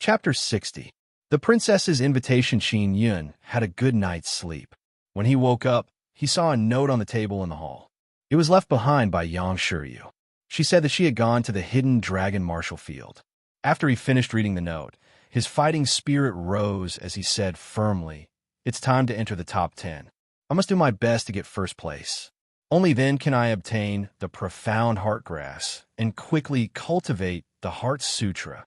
Chapter 60. The princess's invitation. Qin Yun had a good night's sleep. When he woke up, he saw a note on the table in the hall. It was left behind by Yang Shiryu. She said that she had gone to the hidden dragon martial field. After he finished reading the note, his fighting spirit rose as he said firmly, "It's time to enter the top 10. I must do my best to get first place. Only then can I obtain the profound heart grass and quickly cultivate the heart sutra.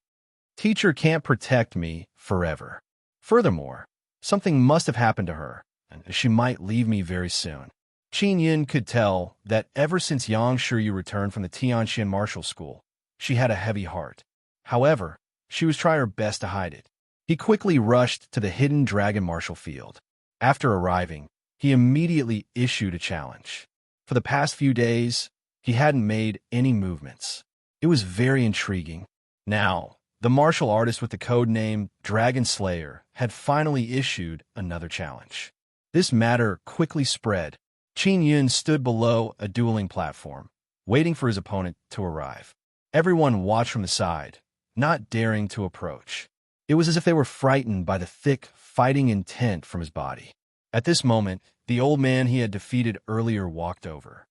Teacher can't protect me forever. Furthermore, something must have happened to her, and she might leave me very soon." Qin Yun could tell that ever since Yang Shiryu returned from the Tianxian martial school, she had a heavy heart. However, she was trying her best to hide it. He quickly rushed to the hidden dragon martial field. After arriving, he immediately issued a challenge. For the past few days, he hadn't made any movements. It was very intriguing. Now, the martial artist with the code name Dragon Slayer had finally issued another challenge. This matter quickly spread. Qin Yun stood below a dueling platform, waiting for his opponent to arrive. Everyone watched from the side, not daring to approach. It was as if they were frightened by the thick, fighting intent from his body. At this moment, the old man he had defeated earlier walked over.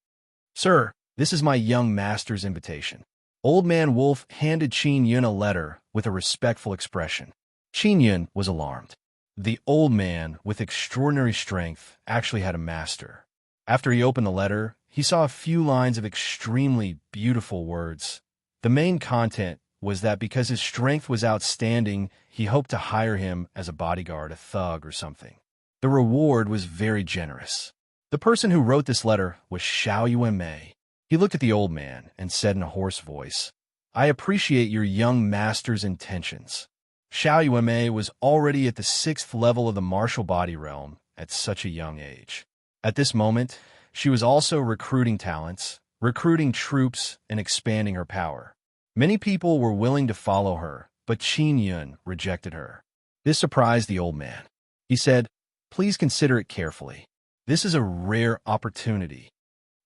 "Sir, this is my young master's invitation." Old Man Wolf handed Qin Yun a letter with a respectful expression. Qin Yun was alarmed. The old man, with extraordinary strength, actually had a master. After he opened the letter, he saw a few lines of extremely beautiful words. The main content was that because his strength was outstanding, he hoped to hire him as a bodyguard, a thug or something. The reward was very generous. The person who wrote this letter was Xiao Yuanmei. He looked at the old man and said in a hoarse voice, "I appreciate your young master's intentions." Xiao Yuanmei was already at the 6th level of the martial body realm at such a young age. At this moment, she was also recruiting talents, recruiting troops, and expanding her power. Many people were willing to follow her, but Qin Yun rejected her. This surprised the old man. He said, "Please consider it carefully. This is a rare opportunity."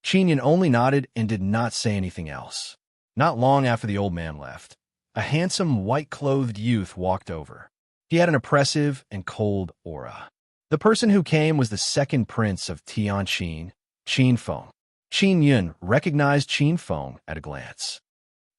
Qin Yun only nodded and did not say anything else. Not long after the old man left, a handsome white-clothed youth walked over. He had an oppressive and cold aura. The person who came was the second prince of Tianqin, Qin Feng. Qin Yun recognized Qin Feng at a glance.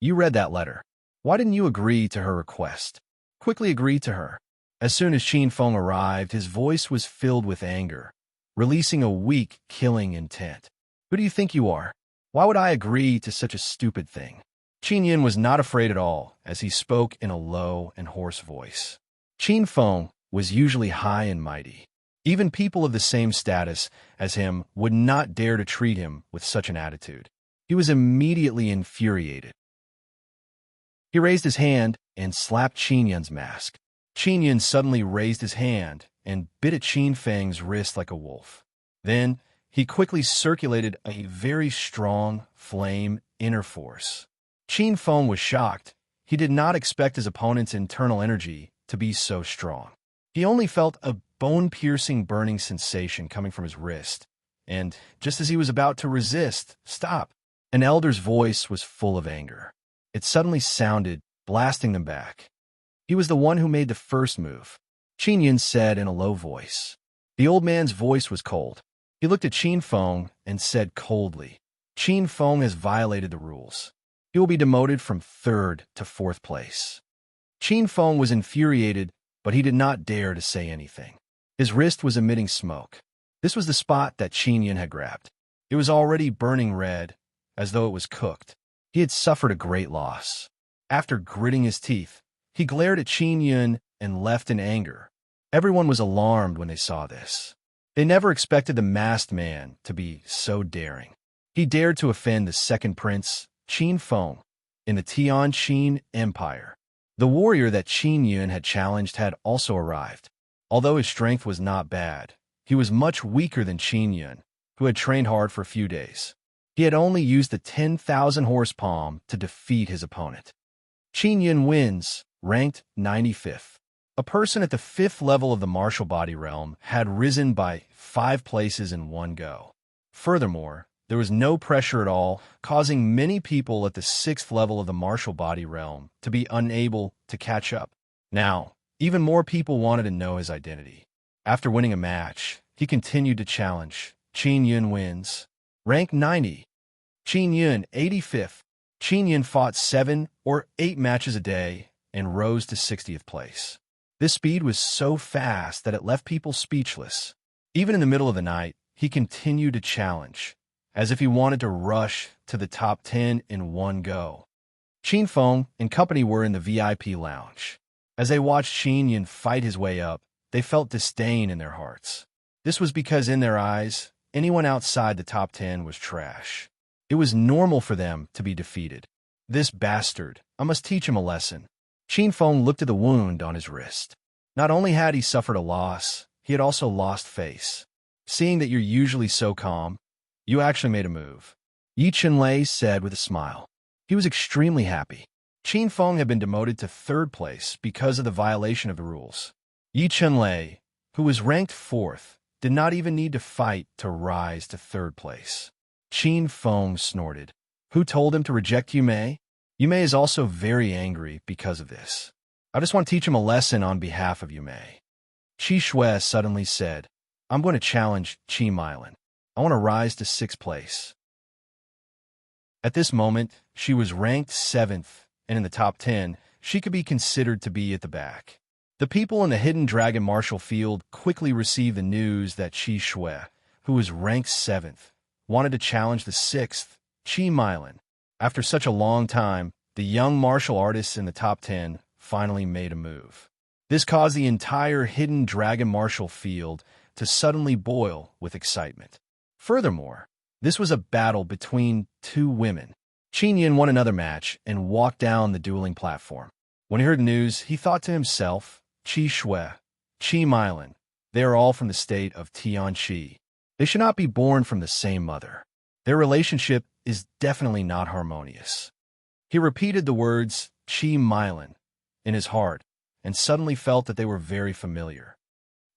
"You read that letter. Why didn't you agree to her request?" "Quickly agree to her." As soon as Qin Feng arrived, his voice was filled with anger, releasing a weak, killing intent. "Who do you think you are? Why would I agree to such a stupid thing?" Qin Yun was not afraid at all as he spoke in a low and hoarse voice. Qin Feng was usually high and mighty. Even people of the same status as him would not dare to treat him with such an attitude. He was immediately infuriated. He raised his hand and slapped Qin Yun's mask. Qin Yun suddenly raised his hand and bit at Qin Feng's wrist like a wolf. Then, he quickly circulated a very strong flame inner force. Qin Feng was shocked. He did not expect his opponent's internal energy to be so strong. He only felt a bone-piercing burning sensation coming from his wrist, and just as he was about to resist, stop, an elder's voice was full of anger. It suddenly sounded, blasting them back. He was the one who made the first move. Qin Yun said in a low voice. The old man's voice was cold. He looked at Qin Feng and said coldly, "Qin Feng has violated the rules. He will be demoted from 3rd to 4th place." Qin Feng was infuriated, but he did not dare to say anything. His wrist was emitting smoke. This was the spot that Qin Yun had grabbed. It was already burning red, as though it was cooked. He had suffered a great loss. After gritting his teeth, he glared at Qin Yun and left in anger. Everyone was alarmed when they saw this. They never expected the masked man to be so daring. He dared to offend the second prince, Qin Feng, in the Tianqin Empire. The warrior that Qin Yun had challenged had also arrived. Although his strength was not bad, he was much weaker than Qin Yun, who had trained hard for a few days. He had only used the 10,000 horse palm to defeat his opponent. Qin Yun wins, ranked 95th. A person at the 5th level of the martial body realm had risen by 5 places in one go. Furthermore, there was no pressure at all, causing many people at the 6th level of the martial body realm to be unable to catch up. Now, even more people wanted to know his identity. After winning a match, he continued to challenge. Qin Yun wins. Rank 90. Qin Yun, 85th. Qin Yun fought 7 or 8 matches a day and rose to 60th place. This speed was so fast that it left people speechless. Even in the middle of the night, he continued to challenge, as if he wanted to rush to the top 10 in one go. Qin Feng and company were in the VIP lounge. As they watched Qin Yun fight his way up, they felt disdain in their hearts. This was because in their eyes, anyone outside the top 10 was trash. It was normal for them to be defeated. This bastard, I must teach him a lesson. Qin Feng looked at the wound on his wrist. Not only had he suffered a loss, he had also lost face. Seeing that you're usually so calm, you actually made a move, Yi Chenlei said with a smile. He was extremely happy. Qin Feng had been demoted to 3rd place because of the violation of the rules. Yi Chenlei, who was ranked 4th, did not even need to fight to rise to 3rd place. Qin Feng snorted. Who told him to reject Yumei? Yumei is also very angry because of this. I just want to teach him a lesson on behalf of Yumei. Qi Shui suddenly said, I'm going to challenge Qi Milan. I want to rise to 6th place. At this moment, she was ranked 7th, and in the top 10, she could be considered to be at the back. The people in the Hidden Dragon Martial Field quickly received the news that Qi Shui, who was ranked 7th, wanted to challenge the 6th, Qi Milan. After such a long time, the young martial artists in the top 10 finally made a move. This caused the entire Hidden Dragon Martial Field to suddenly boil with excitement. Furthermore, this was a battle between 2 women. Qin Yun won another match and walked down the dueling platform. When he heard the news, he thought to himself, Qi Shui, Qi Milan, they are all from the state of Tianqi. They should not be born from the same mother. Their relationship is definitely not harmonious. He repeated the words, Qi Milan, in his heart, and suddenly felt that they were very familiar.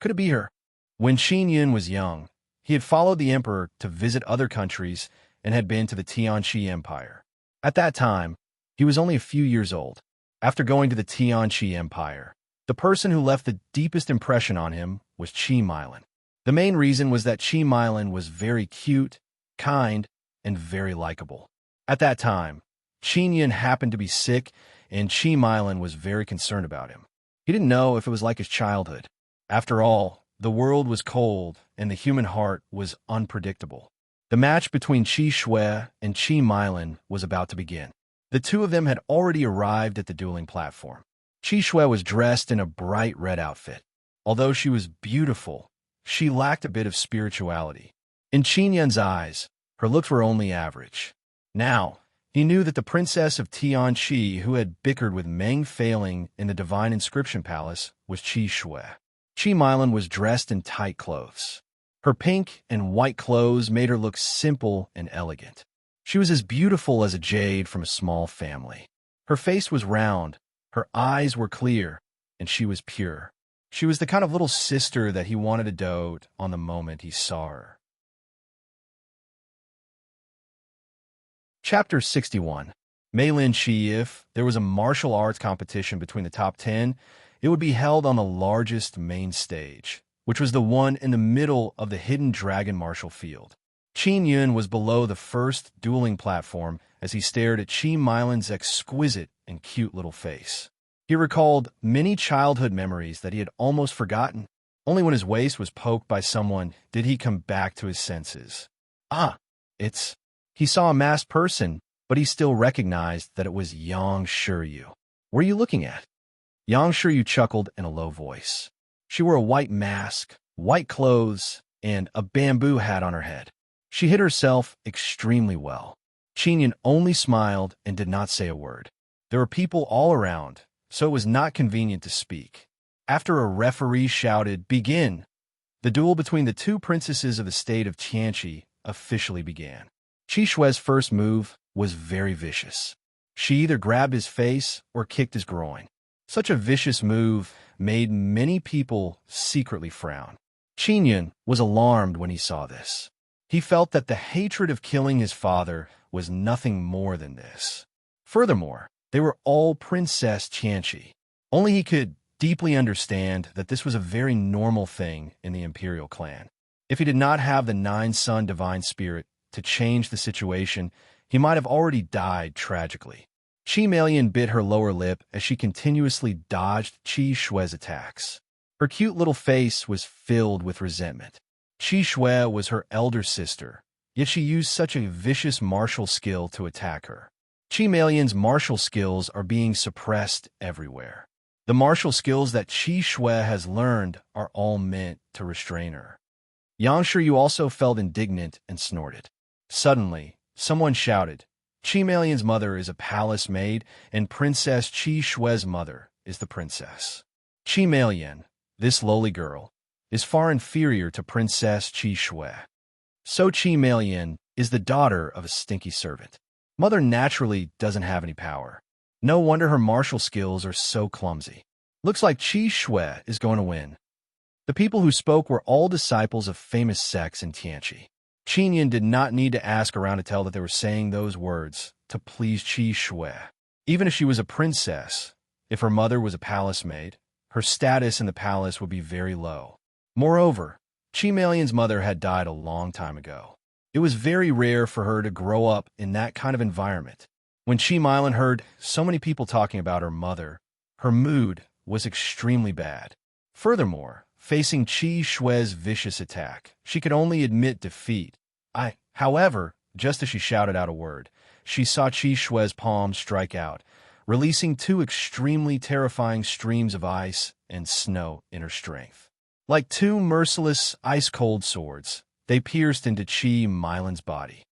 Could it be her? When Qin Yun was young, he had followed the emperor to visit other countries and had been to the Tianqi Empire. At that time, he was only a few years old. After going to the Tianqi Empire, the person who left the deepest impression on him was Qi Milan. The main reason was that Qi Milan was very cute, kind, and very likable. At that time, Qin Yun happened to be sick, and Qi Milan was very concerned about him. He didn't know if it was like his childhood. After all, the world was cold, and the human heart was unpredictable. The match between Qi Shui and Qi Milan was about to begin. The two of them had already arrived at the dueling platform. Qi Shui was dressed in a bright red outfit. Although she was beautiful, she lacked a bit of spirituality. In Qin Yun's eyes, her looks were only average. Now, he knew that the princess of Tianqi who had bickered with Meng Failing in the Divine Inscription Palace was Qi Shui. Qi Milan was dressed in tight clothes. Her pink and white clothes made her look simple and elegant. She was as beautiful as a jade from a small family. Her face was round, her eyes were clear, and she was pure. She was the kind of little sister that he wanted to dote on the moment he saw her. Chapter 61. Mei Lin Shi. If there was a martial arts competition between the top 10, it would be held on the largest main stage, which was the one in the middle of the Hidden Dragon Martial Field. Qin Yun was below the first dueling platform as he stared at Qi Milan's exquisite and cute little face. He recalled many childhood memories that he had almost forgotten. Only when his waist was poked by someone did he come back to his senses. It's... He saw a masked person, but he still recognized that it was Yang Shiryu. What are you looking at? Yang Shiryu chuckled in a low voice. She wore a white mask, white clothes, and a bamboo hat on her head. She hid herself extremely well. Qin Yun only smiled and did not say a word. There were people all around, so it was not convenient to speak. After a referee shouted, "Begin!" the duel between the two princesses of the state of Tianqi officially began. Qi Shui's first move was very vicious. She either grabbed his face or kicked his groin. Such a vicious move made many people secretly frown. Qin Yun was alarmed when he saw this. He felt that the hatred of killing his father was nothing more than this. Furthermore, they were all Princess Tianqi. Only he could deeply understand that this was a very normal thing in the Imperial clan. If he did not have the nine-son divine spirit to change the situation, he might have already died tragically. Qi Melian bit her lower lip as she continuously dodged Qi Shue's attacks. Her cute little face was filled with resentment. Qi Shue was her elder sister, yet she used such a vicious martial skill to attack her. Qi Melian's martial skills are being suppressed everywhere. The martial skills that Qi Shue has learned are all meant to restrain her. Yang Shiryu also felt indignant and snorted. Suddenly, someone shouted, Qi Melian's mother is a palace maid, and Princess Qi Shue's mother is the princess. Qi Melian, this lowly girl, is far inferior to Princess Qi Shue. So Qi Melian is the daughter of a stinky servant. Mother naturally doesn't have any power. No wonder her martial skills are so clumsy. Looks like Qi Shue is going to win. The people who spoke were all disciples of famous sects in Tianqi. Qin Yin did not need to ask around to tell that they were saying those words to please Qi Shue. Even if she was a princess, if her mother was a palace maid, her status in the palace would be very low. Moreover, Qi Melian's mother had died a long time ago. It was very rare for her to grow up in that kind of environment. When Qi Melian heard so many people talking about her mother, her mood was extremely bad. Furthermore, facing Qi Shue's vicious attack, she could only admit defeat. However, just as she shouted out a word, she saw Qi Shue's palm strike out, releasing two extremely terrifying streams of ice and snow in her strength. Like two merciless, ice-cold swords, they pierced into Qi Melian's body.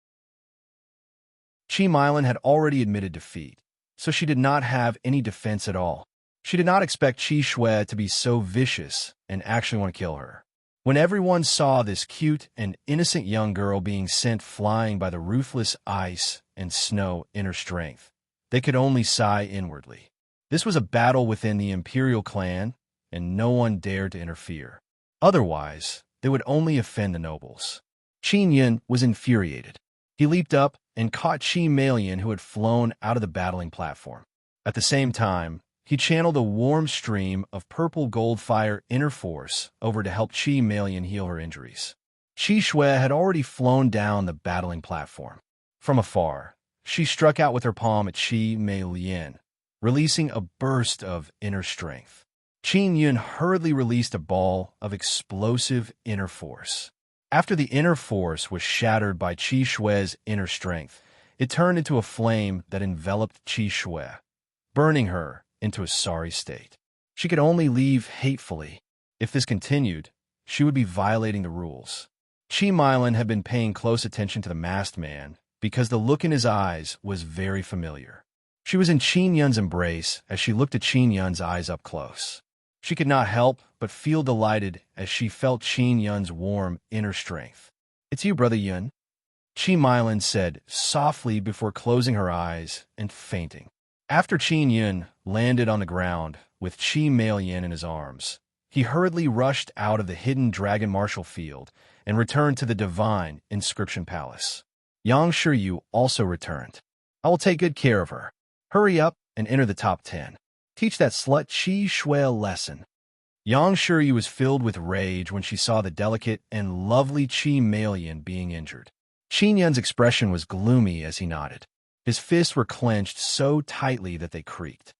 Qi Melian had already admitted defeat, so she did not have any defense at all. She did not expect Qi Shue to be so vicious and actually want to kill her. When everyone saw this cute and innocent young girl being sent flying by the ruthless ice and snow in her strength, they could only sigh inwardly. This was a battle within the Imperial clan, and no one dared to interfere. Otherwise, they would only offend the nobles. Qin Yin was infuriated. He leaped up and caught Qi Melian, who had flown out of the battling platform. At the same time, he channeled a warm stream of purple gold fire inner force over to help Qi Melian heal her injuries. Qi Shue had already flown down the battling platform. From afar, she struck out with her palm at Qi Melian, releasing a burst of inner strength. Qin Yun hurriedly released a ball of explosive inner force. After the inner force was shattered by Qi Shue's inner strength, it turned into a flame that enveloped Qi Shue, burning her into a sorry state. She could only leave hatefully. If this continued, she would be violating the rules. Qi Melian had been paying close attention to the masked man because the look in his eyes was very familiar. She was in Qin Yun's embrace as she looked at Qin Yun's eyes up close. She could not help but feel delighted as she felt Qin Yun's warm inner strength. "It's you, Brother Yun," Qi Melian said softly before closing her eyes and fainting. After Qin Yun landed on the ground with Qi Melian in his arms, he hurriedly rushed out of the hidden dragon martial field and returned to the divine inscription palace. Yang Shiryu also returned. "I will take good care of her. Hurry up and enter the top 10. Teach that slut Qi Shue a lesson." Yang Shiryu was filled with rage when she saw the delicate and lovely Qi Melian being injured. Qin Yun's expression was gloomy as he nodded. His fists were clenched so tightly that they creaked.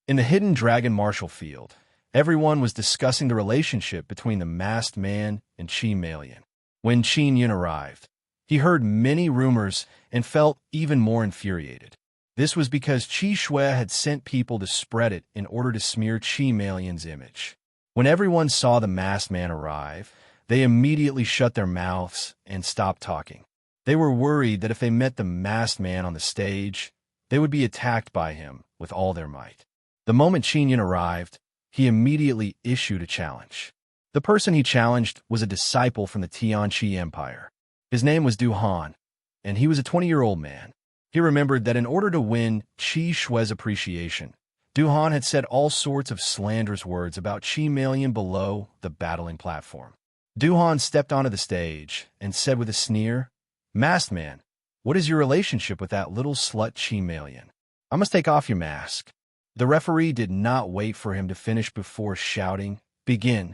In the hidden dragon martial field, everyone was discussing the relationship between the masked man and Qi Melian. When Qin Yun arrived, he heard many rumors and felt even more infuriated. This was because Qi Shue had sent people to spread it in order to smear Qi Melian's image. When everyone saw the masked man arrive, they immediately shut their mouths and stopped talking. They were worried that if they met the masked man on the stage, they would be attacked by him with all their might. The moment Qin Yun arrived, he immediately issued a challenge. The person he challenged was a disciple from the Tianqi Empire. His name was Du Han, and he was a 20-year-old man. He remembered that in order to win Qi Shue's appreciation, Du Han had said all sorts of slanderous words about Qi Melian below the battling platform. Du Han stepped onto the stage and said with a sneer, "Masked man, what is your relationship with that little slut Qi Melian? I must take off your mask." The referee did not wait for him to finish before shouting, "Begin."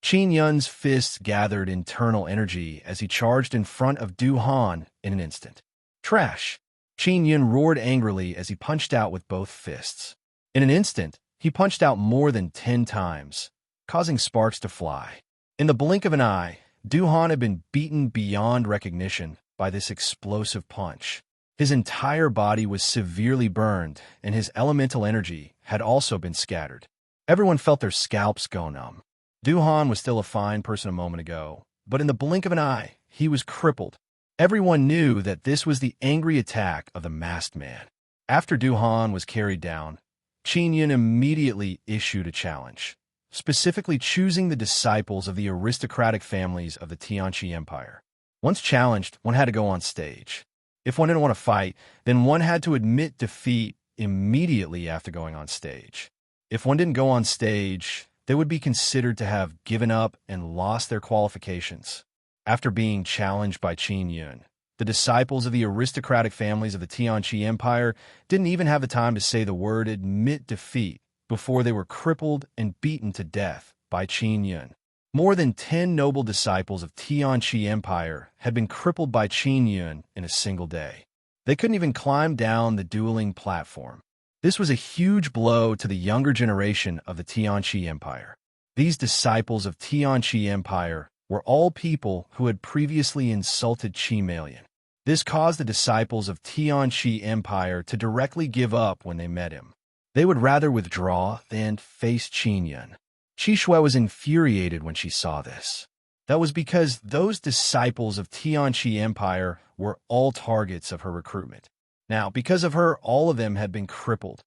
Qin Yun's fists gathered internal energy as he charged in front of Du Han in an instant. "Trash!" Qin Yun roared angrily as he punched out with both fists. In an instant, he punched out more than 10 times, causing sparks to fly. In the blink of an eye, Du Han had been beaten beyond recognition by this explosive punch. His entire body was severely burned, and his elemental energy had also been scattered. Everyone felt their scalps go numb. Du Han was still a fine person a moment ago, but in the blink of an eye, he was crippled. Everyone knew that this was the angry attack of the masked man. After Du Han was carried down, Qin Yun immediately issued a challenge, specifically choosing the disciples of the aristocratic families of the Tianqi Empire. Once challenged, one had to go on stage. If one didn't want to fight, then one had to admit defeat immediately after going on stage. If one didn't go on stage, they would be considered to have given up and lost their qualifications. After being challenged by Qin Yun, the disciples of the aristocratic families of the Tianqi Empire didn't even have the time to say the word "admit defeat" before they were crippled and beaten to death by Qin Yun. More than 10 noble disciples of Tianqi Empire had been crippled by Qin Yun in a single day. They couldn't even climb down the dueling platform. This was a huge blow to the younger generation of the Tianqi Empire. These disciples of Tianqi Empire were all people who had previously insulted Qi Malian. This caused the disciples of Tianqi Empire to directly give up when they met him. They would rather withdraw than face Qin Yun. Qi Shui was infuriated when she saw this. That was because those disciples of Tianqi Empire were all targets of her recruitment. Now, because of her, all of them had been crippled.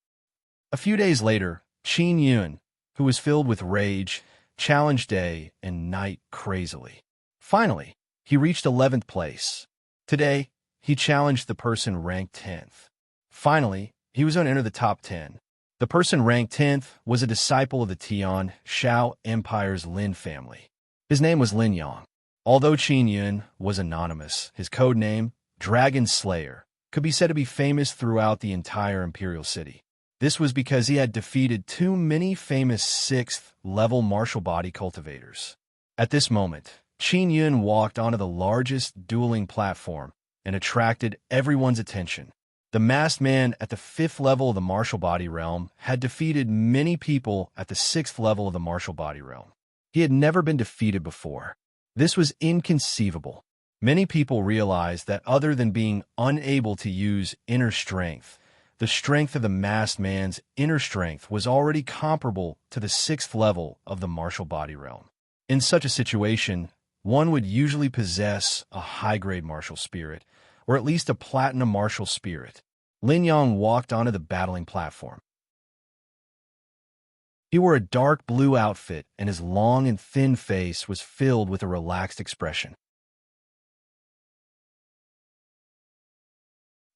A few days later, Qin Yun, who was filled with rage, challenged day and night crazily. Finally, he reached 11th place. Today, he challenged the person ranked 10th. Finally, he was going to enter the top 10. The person ranked 10th was a disciple of the Tian Shao Empire's Lin family. His name was Lin Yang. Although Qin Yun was anonymous, his code name, Dragon Slayer, could be said to be famous throughout the entire imperial city. This was because he had defeated too many famous 6th-level martial body cultivators. At this moment, Qin Yun walked onto the largest dueling platform and attracted everyone's attention. The masked man at the 5th level of the martial body realm had defeated many people at the 6th level of the martial body realm. He had never been defeated before. This was inconceivable. Many people realized that other than being unable to use inner strength, the strength of the masked man's inner strength was already comparable to the 6th level of the martial body realm. In such a situation, one would usually possess a high-grade martial spirit, or at least a platinum martial spirit. Lin Yang walked onto the battling platform. He wore a dark blue outfit, and his long and thin face was filled with a relaxed expression.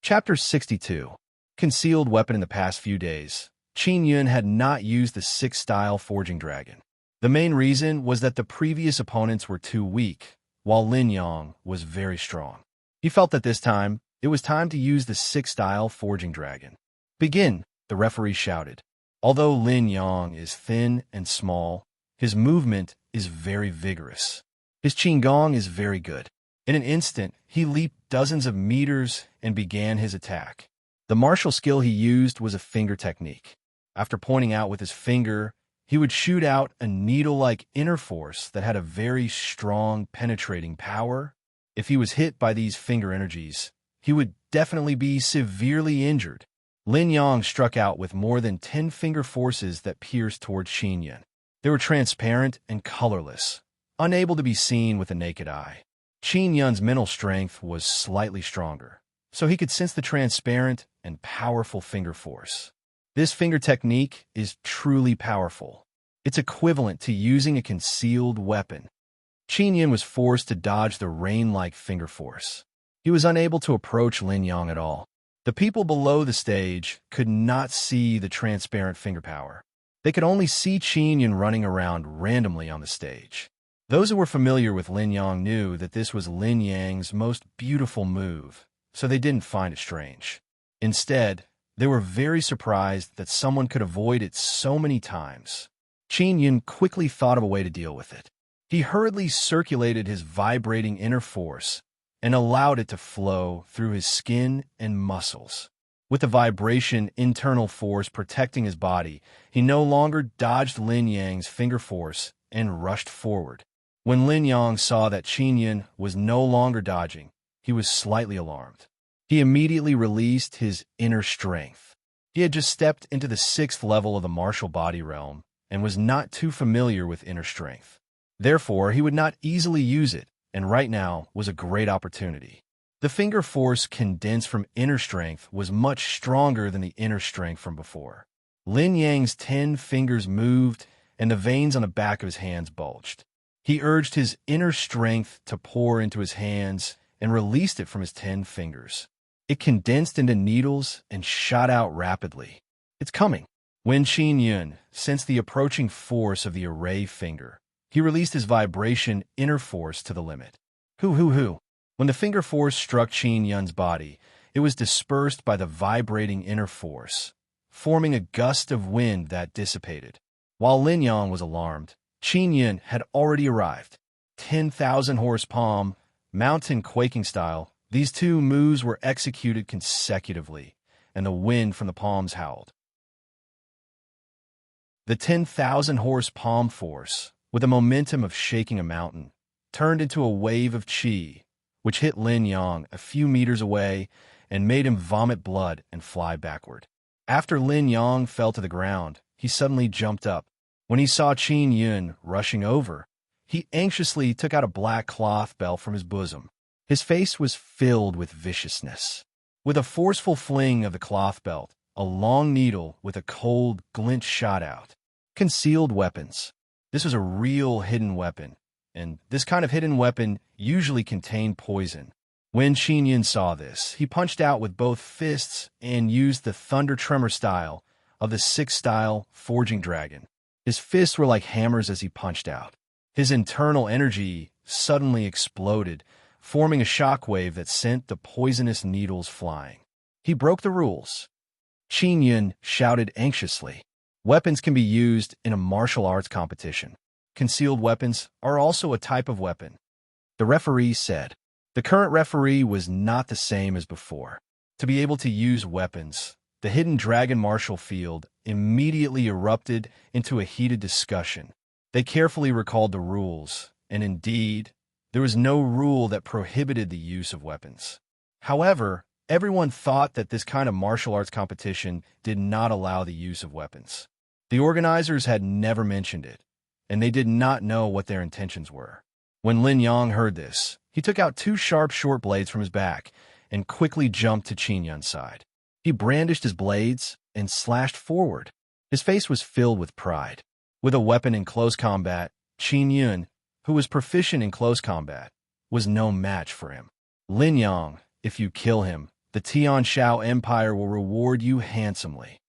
Chapter 62. Concealed weapon. In the past few days, Qin Yun had not used the 6th-style forging dragon. The main reason was that the previous opponents were too weak, while Lin Yang was very strong. He felt that this time, it was time to use the 6th-style forging dragon. "Begin," the referee shouted. Although Lin Yang is thin and small, his movement is very vigorous. His Qigong is very good. In an instant, he leaped dozens of meters and began his attack. The martial skill he used was a finger technique. After pointing out with his finger, he would shoot out a needle-like inner force that had a very strong, penetrating power. If he was hit by these finger energies, he would definitely be severely injured. Lin Yang struck out with more than 10 finger forces that pierced towards Qin Yun. They were transparent and colorless, unable to be seen with the naked eye. Qin Yun's mental strength was slightly stronger, so he could sense the transparent and powerful finger force. This finger technique is truly powerful. It's equivalent to using a concealed weapon. Qin Yun was forced to dodge the rain-like finger force. He was unable to approach Lin Yang at all. The people below the stage could not see the transparent finger power. They could only see Qin Yun running around randomly on the stage. Those who were familiar with Lin Yang knew that this was Lin Yang's most beautiful move, so they didn't find it strange. Instead, They were very surprised that someone could avoid it so many times. Qin Yun quickly thought of a way to deal with it. He hurriedly circulated his vibrating inner force and allowed it to flow through his skin and muscles. With the vibration internal force protecting his body, he no longer dodged Lin Yang's finger force and rushed forward. When Lin Yang saw that Qin Yun was no longer dodging, he was slightly alarmed. He immediately released his inner strength. He had just stepped into the 6th level of the martial body realm and was not too familiar with inner strength. Therefore, he would not easily use it, and right now was a great opportunity. The finger force condensed from inner strength was much stronger than the inner strength from before. Lin Yang's 10 fingers moved, and the veins on the back of his hands bulged. He urged his inner strength to pour into his hands and released it from his 10 fingers. It condensed into needles and shot out rapidly. It's coming. When Qin Yun sensed the approaching force of the array finger, he released his vibration inner force to the limit. Hoo. When the finger force struck Qin Yun's body, it was dispersed by the vibrating inner force, forming a gust of wind that dissipated. While Lin Yang was alarmed, Qin Yun had already arrived. 10,000 horse palm, mountain quaking style, these 2 moves were executed consecutively, and the wind from the palms howled. The 10,000 horse palm force, with the momentum of shaking a mountain, turned into a wave of qi, which hit Lin Yang a few meters away and made him vomit blood and fly backward. After Lin Yang fell to the ground, he suddenly jumped up. When he saw Qin Yun rushing over, he anxiously took out a black cloth belt from his bosom. His face was filled with viciousness. With a forceful fling of the cloth belt, a long needle with a cold glint shot out. Concealed weapons. This was a real hidden weapon, and this kind of hidden weapon usually contained poison. When Qin Yun saw this, he punched out with both fists and used the thunder tremor style of the 6th-style forging dragon. His fists were like hammers as he punched out. His internal energy suddenly exploded, forming a shockwave that sent the poisonous needles flying. He broke the rules. Qin Yun shouted anxiously. Weapons can be used in a martial arts competition. Concealed weapons are also a type of weapon. The referee said. The current referee was not the same as before. To be able to use weapons, the hidden dragon martial field immediately erupted into a heated discussion. They carefully recalled the rules, and indeed, there was no rule that prohibited the use of weapons. However, everyone thought that this kind of martial arts competition did not allow the use of weapons. The organizers had never mentioned it, and they did not know what their intentions were. When Lin Yang heard this, he took out 2 sharp short blades from his back and quickly jumped to Qin Yun's side. He brandished his blades and slashed forward. His face was filled with pride. With a weapon in close combat, Qin Yun, who was proficient in close combat, was no match for him. Lin Yang, if you kill him, the Tian Shao Empire will reward you handsomely.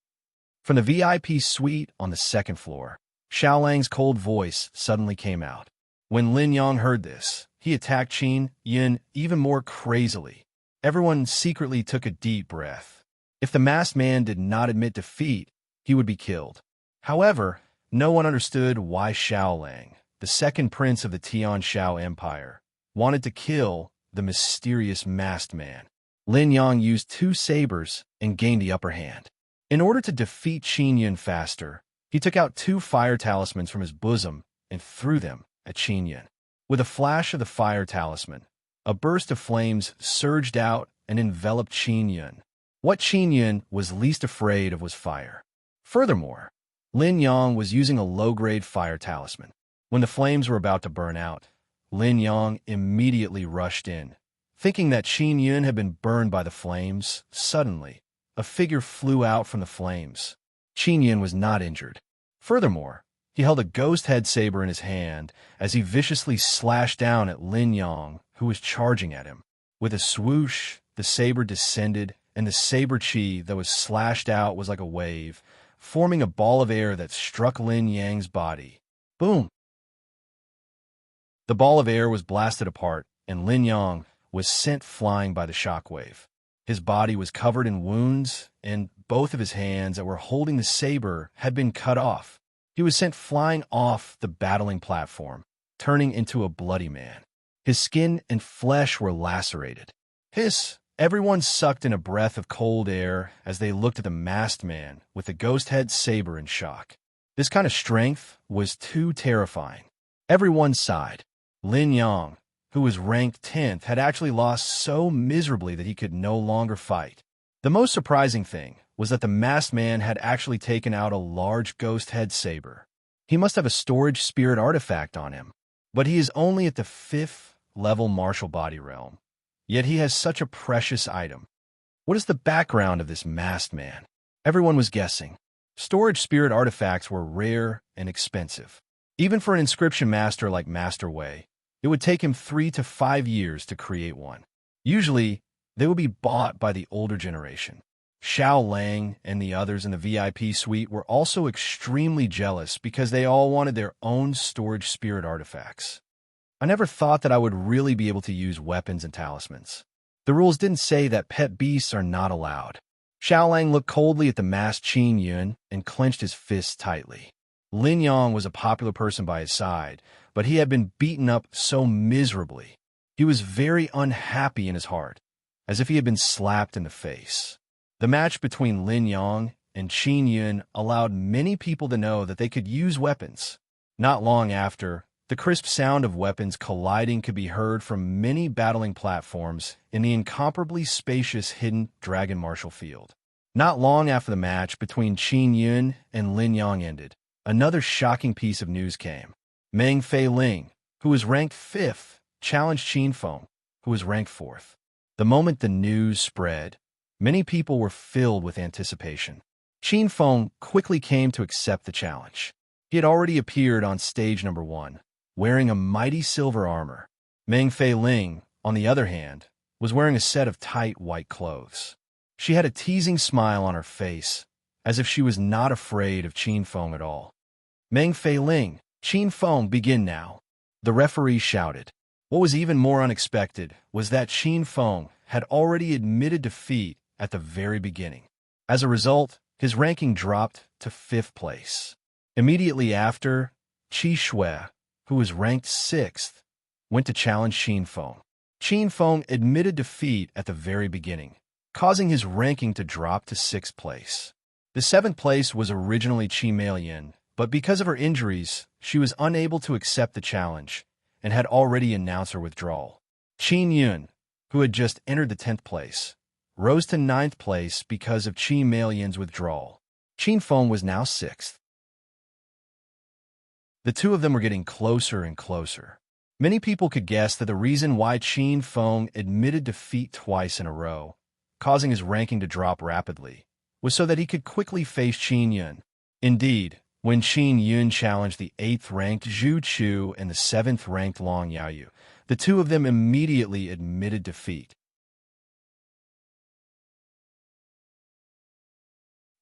From the VIP suite on the 2nd floor, Xiaolang's cold voice suddenly came out. When Lin Yang heard this, he attacked Qin Yun even more crazily. Everyone secretly took a deep breath. If the masked man did not admit defeat, he would be killed. However, no one understood why Xiaolang, the 2nd prince of the Tian Shao Empire, wanted to kill the mysterious masked man. Lin Yang used 2 sabers and gained the upper hand. In order to defeat Qin Yun faster, he took out 2 fire talismans from his bosom and threw them at Qin Yun. With a flash of the fire talisman, a burst of flames surged out and enveloped Qin Yun. What Qin Yun was least afraid of was fire. Furthermore, Lin Yang was using a low-grade fire talisman. When the flames were about to burn out, Lin Yang immediately rushed in. Thinking that Qin Yun had been burned by the flames, suddenly, a figure flew out from the flames. Qin Yun was not injured. Furthermore, he held a ghost head saber in his hand as he viciously slashed down at Lin Yang, who was charging at him. With a swoosh, the saber descended, and the saber chi that was slashed out was like a wave, forming a ball of air that struck Lin Yang's body. Boom! The ball of air was blasted apart, and Lin Yang was sent flying by the shockwave. His body was covered in wounds, and both of his hands that were holding the saber had been cut off. He was sent flying off the battling platform, turning into a bloody man. His skin and flesh were lacerated. Everyone sucked in a breath of cold air as they looked at the masked man with the ghost head saber in shock. This kind of strength was too terrifying. Everyone sighed. Lin Yang, who was ranked 10th, had actually lost so miserably that he could no longer fight. The most surprising thing was that the masked man had actually taken out a large ghost head saber. He must have a storage spirit artifact on him, but he is only at the 5th level martial body realm. Yet he has such a precious item. What is the background of this masked man? Everyone was guessing. Storage spirit artifacts were rare and expensive. Even for an inscription master like Master Wei, it would take him 3 to 5 years to create one. Usually, they would be bought by the older generation. Xiao Lang and the others in the VIP suite were also extremely jealous because they all wanted their own storage spirit artifacts. I never thought that I would really be able to use weapons and talismans. The rules didn't say that pet beasts are not allowed. Xiao Lang looked coldly at the masked Qin Yun and clenched his fists tightly. Lin Yang was a popular person by his side, but he had been beaten up so miserably. He was very unhappy in his heart, as if he had been slapped in the face. The match between Lin Yang and Qin Yun allowed many people to know that they could use weapons. Not long after, the crisp sound of weapons colliding could be heard from many battling platforms in the incomparably spacious hidden Dragon Martial Field. Not long after the match between Qin Yun and Lin Yang ended, another shocking piece of news came. Meng Fei Ling, who was ranked 5th, challenged Qin Feng, who was ranked 4th. The moment the news spread, many people were filled with anticipation. Qin Feng quickly came to accept the challenge. He had already appeared on stage number 1, wearing a mighty silver armor. Meng Fei Ling, on the other hand, was wearing a set of tight white clothes. She had a teasing smile on her face, as if she was not afraid of Qin Feng at all. Meng Fei Ling, Qin Feng, begin now. The referee shouted. What was even more unexpected was that Qin Feng had already admitted defeat at the very beginning. As a result, his ranking dropped to 5th place. Immediately after, Qi Shui, who was ranked 6th, went to challenge Qin Feng. Qin Feng admitted defeat at the very beginning, causing his ranking to drop to 6th place. The 7th place was originally Qi Meiyan, but because of her injuries, she was unable to accept the challenge and had already announced her withdrawal. Qin Yun, who had just entered the 10th place, rose to 9th place because of Qi Meiyan's withdrawal. Qin Feng was now 6th. The two of them were getting closer and closer. Many people could guess that the reason why Qin Feng admitted defeat twice in a row, causing his ranking to drop rapidly, was so that he could quickly face Qin Yun. Indeed, when Qin Yun challenged the 8th-ranked Zhu Chu and the 7th-ranked Long Yaoyu, the two of them immediately admitted defeat.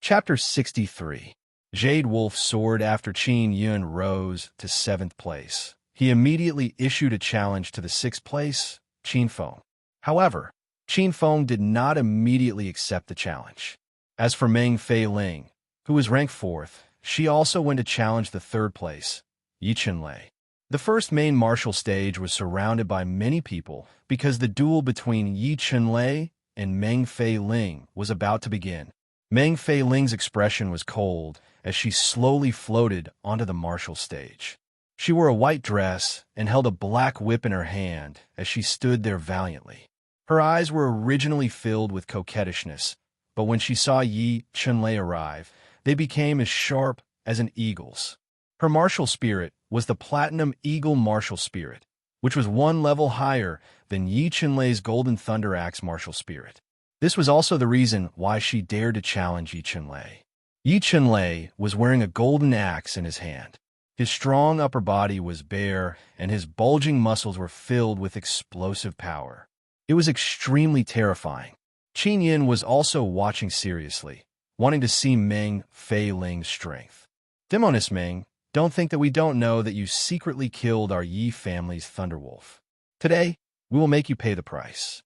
Chapter 63. Jade Wolf soared after Qin Yun rose to 7th place. He immediately issued a challenge to the 6th place, Qin Feng. However, Qin Feng did not immediately accept the challenge. As for Meng Fei Ling, who was ranked 4th, she also went to challenge the 3rd place, Yi Chenlei. The first main martial stage was surrounded by many people because the duel between Yi Chenlei and Meng Fei Ling was about to begin. Meng Fei Ling's expression was cold as she slowly floated onto the martial stage. She wore a white dress and held a black whip in her hand as she stood there valiantly. Her eyes were originally filled with coquettishness, but when she saw Yi Chenlei arrive, they became as sharp as an eagle's. Her martial spirit was the Platinum Eagle martial spirit, which was 1 level higher than Yi Chenlei's Golden Thunder Axe martial spirit. This was also the reason why she dared to challenge Yi Chenlei. Yi Chenlei was wearing a golden axe in his hand. His strong upper body was bare, and his bulging muscles were filled with explosive power. It was extremely terrifying. Qin Yin was also watching seriously, wanting to see Meng Fei Ling's strength. Demoness Meng, don't think that we don't know that you secretly killed our Yi family's Thunderwolf. Today, we will make you pay the price.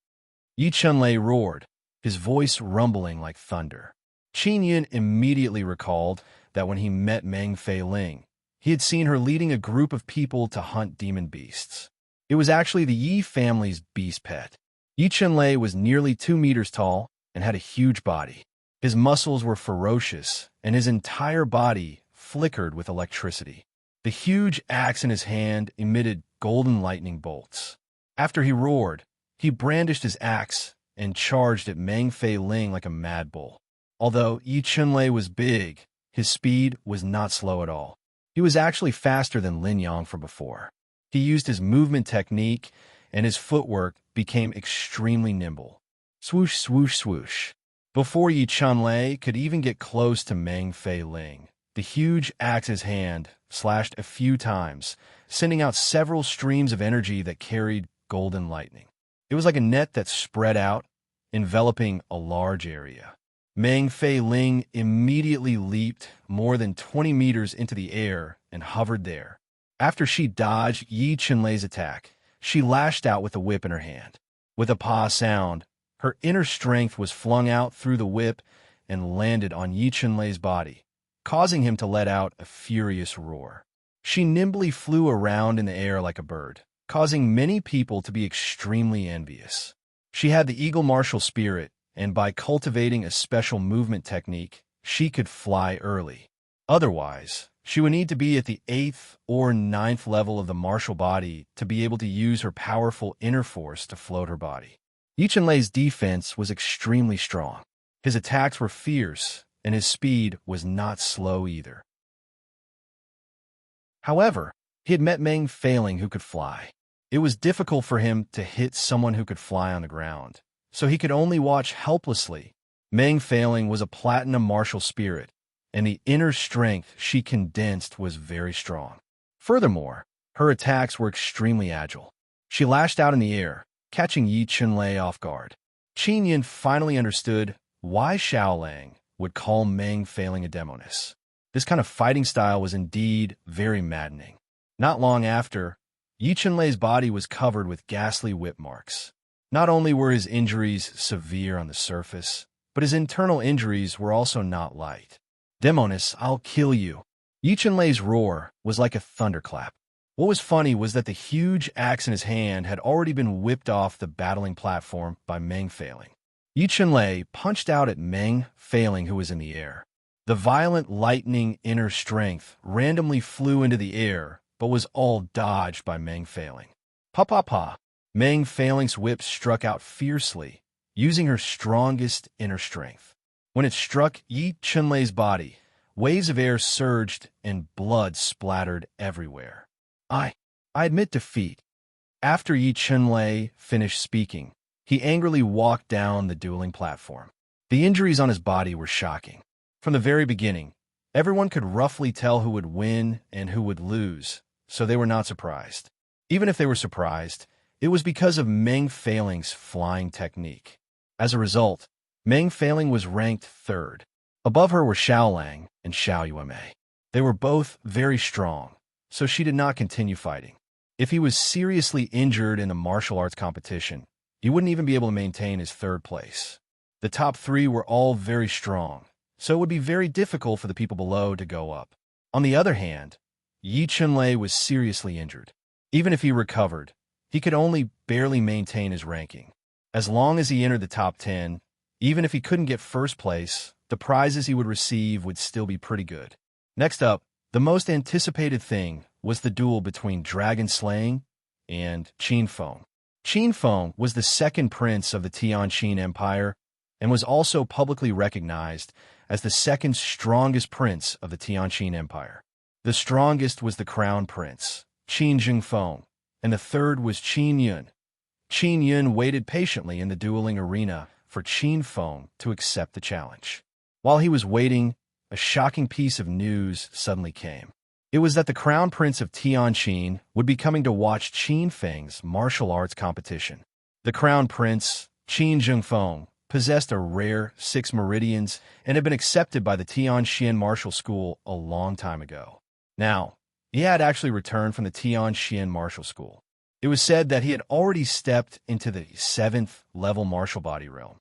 Yi Chenlei roared, his voice rumbling like thunder. Qin Yun immediately recalled that when he met Meng Fei Ling, he had seen her leading a group of people to hunt demon beasts. It was actually the Yi family's beast pet. Yi Chunlei was nearly 2 meters tall and had a huge body. His muscles were ferocious, and his entire body flickered with electricity. The huge axe in his hand emitted golden lightning bolts. After he roared, he brandished his axe and charged at Meng Fei Ling like a mad bull. Although Yi Chunlei was big, his speed was not slow at all. He was actually faster than Lin Yang from before. He used his movement technique, and his footwork became extremely nimble. Swoosh, swoosh, swoosh. Before Yi Chunlei could even get close to Meng Fei Ling, the huge axe's hand slashed a few times, sending out several streams of energy that carried golden lightning. It was like a net that spread out, enveloping a large area. Meng Fei Ling immediately leaped more than 20 meters into the air and hovered there. After she dodged Yi Chunlei's attack, she lashed out with a whip in her hand. With a paw sound, her inner strength was flung out through the whip and landed on Yi Chunlei's body, causing him to let out a furious roar. She nimbly flew around in the air like a bird, causing many people to be extremely envious. She had the eagle martial spirit, and by cultivating a special movement technique, she could fly early. Otherwise, she would need to be at the 8th or 9th level of the martial body to be able to use her powerful inner force to float her body. Yi Chunlei's defense was extremely strong. His attacks were fierce, and his speed was not slow either. However, he had met Meng Fei Ling who could fly. It was difficult for him to hit someone who could fly on the ground, so he could only watch helplessly. Meng Fei Ling was a platinum martial spirit, and the inner strength she condensed was very strong. Furthermore, her attacks were extremely agile. She lashed out in the air, catching Yi Chunlei off guard. Qin Yun finally understood why Xiao Lang would call Meng Fei Ling a demoness. This kind of fighting style was indeed very maddening. Not long after, Yi Chunlei's body was covered with ghastly whip marks. Not only were his injuries severe on the surface, but his internal injuries were also not light. "Demoness, I'll kill you." Yi Chunlei's roar was like a thunderclap. What was funny was that the huge axe in his hand had already been whipped off the battling platform by Meng Fei Ling. Yi Chunlei punched out at Meng Fei Ling, who was in the air. The violent lightning inner strength randomly flew into the air, but was all dodged by Meng Fei Ling. Pa pa pa! Meng Fei Ling's whip struck out fiercely, using her strongest inner strength. When it struck Yi Chunlei's body, waves of air surged and blood splattered everywhere. I admit defeat." After Yi Chunlei finished speaking, he angrily walked down the dueling platform. The injuries on his body were shocking. From the very beginning, everyone could roughly tell who would win and who would lose, so they were not surprised. Even if they were surprised, it was because of Meng Fei Ling's flying technique. As a result, Meng Fei Ling was ranked 3rd. Above her were Xiao Lang and Xiao Yuanmei. They were both very strong, so she did not continue fighting. If he was seriously injured in the martial arts competition, he wouldn't even be able to maintain his 3rd place. The top 3 were all very strong, so it would be very difficult for the people below to go up. On the other hand, Yi Chunlei was seriously injured. Even if he recovered, he could only barely maintain his ranking. As long as he entered the top 10, even if he couldn't get 1st place, the prizes he would receive would still be pretty good. Next up, the most anticipated thing was the duel between Dragon Slaying and Qin Feng. Qin Feng was the 2nd prince of the Tianqin Empire and was also publicly recognized as the 2nd strongest prince of the Tianqin Empire. The strongest was the crown prince, Qin Jingfeng, and the 3rd was Qin Yun. Qin Yun waited patiently in the dueling arena for Qin Feng to accept the challenge. While he was waiting, a shocking piece of news suddenly came. It was that the crown prince of Tianqin would be coming to watch Qin Feng's martial arts competition. The crown prince, Qin Jingfeng, possessed a rare 6 meridians and had been accepted by the Tianqian Martial School a long time ago. Now, he had actually returned from the Tianqian Martial School. It was said that he had already stepped into the 7th level martial body realm.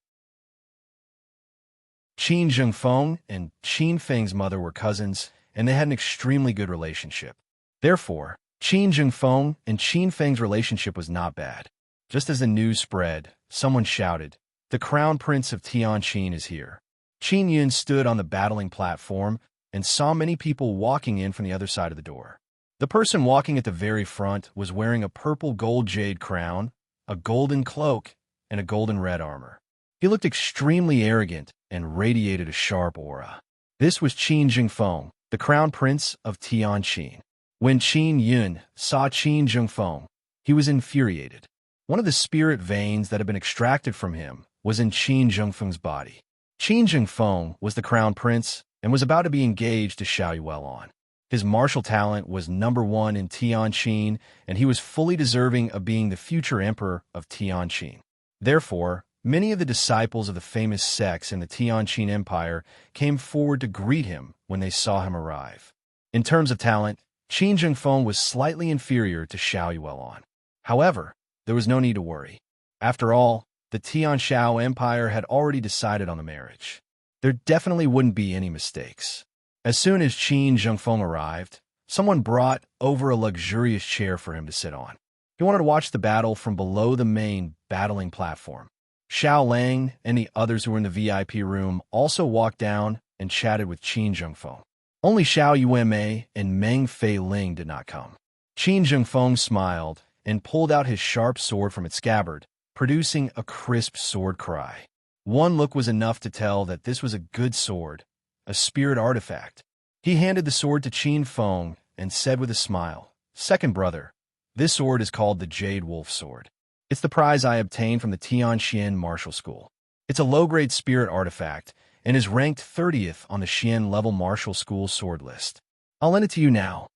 Qin Zhengfeng and Qin Feng's mother were cousins, and they had an extremely good relationship. Therefore, Qin Zhengfeng and Qin Feng's relationship was not bad. Just as the news spread, someone shouted, "The Crown Prince of Tianqin is here." Qin Yun stood on the battling platform and saw many people walking in from the other side of the door. The person walking at the very front was wearing a purple gold jade crown, a golden cloak, and a golden red armor. He looked extremely arrogant and radiated a sharp aura. This was Qin Zhengfeng, the Crown Prince of Tianqin. When Qin Yun saw Qin Zhengfeng, he was infuriated. One of the spirit veins that had been extracted from him was in Qin Zhengfeng's body. Qin Zhengfeng was the Crown Prince and was about to be engaged to Xiao Yuelon. His martial talent was #1 in Tianqin, and he was fully deserving of being the future emperor of Tianqin. Therefore, many of the disciples of the famous sects in the Tianqin Empire came forward to greet him when they saw him arrive. In terms of talent, Qin Zhengfeng was slightly inferior to Xiao Yuelon. However, there was no need to worry. After all, the Tianxiao Empire had already decided on the marriage. There definitely wouldn't be any mistakes. As soon as Qin Zhengfeng arrived, someone brought over a luxurious chair for him to sit on. He wanted to watch the battle from below the main battling platform. Xiao Lang and the others who were in the VIP room also walked down and chatted with Qin Zhengfeng. Only Xiao Yuemei and Meng Fei Ling did not come. Qin Zhengfeng smiled and pulled out his sharp sword from its scabbard, producing a crisp sword cry. One look was enough to tell that this was a good sword, a spirit artifact. He handed the sword to Qin Feng and said with a smile, "Second brother, this sword is called the Jade Wolf Sword. It's the prize I obtained from the Tianqian Martial School. It's a low-grade spirit artifact and is ranked 30th on the Xian level Martial School sword list. I'll lend it to you now."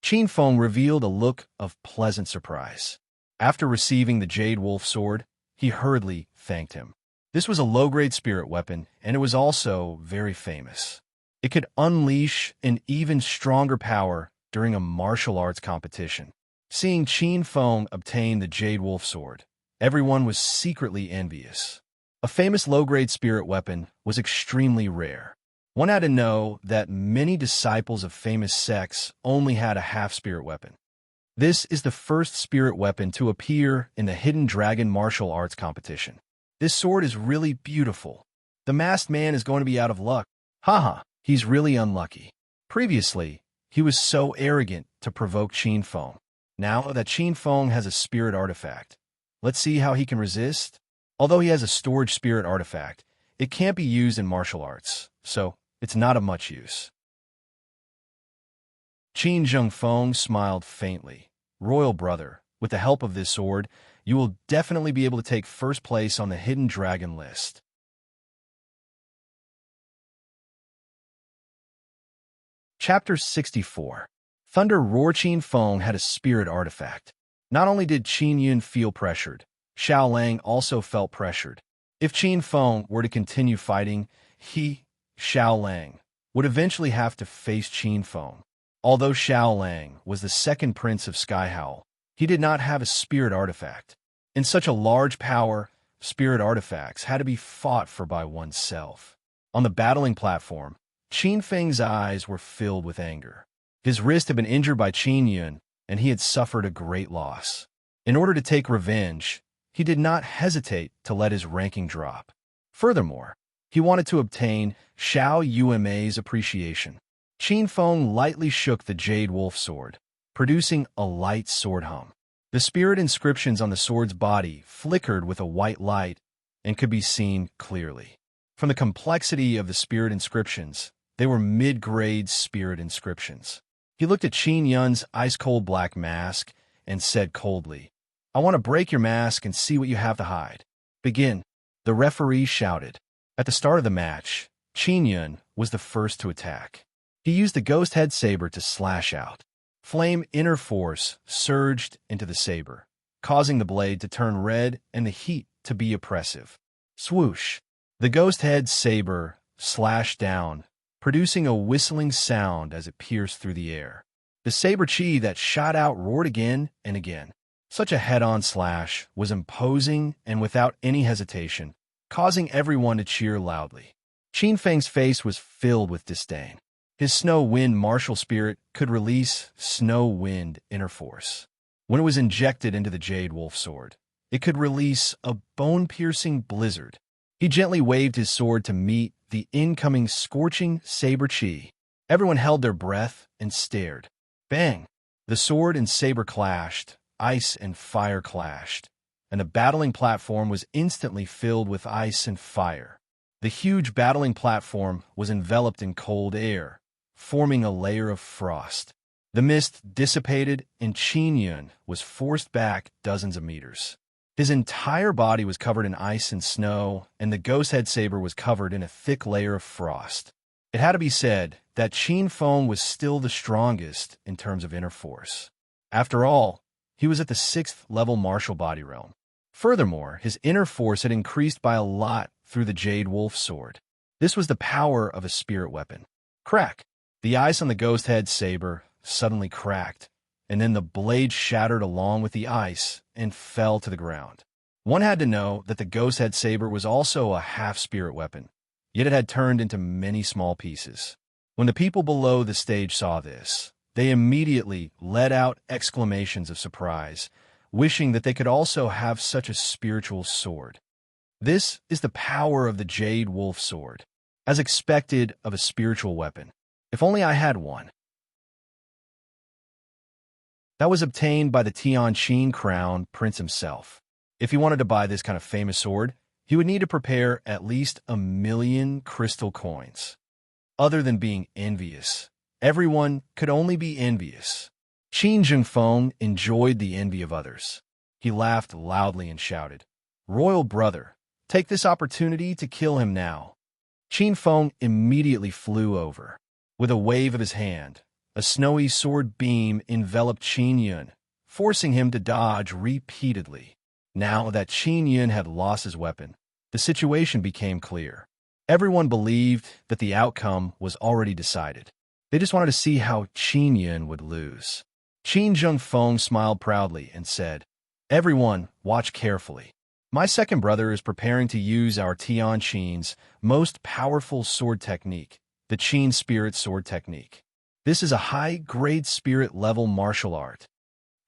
Qin Feng revealed a look of pleasant surprise. After receiving the Jade Wolf Sword, he hurriedly thanked him. This was a low-grade spirit weapon, and it was also very famous. It could unleash an even stronger power during a martial arts competition. Seeing Qin Feng obtain the Jade Wolf Sword, everyone was secretly envious. A famous low-grade spirit weapon was extremely rare. One had to know that many disciples of famous sects only had a half-spirit weapon. This is the first spirit weapon to appear in the Hidden Dragon martial arts competition. This sword is really beautiful. The masked man is going to be out of luck. Haha, he's really unlucky. Previously, he was so arrogant to provoke Qin Feng. Now that Qin Feng has a spirit artifact, let's see how he can resist. Although he has a storage spirit artifact, it can't be used in martial arts, so it's not of much use. Qin Zhengfeng smiled faintly. "Royal brother, with the help of this sword, you will definitely be able to take first place on the Hidden Dragon list." Chapter 64. Thunder Roar. Qin Feng had a spirit artifact. Not only did Qin Yun feel pressured, Xiao Lang also felt pressured. If Qin Feng were to continue fighting, he, Xiao Lang, would eventually have to face Qin Feng. Although Xiao Lang was the second prince of Sky Howl, he did not have a spirit artifact. In such a large power, spirit artifacts had to be fought for by oneself. On the battling platform, Qin Feng's eyes were filled with anger. His wrist had been injured by Qin Yun, and he had suffered a great loss. In order to take revenge, he did not hesitate to let his ranking drop. Furthermore, he wanted to obtain Xiao Yuemei's appreciation. Qin Feng lightly shook the Jade Wolf Sword, producing a light sword hum. The spirit inscriptions on the sword's body flickered with a white light and could be seen clearly. From the complexity of the spirit inscriptions, they were mid-grade spirit inscriptions. He looked at Qin Yun's ice-cold black mask and said coldly, "I want to break your mask and see what you have to hide. Begin." The referee shouted. At the start of the match, Qin Yun was the first to attack. He used the Ghost Head Saber to slash out. Flame inner force surged into the saber, causing the blade to turn red and the heat to be oppressive. Swoosh! The Ghost Head Saber slashed down, producing a whistling sound as it pierced through the air. The saber chi that shot out roared again and again. Such a head-on slash was imposing and without any hesitation, causing everyone to cheer loudly. Qin Feng's face was filled with disdain. His snow wind martial spirit could release snow wind inner force. When it was injected into the jade wolf sword, it could release a bone-piercing blizzard. He gently waved his sword to meet the incoming scorching saber chi. Everyone held their breath and stared. Bang! The sword and saber clashed, ice and fire clashed, and the battling platform was instantly filled with ice and fire. The huge battling platform was enveloped in cold air, forming a layer of frost. The mist dissipated, and Qin Yun was forced back dozens of meters. His entire body was covered in ice and snow, and the ghost head saber was covered in a thick layer of frost. It had to be said that Qin Feng was still the strongest in terms of inner force. After all, he was at the 6th level martial body realm. Furthermore, his inner force had increased by a lot through the Jade Wolf sword. This was the power of a spirit weapon. Crack! The ice on the ghost head saber suddenly cracked, and then the blade shattered along with the ice and fell to the ground. One had to know that the ghost head saber was also a half-spirit weapon, yet it had turned into many small pieces. When the people below the stage saw this, they immediately let out exclamations of surprise, wishing that they could also have such a spiritual sword. This is the power of the Jade Wolf sword, as expected of a spiritual weapon. If only I had one. That was obtained by the Tianqin Crown Prince himself. If he wanted to buy this kind of famous sword, he would need to prepare at least 1,000,000 crystal coins. Other than being envious, everyone could only be envious. Qin Zhengfeng enjoyed the envy of others. He laughed loudly and shouted, "Royal brother, take this opportunity to kill him now." Qin Feng immediately flew over. With a wave of his hand, a snowy sword beam enveloped Qin Yun, forcing him to dodge repeatedly. Now that Qin Yun had lost his weapon, the situation became clear. Everyone believed that the outcome was already decided. They just wanted to see how Qin Yun would lose. Qin Zhengfeng smiled proudly and said, "Everyone, watch carefully. My second brother is preparing to use our Tianqin's most powerful sword technique, the Qin Spirit Sword Technique. This is a high-grade spirit-level martial art."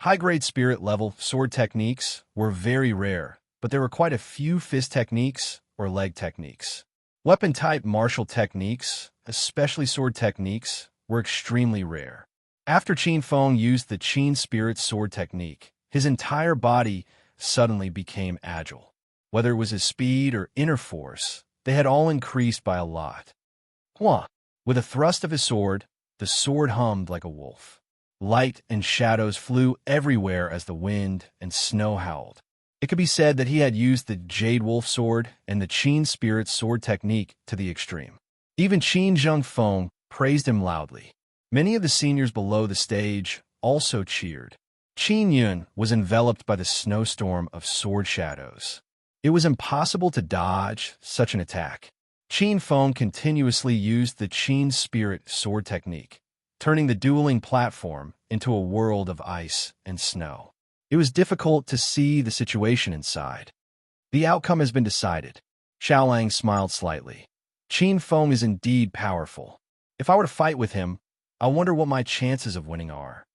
High-grade spirit-level sword techniques were very rare, but there were quite a few fist techniques or leg techniques. Weapon-type martial techniques, especially sword techniques, were extremely rare. After Qin Feng used the Qin Spirit Sword Technique, his entire body suddenly became agile. Whether it was his speed or inner force, they had all increased by a lot. Hua! With a thrust of his sword, the sword hummed like a wolf. Light and shadows flew everywhere as the wind and snow howled. It could be said that he had used the Jade Wolf sword and the Qin Spirit Sword Technique to the extreme. Even Qin Zhengfeng praised him loudly. Many of the seniors below the stage also cheered. Qin Yun was enveloped by the snowstorm of sword shadows. It was impossible to dodge such an attack. Qin Feng continuously used the Qin Spirit Sword Technique, turning the dueling platform into a world of ice and snow. It was difficult to see the situation inside. The outcome has been decided. Xiaolang smiled slightly. Qin Feng is indeed powerful. If I were to fight with him, I wonder what my chances of winning are.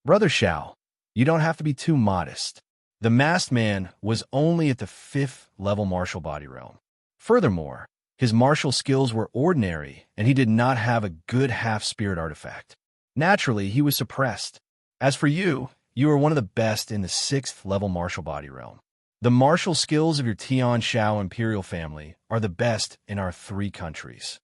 Brother Xiao, you don't have to be too modest. The masked man was only at the 5th level martial body realm. Furthermore, his martial skills were ordinary, and he did not have a good half-spirit artifact. Naturally, he was suppressed. As for you, you are one of the best in the 6th level martial body realm. The martial skills of your Tian Shao imperial family are the best in our 3 countries.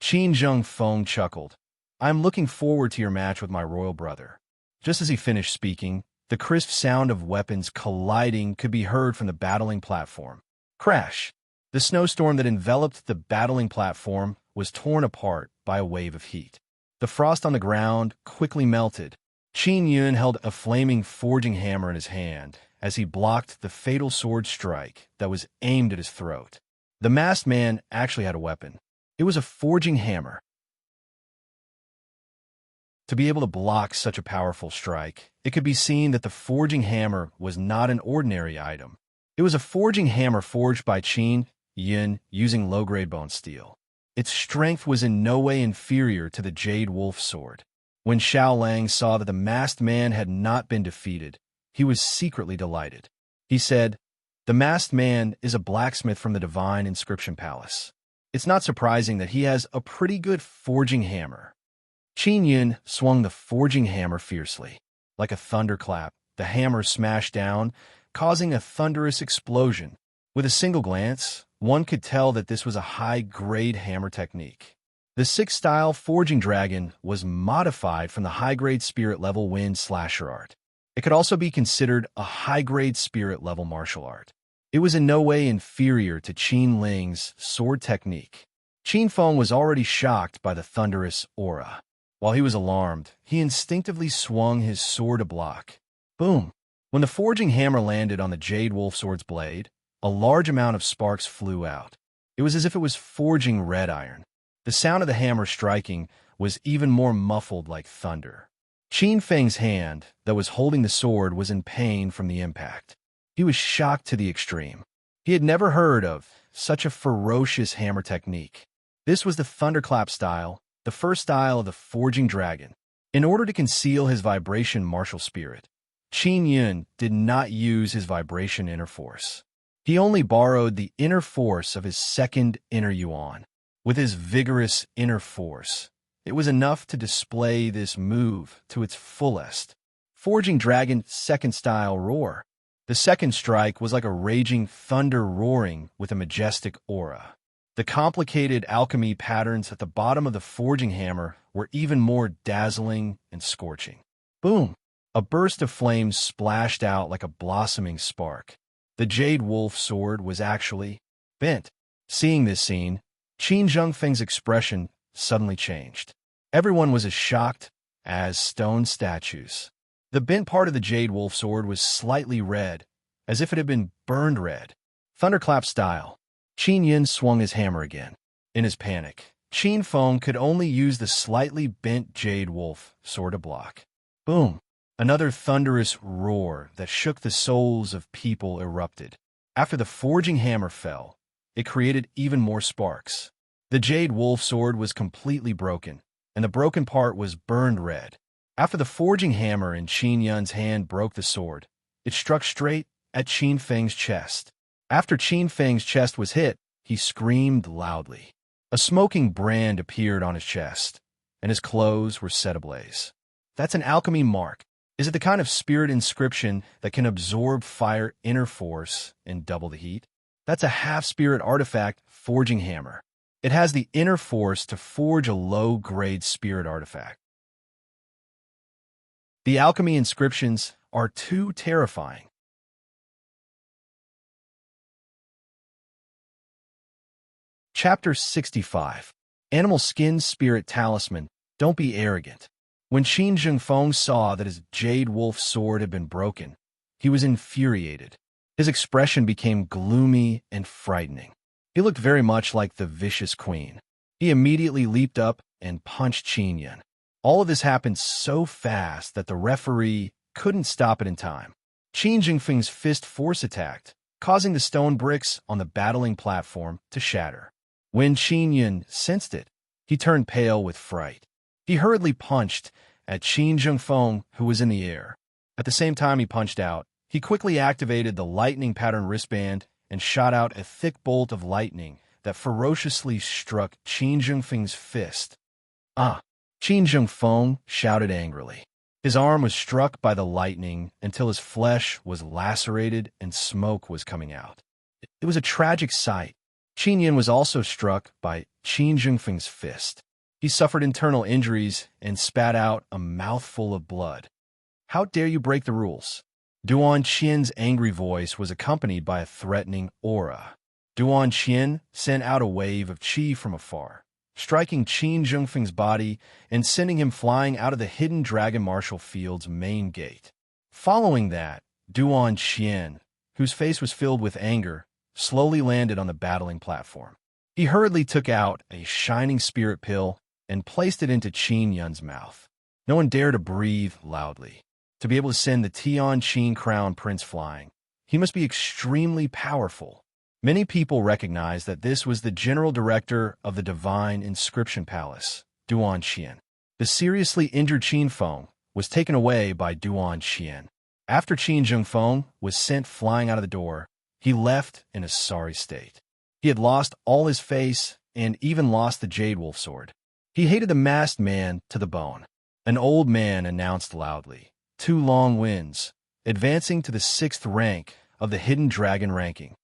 Qin Zhengfeng chuckled. I am looking forward to your match with my royal brother. Just as he finished speaking, the crisp sound of weapons colliding could be heard from the battling platform. Crash! The snowstorm that enveloped the battling platform was torn apart by a wave of heat. The frost on the ground quickly melted. Qin Yun held a flaming forging hammer in his hand as he blocked the fatal sword strike that was aimed at his throat. The masked man actually had a weapon. It was a forging hammer. To be able to block such a powerful strike, it could be seen that the forging hammer was not an ordinary item. It was a forging hammer forged by Qin Yun using low-grade bone steel. Its strength was in no way inferior to the Jade Wolf sword. When Xiao Lang saw that the masked man had not been defeated, he was secretly delighted. He said, "The masked man is a blacksmith from the Divine Inscription Palace. It's not surprising that he has a pretty good forging hammer." Qin Yun swung the forging hammer fiercely. Like a thunderclap, the hammer smashed down, causing a thunderous explosion. With a single glance, one could tell that this was a high-grade hammer technique. The 6th-style forging dragon was modified from the high-grade spirit-level wind slasher art. It could also be considered a high-grade spirit-level martial art. It was in no way inferior to Qin Ling's sword technique. Qin Feng was already shocked by the thunderous aura. While he was alarmed, he instinctively swung his sword to block. Boom! When the forging hammer landed on the Jade Wolf sword's blade, a large amount of sparks flew out. It was as if it was forging red iron. The sound of the hammer striking was even more muffled like thunder. Qin Feng's hand, that was holding the sword, was in pain from the impact. He was shocked to the extreme. He had never heard of such a ferocious hammer technique. This was the thunderclap style, the first style of the forging dragon. In order to conceal his vibration martial spirit, Qin Yun did not use his vibration inner force. He only borrowed the inner force of his second inner yuan. With his vigorous inner force, it was enough to display this move to its fullest. Forging Dragon second style roar. The second strike was like a raging thunder roaring with a majestic aura. The complicated alchemy patterns at the bottom of the forging hammer were even more dazzling and scorching. Boom! A burst of flames splashed out like a blossoming spark. The Jade Wolf sword was actually bent. Seeing this scene, Qin Zhengfeng's expression suddenly changed. Everyone was as shocked as stone statues. The bent part of the Jade Wolf sword was slightly red, as if it had been burned red. Thunderclap style. Qin Yin swung his hammer again. In his panic, Qin Feng could only use the slightly bent Jade Wolf sword to block. Boom! Another thunderous roar that shook the souls of people erupted. After the forging hammer fell, it created even more sparks. The Jade Wolf sword was completely broken, and the broken part was burned red. After the forging hammer in Qin Yun's hand broke the sword, it struck straight at Qin Feng's chest. After Qin Feng's chest was hit, he screamed loudly. A smoking brand appeared on his chest, and his clothes were set ablaze. That's an alchemy mark. Is it the kind of spirit inscription that can absorb fire inner force and double the heat? That's a half-spirit artifact forging hammer. It has the inner force to forge a low-grade spirit artifact. The alchemy inscriptions are too terrifying. Chapter 65. Animal Skin Spirit Talisman. Don't be arrogant. When Qin Zhengfeng saw that his Jade Wolf sword had been broken, he was infuriated. His expression became gloomy and frightening. He looked very much like the vicious queen. He immediately leaped up and punched Qin Yun. All of this happened so fast that the referee couldn't stop it in time. Qin Zhengfeng's fist force attacked, causing the stone bricks on the battling platform to shatter. When Qin Yun sensed it, he turned pale with fright. He hurriedly punched at Qin Zhengfeng, who was in the air. At the same time he punched out, he quickly activated the lightning pattern wristband and shot out a thick bolt of lightning that ferociously struck Qin Zhengfeng's fist. Ah! Qin Zhengfeng shouted angrily. His arm was struck by the lightning until his flesh was lacerated and smoke was coming out. It was a tragic sight. Qin Yin was also struck by Qin Zhengfeng's fist. He suffered internal injuries and spat out a mouthful of blood. How dare you break the rules? Duan Qian's angry voice was accompanied by a threatening aura. Duan Qian sent out a wave of qi from afar, striking Qin Zhengfeng's body and sending him flying out of the hidden Dragon Martial Field's main gate. Following that, Duan Qian, whose face was filled with anger, slowly landed on the battling platform. He hurriedly took out a shining spirit pill and placed it into Qin Yun's mouth. No one dared to breathe loudly. To be able to send the Tian Qin Crown Prince flying, he must be extremely powerful. Many people recognized that this was the general director of the Divine Inscription Palace, Duan Qian. The seriously injured Qin Feng was taken away by Duan Qian. After Qin Zhengfeng was sent flying out of the door, he left in a sorry state. He had lost all his face and even lost the Jade Wolf sword. He hated the masked man to the bone. An old man announced loudly, 2 long wins, advancing to the 6th rank of the Hidden Dragon ranking.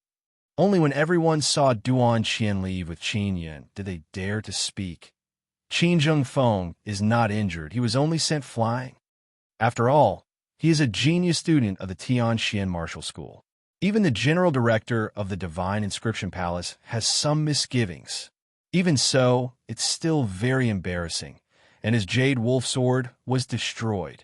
Only when everyone saw Duan Qian leave with Qin Yun did they dare to speak. Qin Zhengfeng is not injured. He was only sent flying. After all, he is a genius student of the Tianxian Martial School. Even the general director of the Divine Inscription Palace has some misgivings. Even so, it's still very embarrassing, and his Jade Wolf sword was destroyed.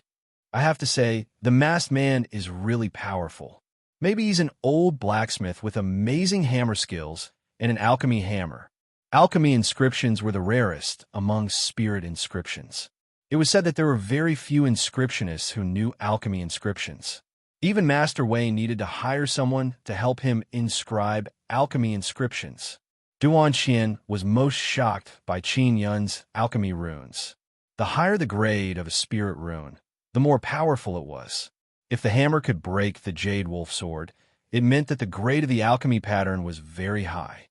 I have to say, the masked man is really powerful. Maybe he's an old blacksmith with amazing hammer skills and an alchemy hammer. Alchemy inscriptions were the rarest among spirit inscriptions. It was said that there were very few inscriptionists who knew alchemy inscriptions. Even Master Wei needed to hire someone to help him inscribe alchemy inscriptions. Duan Qian was most shocked by Qin Yun's alchemy runes. The higher the grade of a spirit rune, the more powerful it was. If the hammer could break the Jade Wolf sword, it meant that the grade of the alchemy pattern was very high.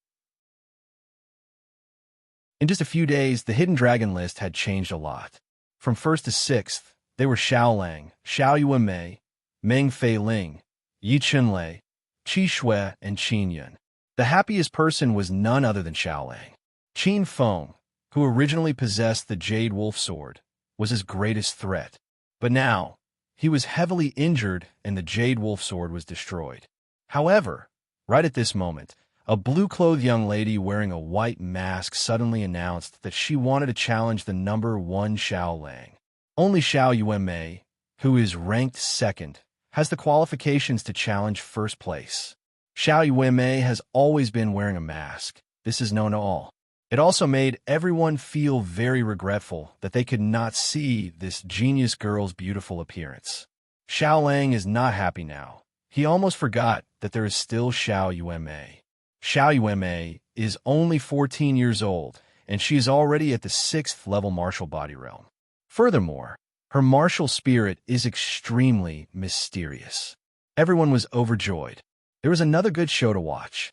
In just a few days, the Hidden Dragon list had changed a lot. From 1st to 6th, they were Xiao Lang, Xiao Yuanmei, Meng Fei Ling, Yi Chunlei, Qi Shui, and Qin Yun. The happiest person was none other than Xiao Lang. Qin Feng, who originally possessed the Jade Wolf sword, was his greatest threat. But now, he was heavily injured and the Jade Wolf sword was destroyed. However, right at this moment, a blue-clothed young lady wearing a white mask suddenly announced that she wanted to challenge the number 1 Xiao Lang. Only Xiao Yuanmei, who is ranked 2nd, has the qualifications to challenge 1st place. Xiao Yuanmei has always been wearing a mask. This is known to all. It also made everyone feel very regretful that they could not see this genius girl's beautiful appearance. Xiao Lang is not happy now. He almost forgot that there is still Xiao Yuanmei. Xiao Yuanmei is only 14 years old, and she is already at the 6th level martial body realm. Furthermore, her martial spirit is extremely mysterious. Everyone was overjoyed. There was another good show to watch.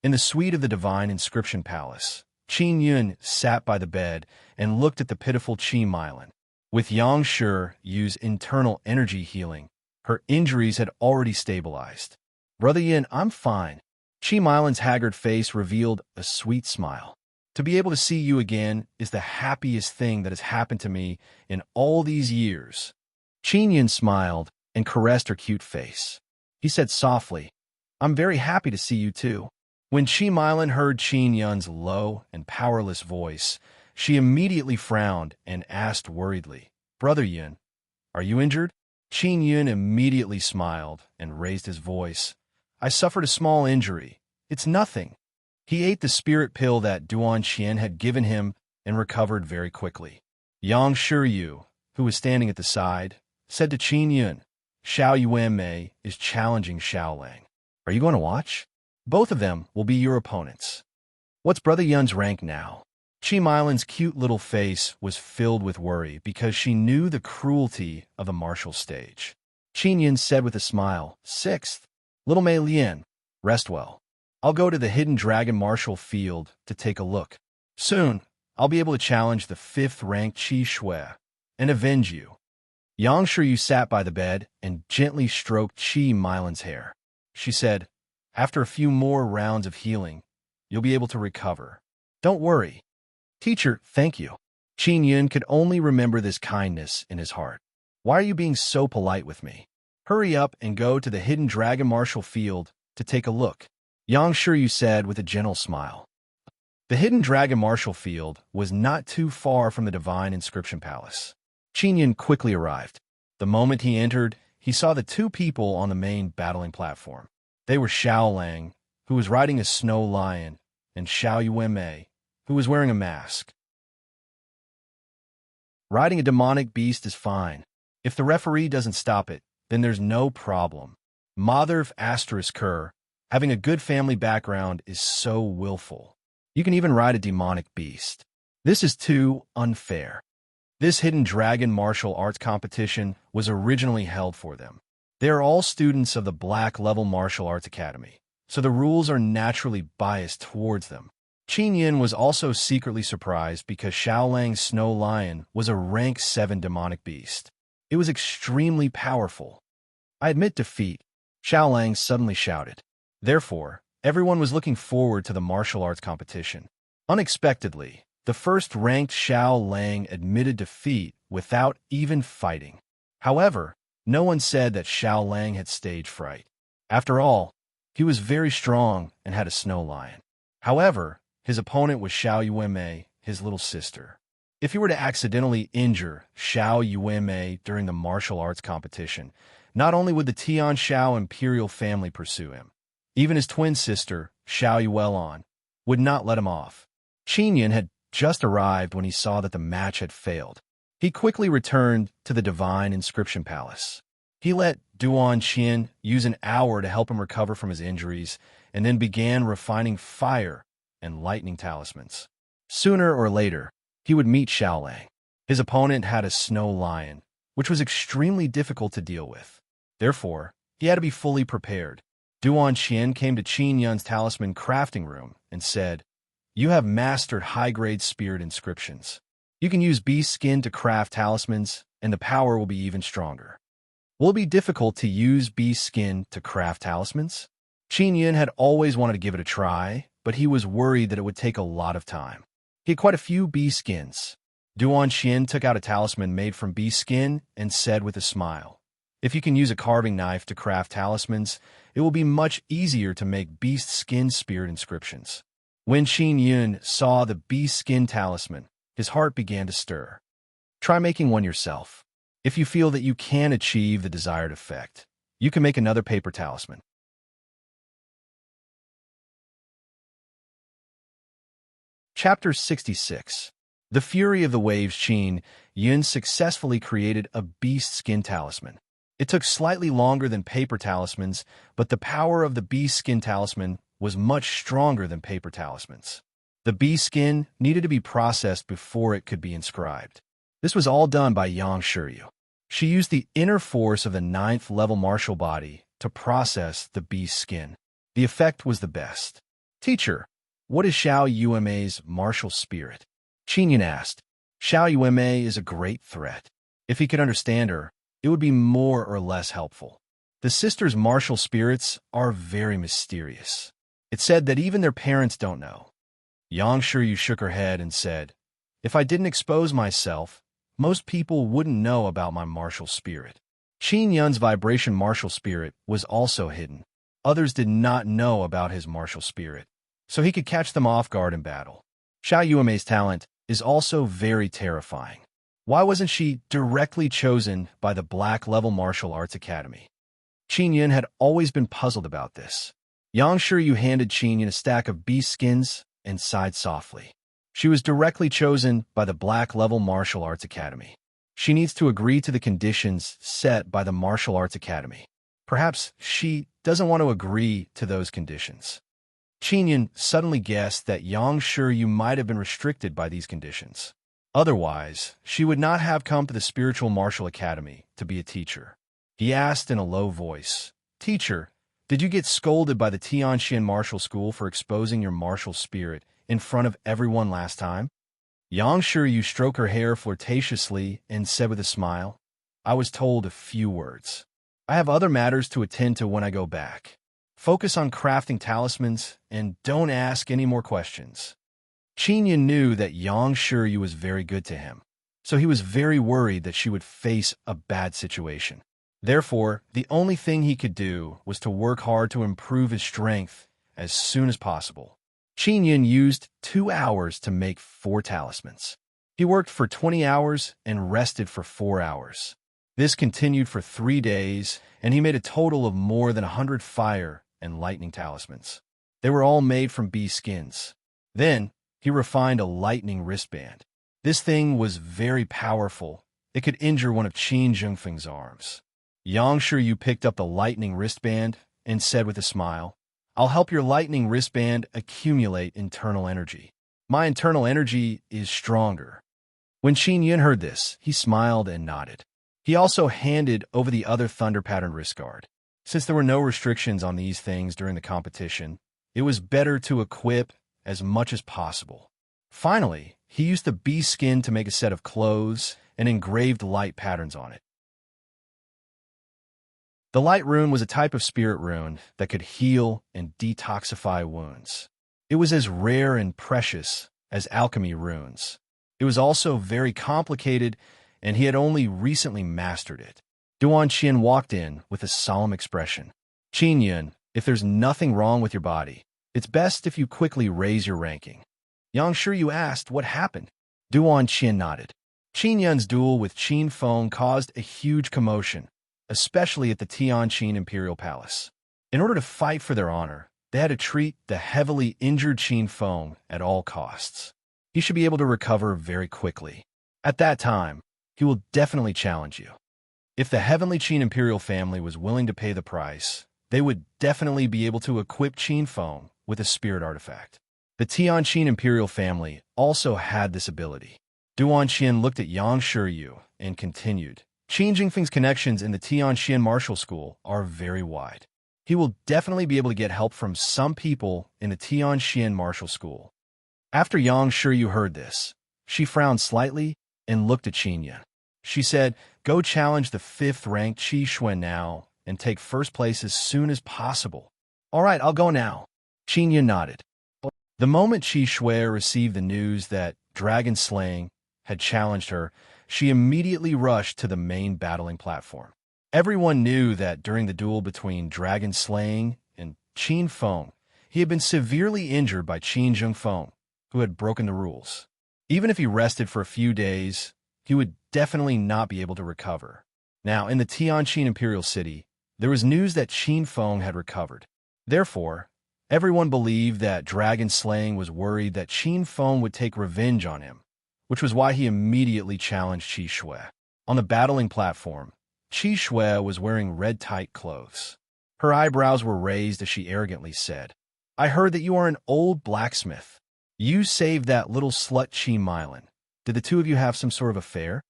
In the suite of the Divine Inscription Palace, Qin Yun sat by the bed and looked at the pitiful Qi Milan. With Yang Shi use internal energy healing, her injuries had already stabilized. Brother Yin, I'm fine. Qi Milan's haggard face revealed a sweet smile. To be able to see you again is the happiest thing that has happened to me in all these years. Qin Yun smiled and caressed her cute face. He said softly, I'm very happy to see you too. When Qi Milan heard Qin Yun's low and powerless voice, she immediately frowned and asked worriedly, Brother Yun, are you injured? Qin Yun immediately smiled and raised his voice. I suffered a small injury. It's nothing. He ate the spirit pill that Duan Qian had given him and recovered very quickly. Yang Shiyu, who was standing at the side, said to Qin Yun, Xiao Yuanmei is challenging Xiao Lang. Are you going to watch? Both of them will be your opponents. What's Brother Yun's rank now? Qi Milan's cute little face was filled with worry because she knew the cruelty of the martial stage. Qin Yun said with a smile, 6th. Little Mei Lian, rest well. I'll go to the Hidden Dragon martial field to take a look. Soon, I'll be able to challenge the 5th-ranked Qi Shui and avenge you. Yang Shiyu sat by the bed and gently stroked Qi Milan's hair. She said, after a few more rounds of healing, you'll be able to recover. Don't worry. Teacher, thank you. Qin Yun could only remember this kindness in his heart. Why are you being so polite with me? Hurry up and go to the Hidden Dragon martial field to take a look. Yang Shiyu said with a gentle smile. The Hidden Dragon martial field was not too far from the Divine Inscription Palace. Qin Yun quickly arrived. The moment he entered, he saw the 2 people on the main battling platform. They were Xiao Lang, who was riding a snow lion, and Xiao Yuanmei, who was wearing a mask. Riding a demonic beast is fine. If the referee doesn't stop it, then there's no problem. Mother Asterisk Kerr, Having a good family background is so willful. You can even ride a demonic beast. This is too unfair. This hidden dragon martial arts competition was originally held for them. They are all students of the Black Level Martial Arts Academy, so the rules are naturally biased towards them. Qin Yin was also secretly surprised because Xiaolang's Snow Lion was a rank 7 demonic beast. It was extremely powerful. I admit defeat, Xiaolang suddenly shouted. Therefore, everyone was looking forward to the martial arts competition. Unexpectedly, the first-ranked Xiaolang admitted defeat without even fighting. However, no one said that Xiaolang had stage fright. After all, he was very strong and had a snow lion. However, his opponent was Xiao Yuanmei, his little sister. If he were to accidentally injure Xiao Yuanmei during the martial arts competition, not only would the Tian Xiao imperial family pursue him, even his twin sister, Xiao Yuelon, would not let him off. Qin Yin had just arrived when he saw that the match had failed. He quickly returned to the Divine Inscription Palace. He let Duan Qin use an hour to help him recover from his injuries, and then began refining fire and lightning talismans. Sooner or later, he would meet Xiaolang. His opponent had a snow lion, which was extremely difficult to deal with. Therefore, he had to be fully prepared. Duan Qin came to Qin Yun's talisman crafting room and said, "You have mastered high-grade spirit inscriptions. You can use beast skin to craft talismans, and the power will be even stronger." Will it be difficult to use beast skin to craft talismans? Qin Yun had always wanted to give it a try, but he was worried that it would take a lot of time. He had quite a few beast skins. Duan Qin took out a talisman made from beast skin and said with a smile, "If you can use a carving knife to craft talismans, it will be much easier to make beast skin spirit inscriptions." When Qin Yun saw the beast skin talisman, his heart began to stir. Try making one yourself. If you feel that you can achieve the desired effect, you can make another paper talisman. Chapter 66. The Fury of the Waves. Qin Yun successfully created a beast skin talisman. It took slightly longer than paper talismans, but the power of the beast skin talisman was much stronger than paper talismans. The beast skin needed to be processed before it could be inscribed. This was all done by Yang Shiryu. She used the inner force of the 9th level martial body to process the beast skin. The effect was the best. "Teacher, what is Xiao Yuanmei's martial spirit?" Qin Yun asked. "Xiao Yuanmei is a great threat. If he could understand her, it would be more or less helpful. The sisters' martial spirits are very mysterious. It's said that even their parents don't know." Yang Shiryu shook her head and said, "If I didn't expose myself, most people wouldn't know about my martial spirit." Qin Yun's vibration martial spirit was also hidden. Others did not know about his martial spirit, so he could catch them off guard in battle. Xiao Yuanmei's talent is also very terrifying. Why wasn't she directly chosen by the Black Level Martial Arts Academy? Qin Yun had always been puzzled about this. Yang Shiryu handed Qin Yun a stack of beast skins and sighed softly. She was directly chosen by the Black Level Martial Arts Academy. She needs to agree to the conditions set by the Martial Arts Academy. Perhaps she doesn't want to agree to those conditions. Qin Yun suddenly guessed that Yang Shiryu might have been restricted by these conditions. Otherwise, she would not have come to the Spiritual Martial Academy to be a teacher. He asked in a low voice, "Teacher, did you get scolded by the Tianxian Martial School for exposing your martial spirit in front of everyone last time?" Yang Shiryu stroked her hair flirtatiously and said with a smile, "I was told a few words. I have other matters to attend to when I go back. Focus on crafting talismans and don't ask any more questions." Qin Yun knew that Yang Shiryu was very good to him, so he was very worried that she would face a bad situation. Therefore, the only thing he could do was to work hard to improve his strength as soon as possible. Qin Yun used 2 hours to make 4 talismans. He worked for 20 hours and rested for 4 hours. This continued for 3 days, and he made a total of more than 100 fire and lightning talismans. They were all made from bee skins. Then, he refined a lightning wristband. This thing was very powerful. It could injure one of Qin Zhengfeng's arms. Yang Shiryu picked up the lightning wristband and said with a smile, I'll help your lightning wristband accumulate internal energy. My internal energy is stronger. When Qin Yun heard this, he smiled and nodded. He also handed over the other thunder-patterned wrist guard. Since there were no restrictions on these things during the competition, it was better to equip as much as possible. Finally, he used the bee skin to make a set of clothes and engraved light patterns on it. The light rune was a type of spirit rune that could heal and detoxify wounds. It was as rare and precious as alchemy runes. It was also very complicated, and he had only recently mastered it. Duan Qian walked in with a solemn expression. Qin Yun, if there's nothing wrong with your body, it's best if you quickly raise your ranking. Yang Shiryu asked what happened. Duan Qian nodded. Qin Yun's duel with Qin Feng caused a huge commotion, especially at the Tianqin Imperial Palace. In order to fight for their honor, they had to treat the heavily injured Qin Feng at all costs. He should be able to recover very quickly. At that time, he will definitely challenge you. If the heavenly Qin Imperial family was willing to pay the price, they would definitely be able to equip Qin Feng with a spirit artifact. The Tianqin Imperial family also had this ability. Duan Qian looked at Yang Shiryu and continued. Qin Jingfeng's connections in the Tianqin Martial School are very wide. He will definitely be able to get help from some people in the Tianqin Martial School. After Yang Shiryu heard this, she frowned slightly and looked at Qin Yun. She said, "Go challenge the 5th-ranked Qi Xuan now and take first place as soon as possible." "All right, I'll go now." Qin Yun nodded. The moment Qi Shui received the news that dragon slaying had challenged her, she immediately rushed to the main battling platform. Everyone knew that during the duel between dragon slaying and Qin Feng, he had been severely injured by Qin Zhengfeng, who had broken the rules. Even if he rested for a few days, he would definitely not be able to recover. Now, in the Tianqin Imperial City, there was news that Qin Feng had recovered. Therefore, everyone believed that dragon slaying was worried that Qin Feng would take revenge on him, which was why he immediately challenged Qi Shui. On the battling platform, Qi Shui was wearing red tight clothes. Her eyebrows were raised as she arrogantly said, "I heard that you are an old blacksmith. You saved that little slut Qi Milan. Did the two of you have some sort of affair?"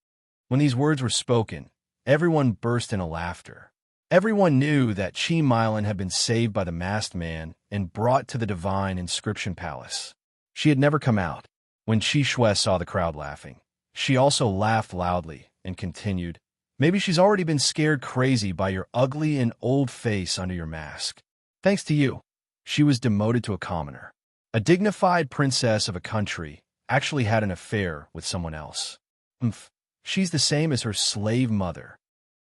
When these words were spoken, everyone burst into laughter. Everyone knew that Qi Milan had been saved by the masked man and brought to the divine inscription palace. She had never come out. When Qi Shui saw the crowd laughing, she also laughed loudly and continued, "Maybe she's already been scared crazy by your ugly and old face under your mask. Thanks to you, she was demoted to a commoner. A dignified princess of a country actually had an affair with someone else. She's the same as her slave mother."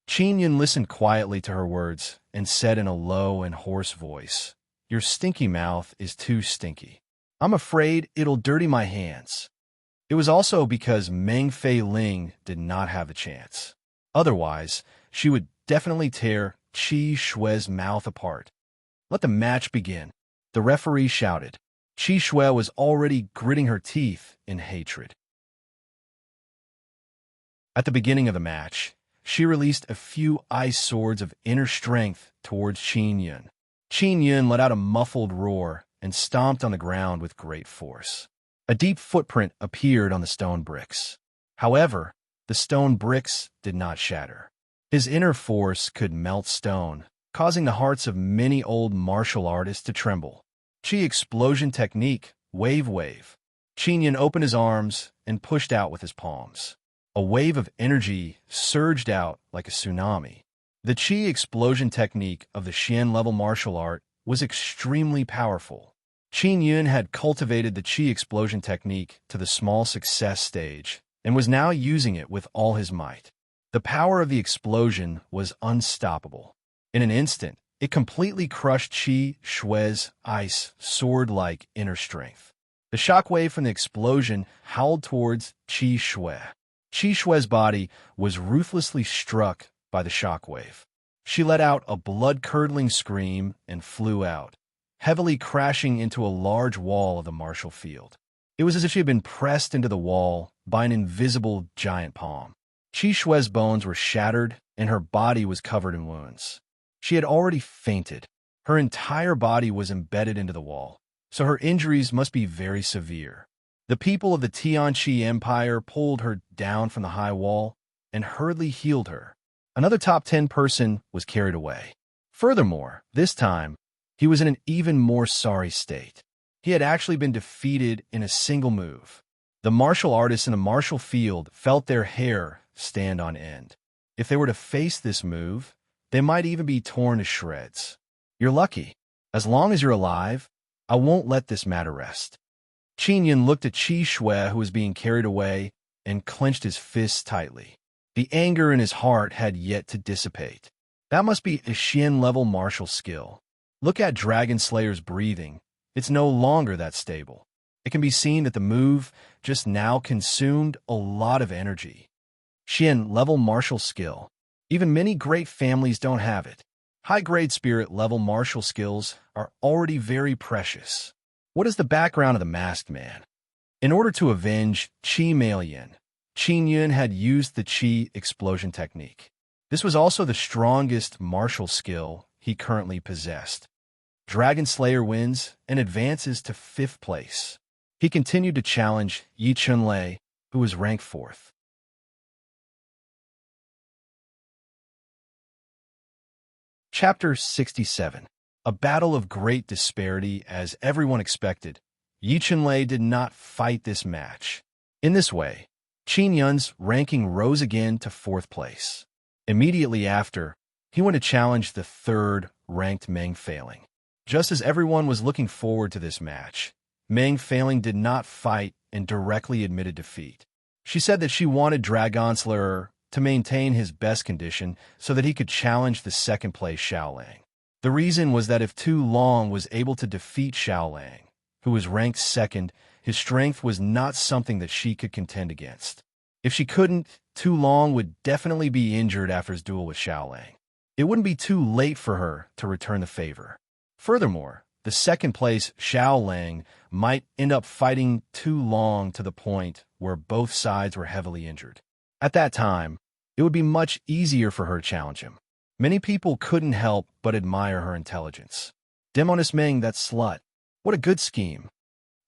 Qin Yun listened quietly to her words and said in a low and hoarse voice, "Your stinky mouth is too stinky. I'm afraid it'll dirty my hands." It was also because Meng Fei Ling did not have a chance. Otherwise, she would definitely tear Qi Shui's mouth apart. "Let the match begin," the referee shouted. Qi Shui was already gritting her teeth in hatred. At the beginning of the match, she released a few ice swords of inner strength towards Qin Yun. Qin Yun let out a muffled roar and stomped on the ground with great force. A deep footprint appeared on the stone bricks. However, the stone bricks did not shatter. His inner force could melt stone, causing the hearts of many old martial artists to tremble. Qi explosion technique, wave wave. Qin Yun opened his arms and pushed out with his palms. A wave of energy surged out like a tsunami. The Qi explosion technique of the Xian-level martial art was extremely powerful. Qin Yun had cultivated the Qi explosion technique to the small success stage and was now using it with all his might. The power of the explosion was unstoppable. In an instant, it completely crushed Qi Shui's ice sword-like inner strength. The shockwave from the explosion howled towards Qi Shui. Qi Shui's body was ruthlessly struck by the shockwave. She let out a blood-curdling scream and flew out, heavily crashing into a large wall of the martial field. It was as if she had been pressed into the wall by an invisible giant palm. Qi Shui's bones were shattered and her body was covered in wounds. She had already fainted. Her entire body was embedded into the wall, so her injuries must be very severe. The people of the Tianqi Empire pulled her down from the high wall and hurriedly healed her. Another top 10 person was carried away. Furthermore, this time, he was in an even more sorry state. He had actually been defeated in a single move. The martial artists in the martial field felt their hair stand on end. If they were to face this move, they might even be torn to shreds. You're lucky. As long as you're alive, I won't let this matter rest. Qin Yun looked at Qi Shui, who was being carried away, and clenched his fists tightly. The anger in his heart had yet to dissipate. That must be a Xian-level martial skill. Look at Dragon Slayer's breathing. It's no longer that stable. It can be seen that the move just now consumed a lot of energy. Xian-level martial skill. Even many great families don't have it. High-grade spirit-level martial skills are already very precious. What is the background of the masked man? In order to avenge Qi Meiyan, Qin Yun had used the Qi explosion technique. This was also the strongest martial skill he currently possessed. Dragon Slayer wins and advances to 5th place. He continued to challenge Yi Chunlei, who was ranked 4th. Chapter 67. A battle of great disparity. As everyone expected, Yi Chunlei did not fight this match. In this way, Qin Yun's ranking rose again to 4th place. Immediately after, he went to challenge the 3rd-ranked Meng Failing. Just as everyone was looking forward to this match, Meng Failing did not fight and directly admitted defeat. She said that she wanted Dragon Slayer to maintain his best condition so that he could challenge the 2nd-place Xiaolang. The reason was that if Tu Long was able to defeat Xiaolang, who was ranked 2nd, his strength was not something that she could contend against. If she couldn't, Tu Long would definitely be injured after his duel with Xiaolang. It wouldn't be too late for her to return the favor. Furthermore, the 2nd-place Xiaolang might end up fighting Tu Long to the point where both sides were heavily injured. At that time, it would be much easier for her to challenge him. Many people couldn't help but admire her intelligence. Demoness Meng, that slut. What a good scheme.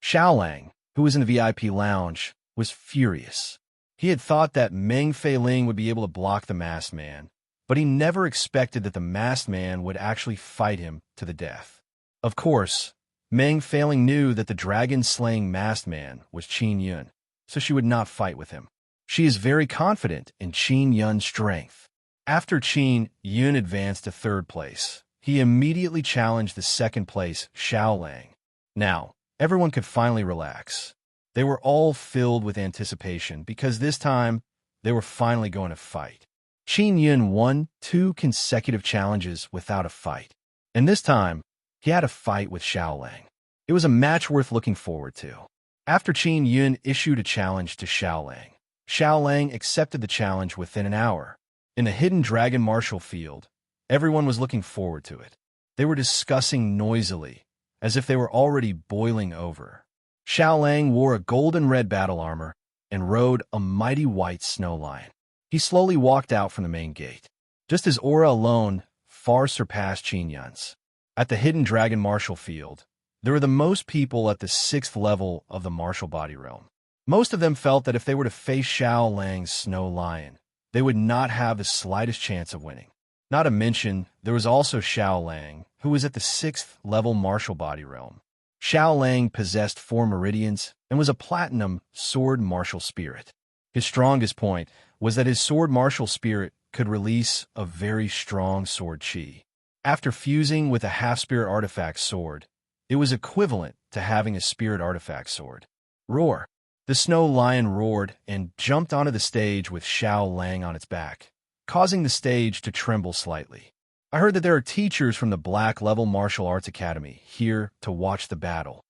Xiaolang, who was in the VIP lounge, was furious. He had thought that Meng Feiling would be able to block the masked man, but he never expected that the masked man would actually fight him to the death. Of course, Meng Feiling knew that the dragon-slaying masked man was Qin Yun, so she would not fight with him. She is very confident in Qin Yun's strength. After Qin Yun advanced to 3rd place, he immediately challenged the 2nd-place Xiaolang. Now, everyone could finally relax. They were all filled with anticipation because this time they were finally going to fight. Qin Yun won 2 consecutive challenges without a fight, and this time he had a fight with Xiaolang. It was a match worth looking forward to. After Qin Yun issued a challenge to Xiaolang, Xiaolang accepted the challenge within an hour. In the hidden dragon martial field, everyone was looking forward to it. They were discussing noisily, as if they were already boiling over. Xiaolang wore a golden red battle armor and rode a mighty white snow lion. He slowly walked out from the main gate. Just his aura alone far surpassed Qin Yun's. At the hidden dragon martial field, there were the most people at the 6th level of the martial body realm. Most of them felt that if they were to face Xiaolang's snow lion, they would not have the slightest chance of winning. Not to mention, there was also Xiaolang, who was at the 6th level martial body realm. Xiaolang possessed 4 meridians and was a platinum sword martial spirit. His strongest point was that his sword martial spirit could release a very strong sword chi. After fusing with a half-spirit artifact sword, it was equivalent to having a spirit artifact sword. Roar! The snow lion roared and jumped onto the stage with Xiaolang on its back, causing the stage to tremble slightly. I heard that there are teachers from the Black Level Martial Arts Academy here to watch the battle.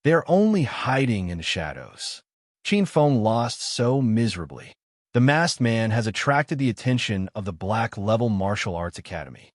They are only hiding in the shadows. Qin Feng lost so miserably. The masked man has attracted the attention of the Black Level Martial Arts Academy.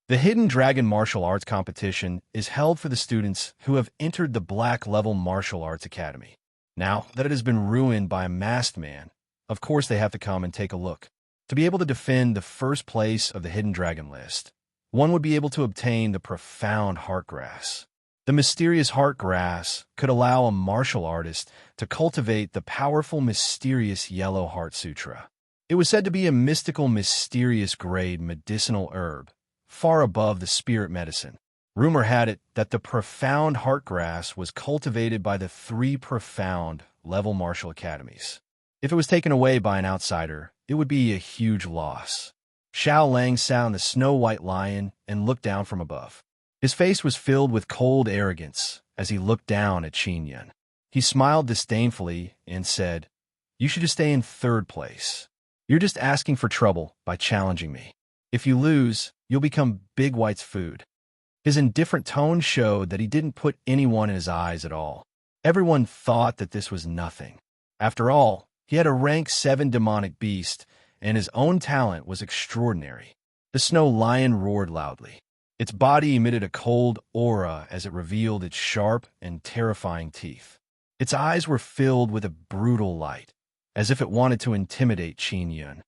The Hidden Dragon Martial Arts Competition is held for the students who have entered the Black Level Martial Arts Academy. Now that it has been ruined by a masked man, of course they have to come and take a look. To be able to defend the 1st place of the Hidden Dragon list, one would be able to obtain the profound heart grass. The mysterious heart grass could allow a martial artist to cultivate the powerful, mysterious yellow heart sutra. It was said to be a mystical, mysterious grade medicinal herb, far above the spirit medicine. Rumor had it that the profound heart grass was cultivated by the 3 profound level martial academies. If it was taken away by an outsider, it would be a huge loss. Xiao Lang sat on the snow-white lion and looked down from above. His face was filled with cold arrogance as he looked down at Qin Yun. He smiled disdainfully and said, "You should just stay in 3rd place. You're just asking for trouble by challenging me. If you lose, you'll become Big White's food." His indifferent tone showed that he didn't put anyone in his eyes at all. Everyone thought that this was nothing. After all, he had a rank 7 demonic beast, and his own talent was extraordinary. The snow lion roared loudly. Its body emitted a cold aura as it revealed its sharp and terrifying teeth. Its eyes were filled with a brutal light, as if it wanted to intimidate Qin Yun.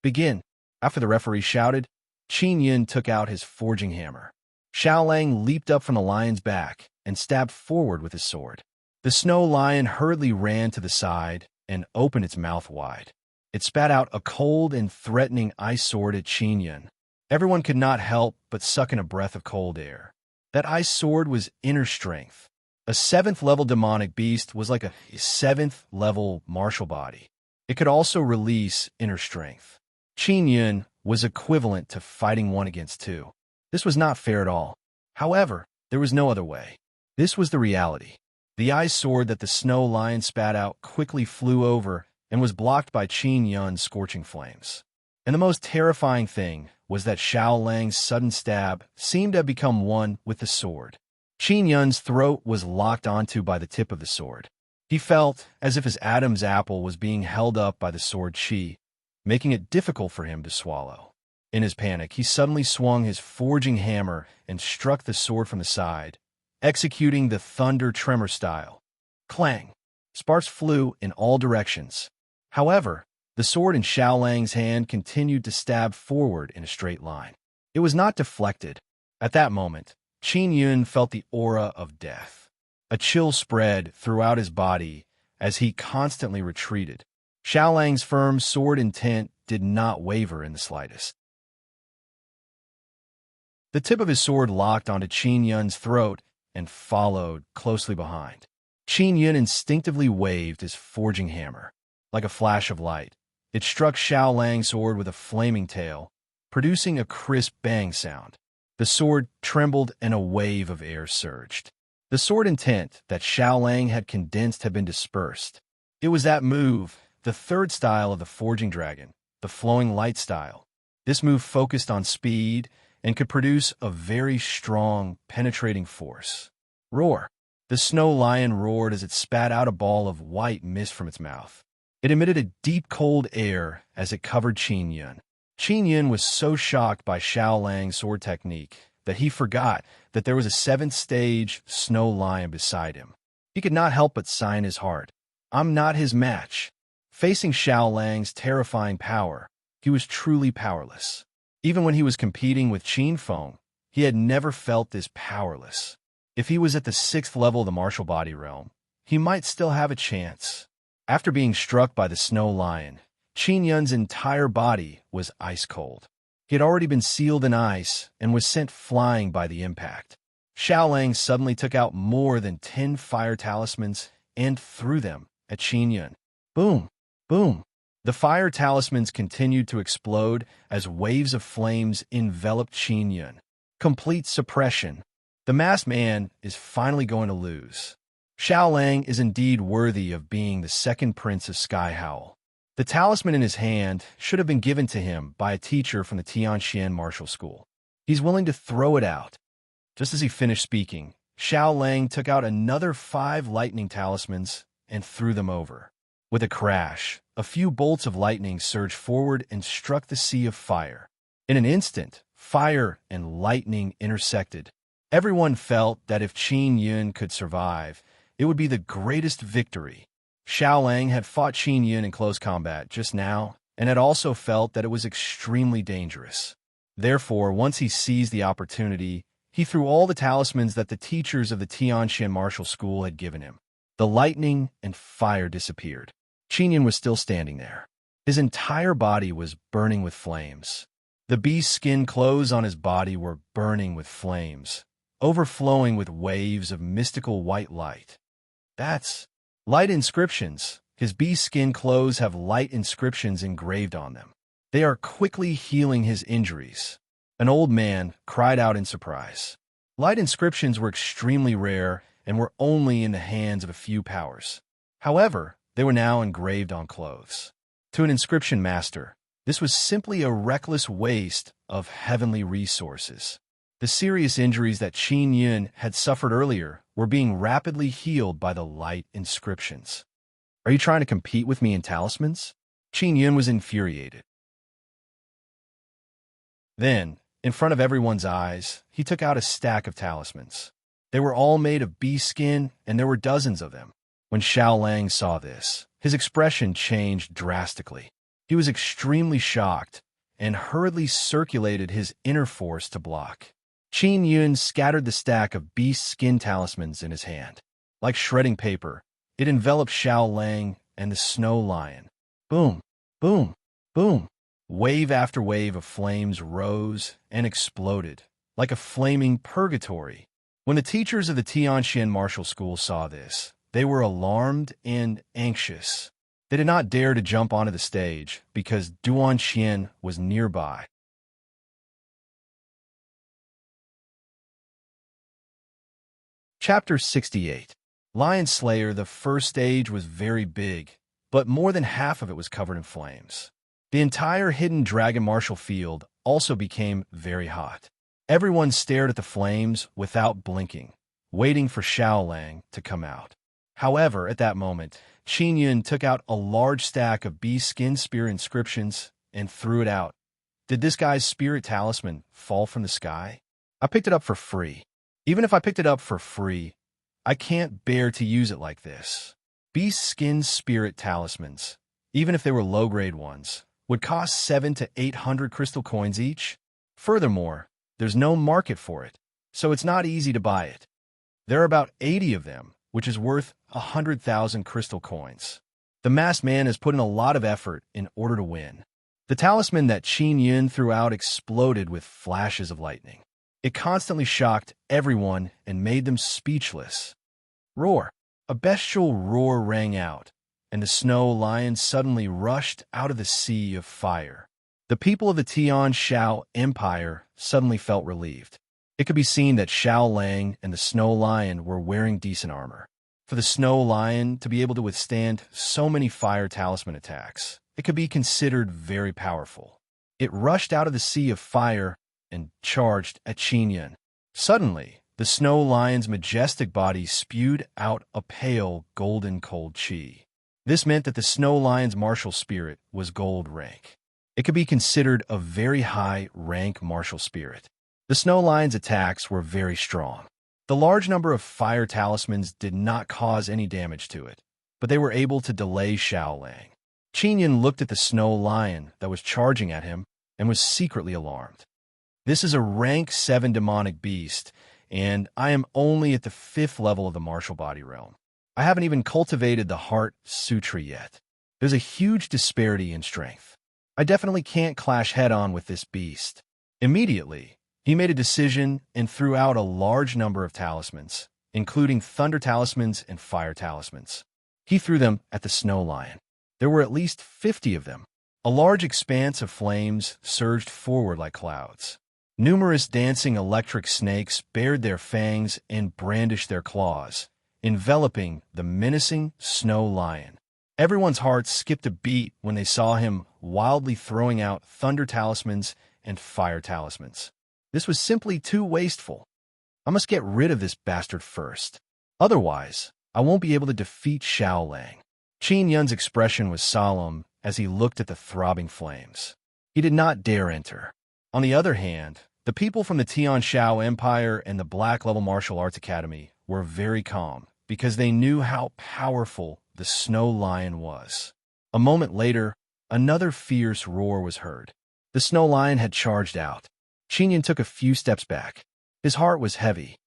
"Begin." After the referee shouted, Qin Yun took out his forging hammer. Xiao Lang leaped up from the lion's back and stabbed forward with his sword. The snow lion hurriedly ran to the side and opened its mouth wide. It spat out a cold and threatening ice sword at Qin Yun. Everyone could not help but suck in a breath of cold air. That ice sword was inner strength. A 7th-level demonic beast was like a 7th-level martial body. It could also release inner strength. Qin Yun was equivalent to fighting 1 against 2. This was not fair at all. However, there was no other way. This was the reality. The ice sword that the snow lion spat out quickly flew over and was blocked by Qin Yun's scorching flames. And the most terrifying thing was that Xiao Lang's sudden stab seemed to have become one with the sword. Qin Yun's throat was locked onto by the tip of the sword. He felt as if his Adam's apple was being held up by the sword chi, making it difficult for him to swallow. In his panic, he suddenly swung his forging hammer and struck the sword from the side, executing the thunder tremor style. Clang! Sparks flew in all directions. However, the sword in Xiao Lang's hand continued to stab forward in a straight line. It was not deflected. At that moment, Qin Yun felt the aura of death. A chill spread throughout his body as he constantly retreated. Xiao Lang's firm sword intent did not waver in the slightest. The tip of his sword locked onto Qin Yun's throat and followed closely behind. Qin Yun instinctively waved his forging hammer. Like a flash of light, it struck Xiao Lang's sword with a flaming tail, producing a crisp bang sound. The sword trembled and a wave of air surged. The sword intent that Xiao Lang had condensed had been dispersed. It was that move, the 3rd style of the Forging Dragon, the flowing light style. This move focused on speed and could produce a very strong, penetrating force. Roar! The snow lion roared as it spat out a ball of white mist from its mouth. It emitted a deep, cold air as it covered Qin Yun. Qin Yun was so shocked by Xiao Lang's sword technique that he forgot that there was a 7th stage snow lion beside him. He could not help but sigh in his heart. I'm not his match. Facing Xiao Lang's terrifying power, he was truly powerless. Even when he was competing with Qin Feng, he had never felt this powerless. If he was at the 6th level of the martial body realm, he might still have a chance. After being struck by the snow lion, Qin Yun's entire body was ice cold. He had already been sealed in ice and was sent flying by the impact. Xiao Lang suddenly took out more than 10 fire talismans and threw them at Qin Yun. Boom! Boom! The fire talismans continued to explode as waves of flames enveloped Qin Yun. Complete suppression. The masked man is finally going to lose. Xiao Lang is indeed worthy of being the 2nd prince of Sky Howl. The talisman in his hand should have been given to him by a teacher from the Tianxian martial school. He's willing to throw it out. Just as he finished speaking, Xiao Lang took out another 5 lightning talismans and threw them over. With a crash, a few bolts of lightning surged forward and struck the sea of fire. In an instant, fire and lightning intersected. Everyone felt that if Qin Yun could survive, it would be the greatest victory. Xiao Lang had fought Qin Yun in close combat just now, and had also felt that it was extremely dangerous. Therefore, once he seized the opportunity, he threw all the talismans that the teachers of the Tianxian martial school had given him. The lightning and fire disappeared. Qin was still standing there. His entire body was burning with flames. The beast's skin clothes on his body were burning with flames, overflowing with waves of mystical white light. That's light inscriptions. His beast skin clothes have light inscriptions engraved on them. They are quickly healing his injuries. An old man cried out in surprise. Light inscriptions were extremely rare and were only in the hands of a few powers. However, they were now engraved on clothes. To an inscription master, this was simply a reckless waste of heavenly resources. The serious injuries that Qin Yun had suffered earlier were being rapidly healed by the light inscriptions. Are you trying to compete with me in talismans? Qin Yun was infuriated. Then, in front of everyone's eyes, he took out a stack of talismans. They were all made of bee skin, and there were dozens of them. When Xiao Lang saw this, his expression changed drastically. He was extremely shocked and hurriedly circulated his inner force to block. Qin Yun scattered the stack of beast skin talismans in his hand. Like shredding paper, it enveloped Xiao Lang and the snow lion. Boom, boom, boom. Wave after wave of flames rose and exploded, like a flaming purgatory. When the teachers of the Tianxian martial school saw this, they were alarmed and anxious. They did not dare to jump onto the stage because Duan Xian was nearby. Chapter 68. Lion Slayer. The first stage was very big, but more than half of it was covered in flames. The entire hidden dragon martial field also became very hot. Everyone stared at the flames without blinking, waiting for Xiao Lang to come out. However, at that moment, Qin Yun took out a large stack of bee skin spear inscriptions and threw it out. Did this guy's spirit talisman fall from the sky? I picked it up for free. Even if I picked it up for free, I can't bear to use it like this. Beast skin spirit talismans, even if they were low-grade ones, would cost 700 to 800 crystal coins each. Furthermore, there's no market for it, so it's not easy to buy it. There are about 80 of them, which is worth 100,000 crystal coins. The masked man has put in a lot of effort in order to win. The talisman that Qin Yun threw out exploded with flashes of lightning. It constantly shocked everyone and made them speechless. Roar! A bestial roar rang out, and the snow lion suddenly rushed out of the sea of fire. The people of the Tianxian Empire suddenly felt relieved. It could be seen that Xiao Lang and the snow lion were wearing decent armor. For the snow lion to be able to withstand so many fire talisman attacks, it could be considered very powerful. It rushed out of the sea of fire and charged at Qin Yun. Suddenly, the snow lion's majestic body spewed out a pale, golden cold chi. This meant that the snow lion's martial spirit was gold rank. It could be considered a very high rank martial spirit. The snow lion's attacks were very strong. The large number of fire talismans did not cause any damage to it, but they were able to delay Xiao Lang. Qin Yun looked at the snow lion that was charging at him and was secretly alarmed. This is a rank 7 demonic beast, and I am only at the 5th level of the martial body realm. I haven't even cultivated the Heart Sutra yet. There's a huge disparity in strength. I definitely can't clash head-on with this beast. Immediately, he made a decision and threw out a large number of talismans, including thunder talismans and fire talismans. He threw them at the snow lion. There were at least 50 of them. A large expanse of flames surged forward like clouds. Numerous dancing electric snakes bared their fangs and brandished their claws, enveloping the menacing snow lion. Everyone's hearts skipped a beat when they saw him wildly throwing out thunder talismans and fire talismans. This was simply too wasteful. I must get rid of this bastard first. Otherwise, I won't be able to defeat Xiao Lang. Qin Yun's expression was solemn as he looked at the throbbing flames. He did not dare enter. On the other hand, the people from the Tianxian Empire and the Black Level Martial Arts Academy were very calm because they knew how powerful the snow lion was. A moment later, another fierce roar was heard. The snow lion had charged out. Qin took a few steps back. His heart was heavy.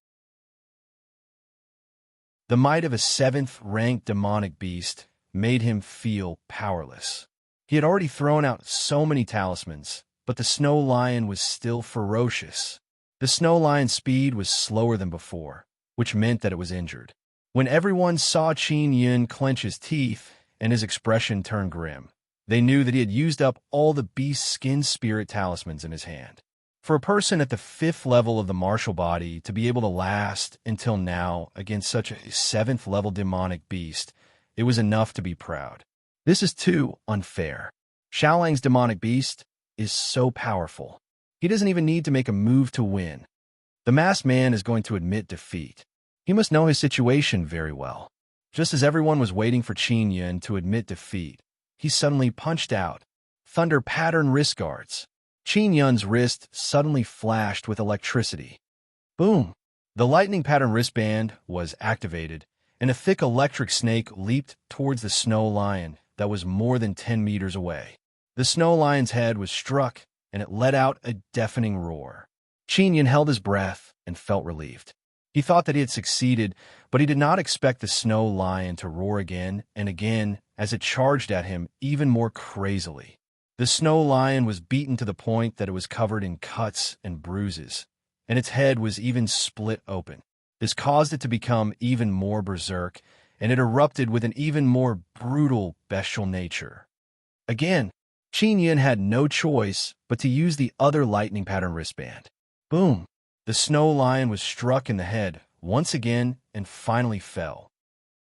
The might of a 7th-rank demonic beast made him feel powerless. He had already thrown out so many talismans, but the snow lion was still ferocious. The snow lion's speed was slower than before, which meant that it was injured. When everyone saw Qin clench his teeth and his expression turn grim, they knew that he had used up all the beast skin spirit talismans in his hand. For a person at the 5th level of the martial body to be able to last until now against such a 7th-level demonic beast, it was enough to be proud. This is too unfair. Xiaolang's demonic beast is so powerful. He doesn't even need to make a move to win. The masked man is going to admit defeat. He must know his situation very well. Just as everyone was waiting for Qin to admit defeat, he suddenly punched out. Thunder pattern wrist guards. Qin wrist suddenly flashed with electricity. Boom! The lightning pattern wristband was activated, and a thick electric snake leaped towards the snow lion that was more than 10 meters away. The snow lion's head was struck, and it let out a deafening roar. Qin held his breath and felt relieved. He thought that he had succeeded, but he did not expect the snow lion to roar again and again as it charged at him even more crazily. The snow lion was beaten to the point that it was covered in cuts and bruises, and its head was even split open. This caused it to become even more berserk, and it erupted with an even more brutal, bestial nature. Again, Qin had no choice but to use the other lightning pattern wristband. Boom! The snow lion was struck in the head once again and finally fell.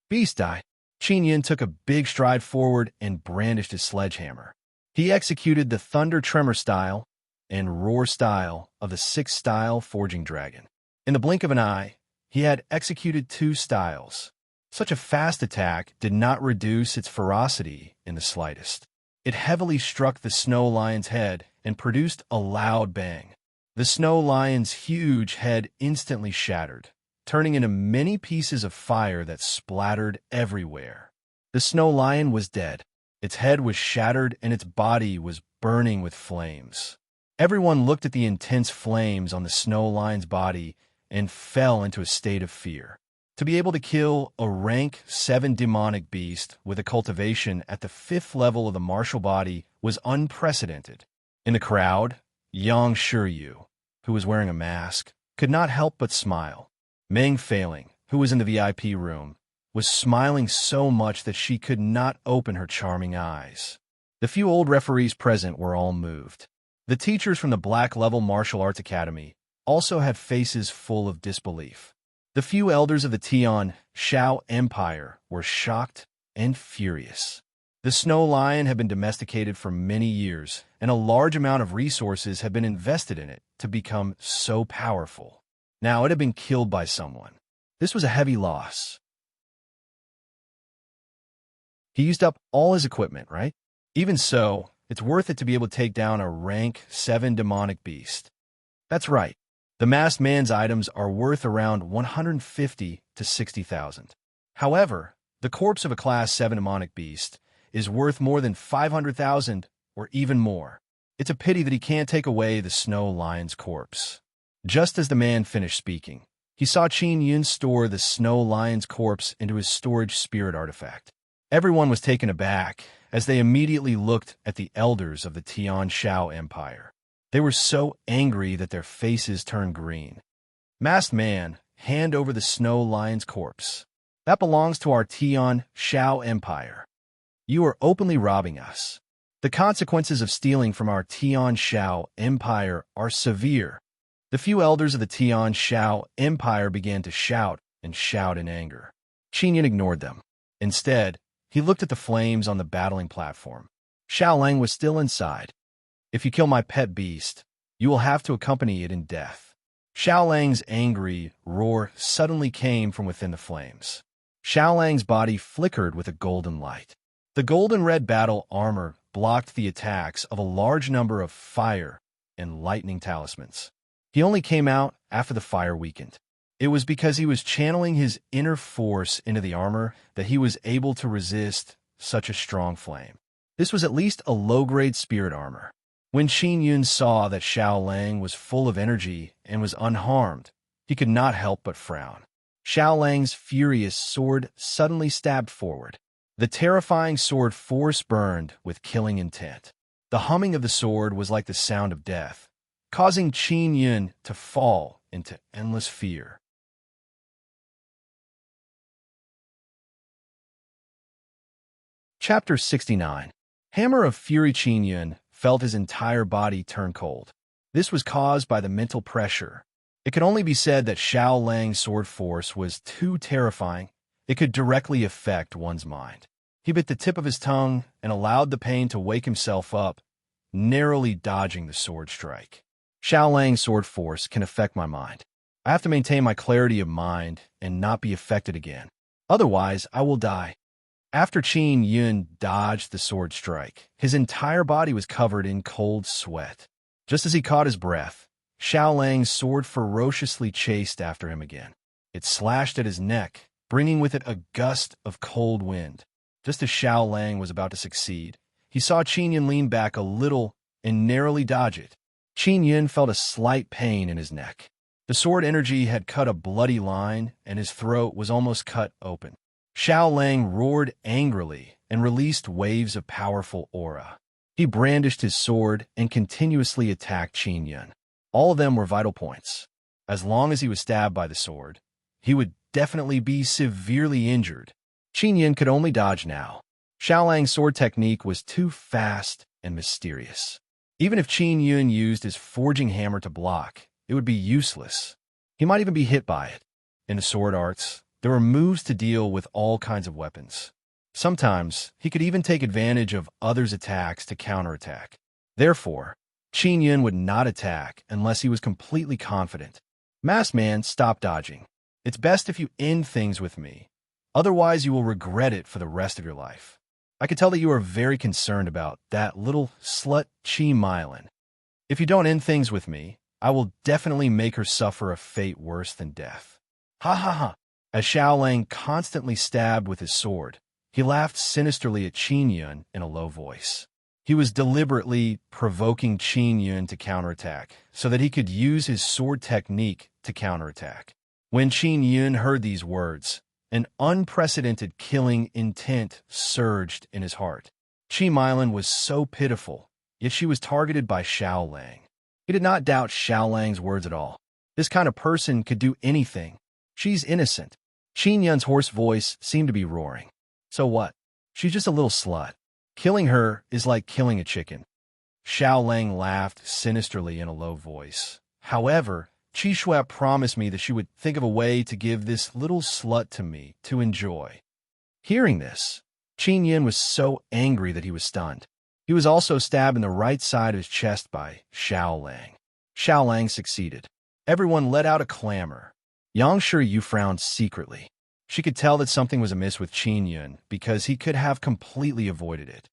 Beast die. Qin took a big stride forward and brandished his sledgehammer. He executed the thunder tremor style and roar style of the 6th style forging dragon. In the blink of an eye, he had executed 2 styles. Such a fast attack did not reduce its ferocity in the slightest. It heavily struck the snow lion's head and produced a loud bang. The snow lion's huge head instantly shattered, turning into many pieces of fire that splattered everywhere. The snow lion was dead. Its head was shattered and its body was burning with flames. Everyone looked at the intense flames on the snow lion's body and fell into a state of fear. To be able to kill a rank 7 demonic beast with a cultivation at the 5th level of the martial body was unprecedented. In the crowd, Yang Shiryu, who was wearing a mask, could not help but smile. Meng Failing, who was in the VIP room, was smiling so much that she could not open her charming eyes. The few old referees present were all moved. The teachers from the Black Level Martial Arts Academy also had faces full of disbelief. The few elders of the Tian Shao Empire were shocked and furious. The snow lion had been domesticated for many years, and a large amount of resources had been invested in it to become so powerful. Now it had been killed by someone. This was a heavy loss. He used up all his equipment, right? Even so, it's worth it to be able to take down a rank 7 demonic beast. That's right. The masked man's items are worth around 150 to 60,000. However, the corpse of a class 7 demonic beast is worth more than 500,000 or even more. It's a pity that he can't take away the snow lion's corpse. Just as the man finished speaking, he saw Qin store the snow lion's corpse into his storage spirit artifact. Everyone was taken aback as they immediately looked at the elders of the Tian Shao Empire. They were so angry that their faces turned green. Masked man, hand over the snow lion's corpse. That belongs to our Tian Shao Empire. You are openly robbing us. The consequences of stealing from our Tian Shao Empire are severe. The few elders of the Tian Shao Empire began to shout in anger. Qin ignored them. Instead, he looked at the flames on the battling platform. Xiaolang was still inside. If you kill my pet beast, you will have to accompany it in death. Xiaolang's angry roar suddenly came from within the flames. Xiaolang's body flickered with a golden light. The golden-red battle armor blocked the attacks of a large number of fire and lightning talismans. He only came out after the fire weakened. It was because he was channeling his inner force into the armor that he was able to resist such a strong flame. This was at least a low-grade spirit armor. When Qin Yun saw that Xiao Lang was full of energy and was unharmed, he could not help but frown. Xiao Lang's furious sword suddenly stabbed forward. The terrifying sword force burned with killing intent. The humming of the sword was like the sound of death, causing Qin Yun to fall into endless fear. Chapter 69. Hammer of Fury. Qin Yun felt his entire body turn cold. This was caused by the mental pressure. It could only be said that Xiao Lang's sword force was too terrifying. It could directly affect one's mind. He bit the tip of his tongue and allowed the pain to wake himself up, narrowly dodging the sword strike. Xiao Lang's sword force can affect my mind. I have to maintain my clarity of mind and not be affected again. Otherwise, I will die. After Qin Yun dodged the sword strike, his entire body was covered in cold sweat. Just as he caught his breath, Xiao Lang's sword ferociously chased after him again. It slashed at his neck, bringing with it a gust of cold wind. Just as Xiao Lang was about to succeed, he saw Qin Yun lean back a little and narrowly dodge it. Qin Yun felt a slight pain in his neck. The sword energy had cut a bloody line, and his throat was almost cut open. Xiao Lang roared angrily and released waves of powerful aura. He brandished his sword and continuously attacked Qin Yun. All of them were vital points. As long as he was stabbed by the sword, he would definitely be severely injured. Qin Yun could only dodge now. Xiao Lang's sword technique was too fast and mysterious. Even if Qin Yun used his forging hammer to block, it would be useless. He might even be hit by it. In the sword arts, there were moves to deal with all kinds of weapons. Sometimes, he could even take advantage of others' attacks to counterattack. Therefore, Qin Yun would not attack unless he was completely confident. Masked Man, stop dodging. It's best if you end things with me. Otherwise, you will regret it for the rest of your life. I can tell that you are very concerned about that little slut Chi Mylan. If you don't end things with me, I will definitely make her suffer a fate worse than death. Ha ha ha. As Xiao Lang constantly stabbed with his sword, he laughed sinisterly at Qin Yun in a low voice. He was deliberately provoking Qin Yun to counterattack so that he could use his sword technique to counterattack. When Qin Yun heard these words, an unprecedented killing intent surged in his heart. Chi Mylan was so pitiful, yet she was targeted by Xiao Lang. He did not doubt Xiao Lang's words at all. This kind of person could do anything. She's innocent. Qin Yun's hoarse voice seemed to be roaring. So what? She's just a little slut. Killing her is like killing a chicken. Xiao Lang laughed sinisterly in a low voice. However, Qi Shuai promised me that she would think of a way to give this little slut to me to enjoy. Hearing this, Qin Yun was so angry that he was stunned. He was also stabbed in the right side of his chest by Xiao Lang. Xiao Lang succeeded. Everyone let out a clamor. Yang Shiyu frowned secretly. She could tell that something was amiss with Qin Yun because he could have completely avoided it.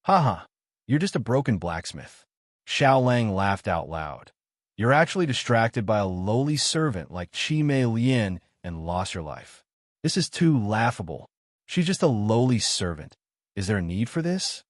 Haha, you're just a broken blacksmith. Xiao Lang laughed out loud. You're actually distracted by a lowly servant like Qi Mei Lian and lost your life. This is too laughable. She's just a lowly servant. Is there a need for this?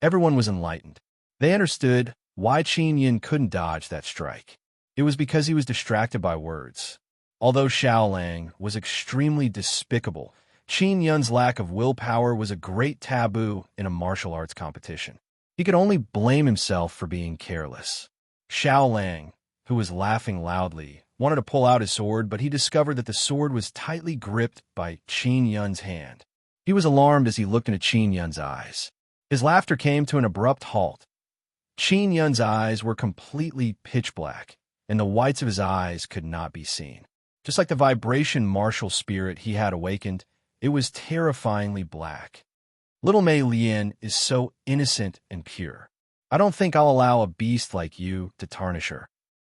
Everyone was enlightened. They understood why Qin Yun couldn't dodge that strike. It was because he was distracted by words. Although Xiao Lang was extremely despicable, Qin Yun's lack of willpower was a great taboo in a martial arts competition. He could only blame himself for being careless. Xiao Lang, who was laughing loudly, wanted to pull out his sword, but he discovered that the sword was tightly gripped by Qin Yun's hand. He was alarmed as he looked into Qin Yun's eyes. His laughter came to an abrupt halt. Qin Yun's eyes were completely pitch black, and the whites of his eyes could not be seen. Just like the vibration martial spirit he had awakened, it was terrifyingly black. Little Mei Lian is so innocent and pure. I don't think I'll allow a beast like you to tarnish her.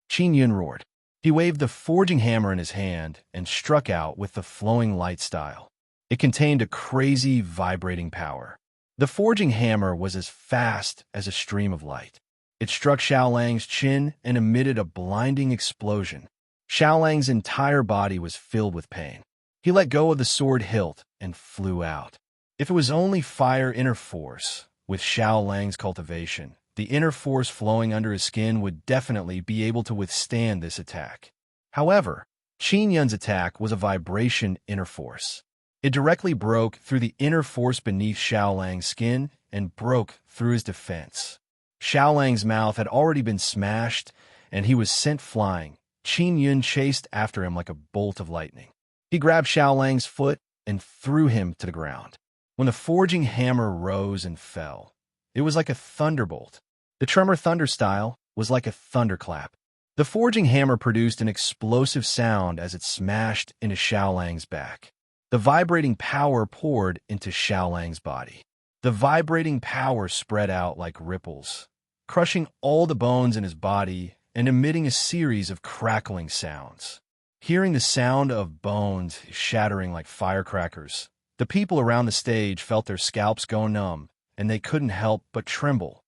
Qin Yun roared. He waved the forging hammer in his hand and struck out with the flowing light style. It contained a crazy, vibrating power. The forging hammer was as fast as a stream of light. It struck Xiao Lang's chin and emitted a blinding explosion. Xiao Lang's entire body was filled with pain. He let go of the sword hilt and flew out. If it was only fire inner force, with Xiao Lang's cultivation, the inner force flowing under his skin would definitely be able to withstand this attack. However, Qin Yun's attack was a vibration inner force. It directly broke through the inner force beneath Xiao Lang's skin and broke through his defense. Xiao Lang's mouth had already been smashed, and he was sent flying. Qin Yun chased after him like a bolt of lightning. He grabbed Xiao Lang's foot and threw him to the ground. When the forging hammer rose and fell, it was like a thunderbolt. The tremor thunder style was like a thunderclap. The forging hammer produced an explosive sound as it smashed into Xiao Lang's back. The vibrating power poured into Xiao Lang's body. The vibrating power spread out like ripples, crushing all the bones in his body and emitting a series of crackling sounds. Hearing the sound of bones shattering like firecrackers, the people around the stage felt their scalps go numb, and they couldn't help but tremble.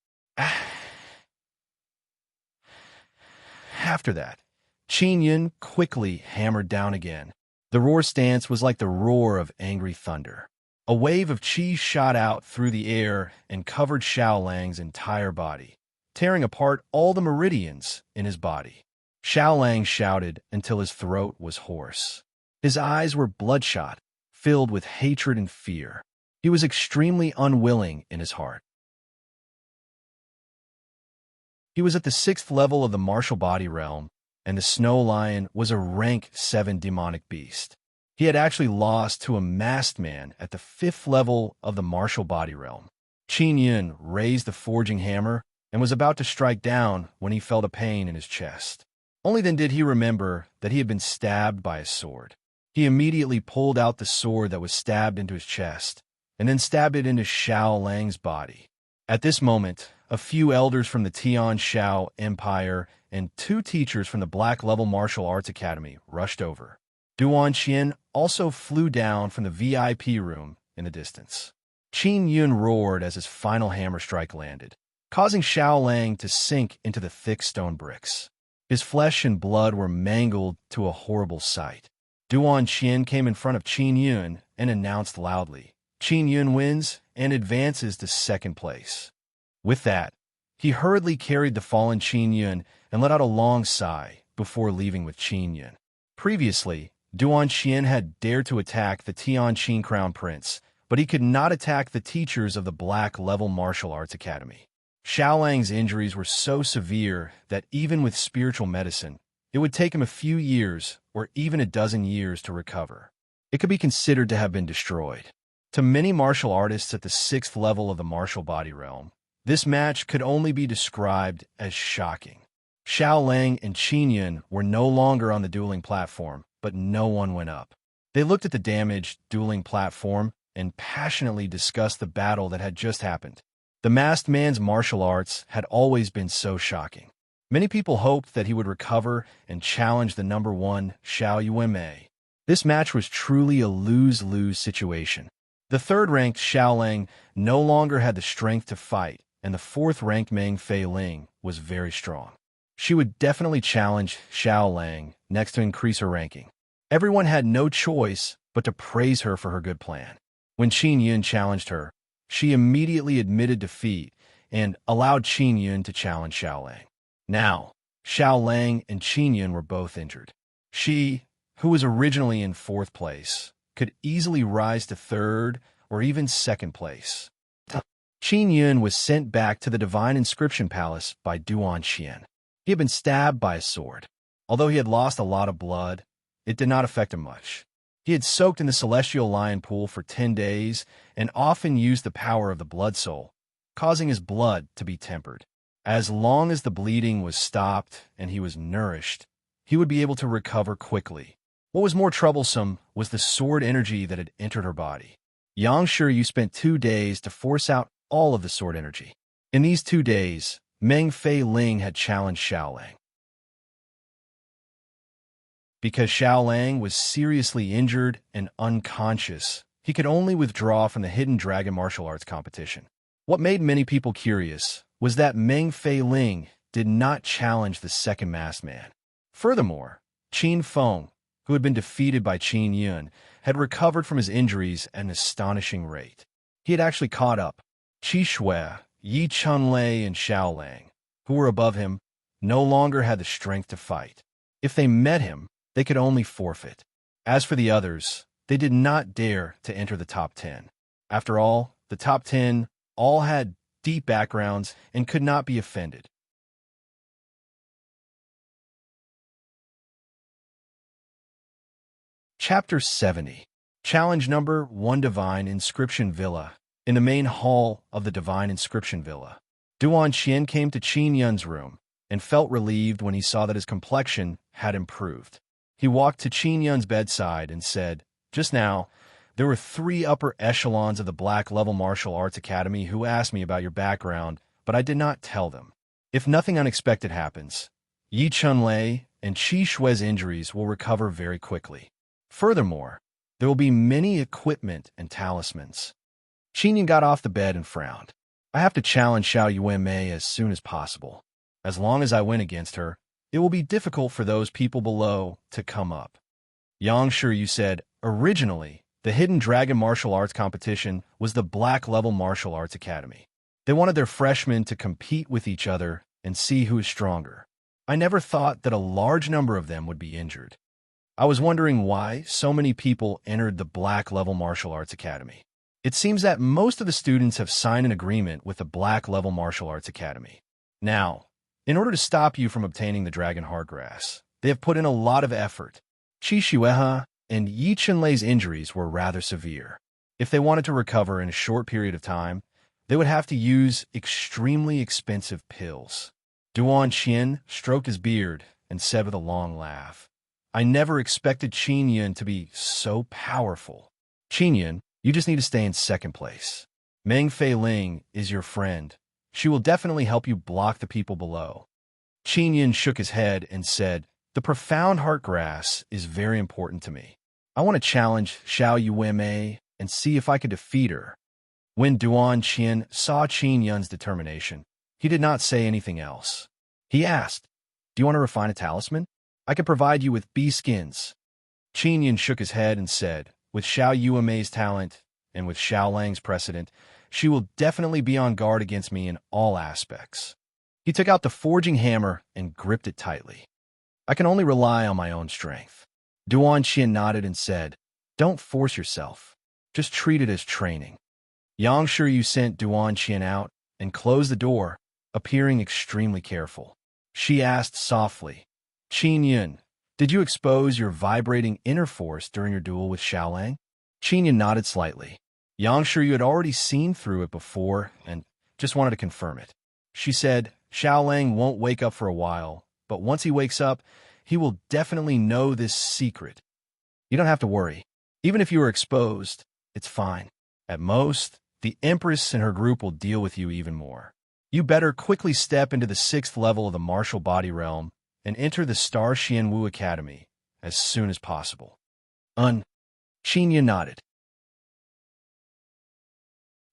After that, Qin Yun quickly hammered down again. The roar stance was like the roar of angry thunder. A wave of qi shot out through the air and covered Xiao Lang's entire body, tearing apart all the meridians in his body. Xiao Lang shouted until his throat was hoarse. His eyes were bloodshot, filled with hatred and fear. He was extremely unwilling in his heart. He was at the 6th level of the martial body realm, and the Snow Lion was a rank 7 demonic beast. He had actually lost to a masked man at the 5th level of the martial body realm. Qin Yun raised the forging hammer and was about to strike down when he felt a pain in his chest. Only then did he remember that he had been stabbed by a sword. He immediately pulled out the sword that was stabbed into his chest, and then stabbed it into Xiao Lang's body. At this moment, a few elders from the Tian Shao Empire and 2 teachers from the Black Level Martial Arts Academy rushed over. Duan Qian also flew down from the VIP room in the distance. Qin Yun roared as his final hammer strike landed, causing Xiao Lang to sink into the thick stone bricks. His flesh and blood were mangled to a horrible sight. Duan Qian came in front of Qin Yun and announced loudly, "Qin Yun wins and advances to 2nd place." With that, he hurriedly carried the fallen Qin Yun and let out a long sigh before leaving with Qin Yun. Previously, Duan Qian had dared to attack the Tianqin Crown Prince, but he could not attack the teachers of the Black Level Martial Arts Academy. Xiao Lang's injuries were so severe that even with spiritual medicine, it would take him a few years or even a dozen years to recover. It could be considered to have been destroyed. To many martial artists at the 6th level of the martial body realm, this match could only be described as shocking. Xiao Lang and Qin Yun were no longer on the dueling platform, but no one went up. They looked at the damaged dueling platform and passionately discussed the battle that had just happened. The masked man's martial arts had always been so shocking. Many people hoped that he would recover and challenge the number 1 Xiao Yuanmei. This match was truly a lose-lose situation. The 3rd-ranked Xiao Lang no longer had the strength to fight, and the 4th-ranked Meng Fei Ling was very strong. She would definitely challenge Xiao Lang next to increase her ranking. Everyone had no choice but to praise her for her good plan. When Qin Yun challenged her, she immediately admitted defeat and allowed Qin Yun to challenge Xiao Lang. Now, Xiao Lang and Qin Yun were both injured. She, who was originally in 4th place, could easily rise to 3rd or even 2nd place. Qin Yun was sent back to the Divine Inscription Palace by Duan Qian. He had been stabbed by a sword. Although he had lost a lot of blood, it did not affect him much. He had soaked in the Celestial Lion Pool for 10 days and often used the power of the Blood Soul, causing his blood to be tempered. As long as the bleeding was stopped and he was nourished, he would be able to recover quickly. What was more troublesome was the sword energy that had entered her body. Yang Shiryu spent 2 days to force out all of the sword energy. In these 2 days, Meng Fei Ling had challenged Xiao Lang. Because Xiao Lang was seriously injured and unconscious, he could only withdraw from the Hidden Dragon martial arts competition. What made many people curious was that Meng Fei Ling did not challenge the 2nd masked man. Furthermore, Qin Feng, who had been defeated by Qin Yun, had recovered from his injuries at an astonishing rate. He had actually caught up. Qi Shui, Yi Chunlei, and Xiao Lang, who were above him, no longer had the strength to fight. If they met him, they could only forfeit. As for the others, they did not dare to enter the top 10. After all, the top 10 all had deep backgrounds and could not be offended. Chapter 70. Challenge number 1, Divine Inscription Villa. In the main hall of the Divine Inscription Villa, Duan Qian came to Qin Yun's room and felt relieved when he saw that his complexion had improved. He walked to Qin Yun's bedside and said, "Just now, there were 3 upper echelons of the Black Level Martial Arts Academy who asked me about your background, but I did not tell them. If nothing unexpected happens, Yi Chunlei and Qi Shui's injuries will recover very quickly. Furthermore, there will be many equipment and talismans." Qin Yun got off the bed and frowned. "I have to challenge Xiao Yuanmei as soon as possible. As long as I win against her, it will be difficult for those people below to come up." Yang Shiryu said, "Originally, the Hidden Dragon Martial Arts Competition was the Black Level Martial Arts Academy. They wanted their freshmen to compete with each other and see who is stronger. I never thought that a large number of them would be injured. I was wondering why so many people entered the Black Level Martial Arts Academy. It seems that most of the students have signed an agreement with the Black Level Martial Arts Academy. Now, in order to stop you from obtaining the Dragon Heartgrass, they have put in a lot of effort. Qi Shueha and Yi Chunlei's injuries were rather severe. If they wanted to recover in a short period of time, they would have to use extremely expensive pills." Duan Qian stroked his beard and said with a long laugh, "I never expected Qin Yun to be so powerful. Qin Yun, you just need to stay in second place. Meng Fei Ling is your friend. She will definitely help you block the people below." Qin Yun shook his head and said, "The profound heartgrass is very important to me. I want to challenge Xiao Yuanmei and see if I could defeat her." When Duan Qian saw Qin Yun's determination, he did not say anything else. He asked, "Do you want to refine a talisman? I can provide you with bee skins." Qin Yun shook his head and said, "With Xiao Yuanmei's talent and with Xiao Lang's precedent, she will definitely be on guard against me in all aspects." He took out the forging hammer and gripped it tightly. "I can only rely on my own strength." Duan Qian nodded and said, "Don't force yourself. Just treat it as training." Yang Shiryu sent Duan Qian out and closed the door, appearing extremely careful. She asked softly, "Qin Yun, did you expose your vibrating inner force during your duel with Xiao Lang?" Qin Yun nodded slightly. Yang Shiryu had already seen through it before and just wanted to confirm it. She said, "Xiao Lang won't wake up for a while, but once he wakes up, he will definitely know this secret. You don't have to worry. Even if you are exposed, it's fine. At most, the Empress and her group will deal with you even more. You better quickly step into the 6th level of the martial body realm and enter the Star Xianwu Academy as soon as possible." Qin Yun nodded.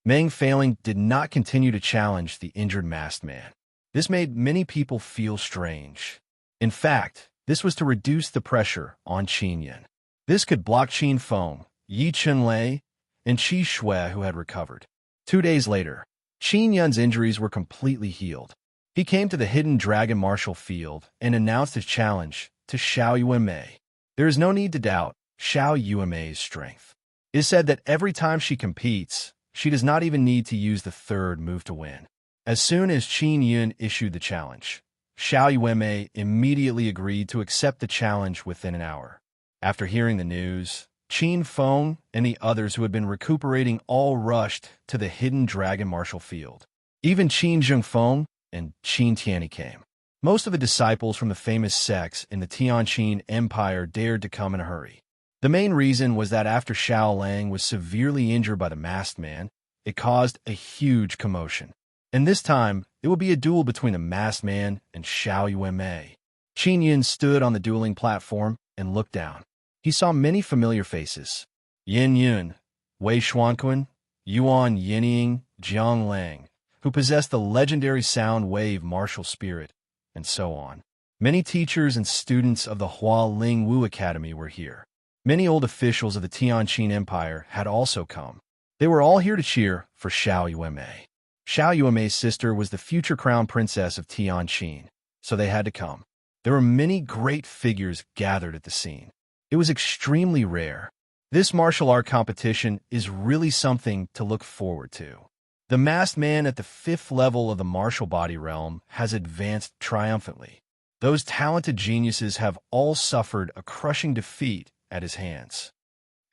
Meng Failing did not continue to challenge the injured masked man. This made many people feel strange. In fact, this was to reduce the pressure on Qin Yun. This could block Qin Feng, Yi Chunlei, and Qi Shui, who had recovered. 2 days later, Qin Yun's injuries were completely healed. He came to the Hidden Dragon Martial Field and announced his challenge to Xiao Yuanmei. There is no need to doubt Xiao Yuanmei's strength. It is said that every time she competes, she does not even need to use the 3rd move to win. As soon as Qin Yun issued the challenge, Xiao Yuanmei immediately agreed to accept the challenge within an hour. After hearing the news, Qin Feng and the others who had been recuperating all rushed to the Hidden Dragon Martial Field. Even Qin Zhengfeng and Qin Tianyi came. Most of the disciples from the famous sects in the Tianqin Empire dared to come in a hurry. The main reason was that after Xiao Lang was severely injured by the masked man, it caused a huge commotion. And this time, it would be a duel between the masked man and Xiao Yuanmei. Qin Yun stood on the dueling platform and looked down. He saw many familiar faces: Yin Yun, Wei Xuanquan, Yuan Yinying, Jiang Lang, who possessed the legendary sound wave martial spirit, and so on. Many teachers and students of the Hua Ling Wu Academy were here. Many old officials of the Tianqin Empire had also come. They were all here to cheer for Xiao Yuanmei. Xiao Yuemei's sister was the future crown princess of Tianqin, so they had to come. There were many great figures gathered at the scene. It was extremely rare. This martial art competition is really something to look forward to. The masked man at the 5th level of the martial body realm has advanced triumphantly. Those talented geniuses have all suffered a crushing defeat at his hands.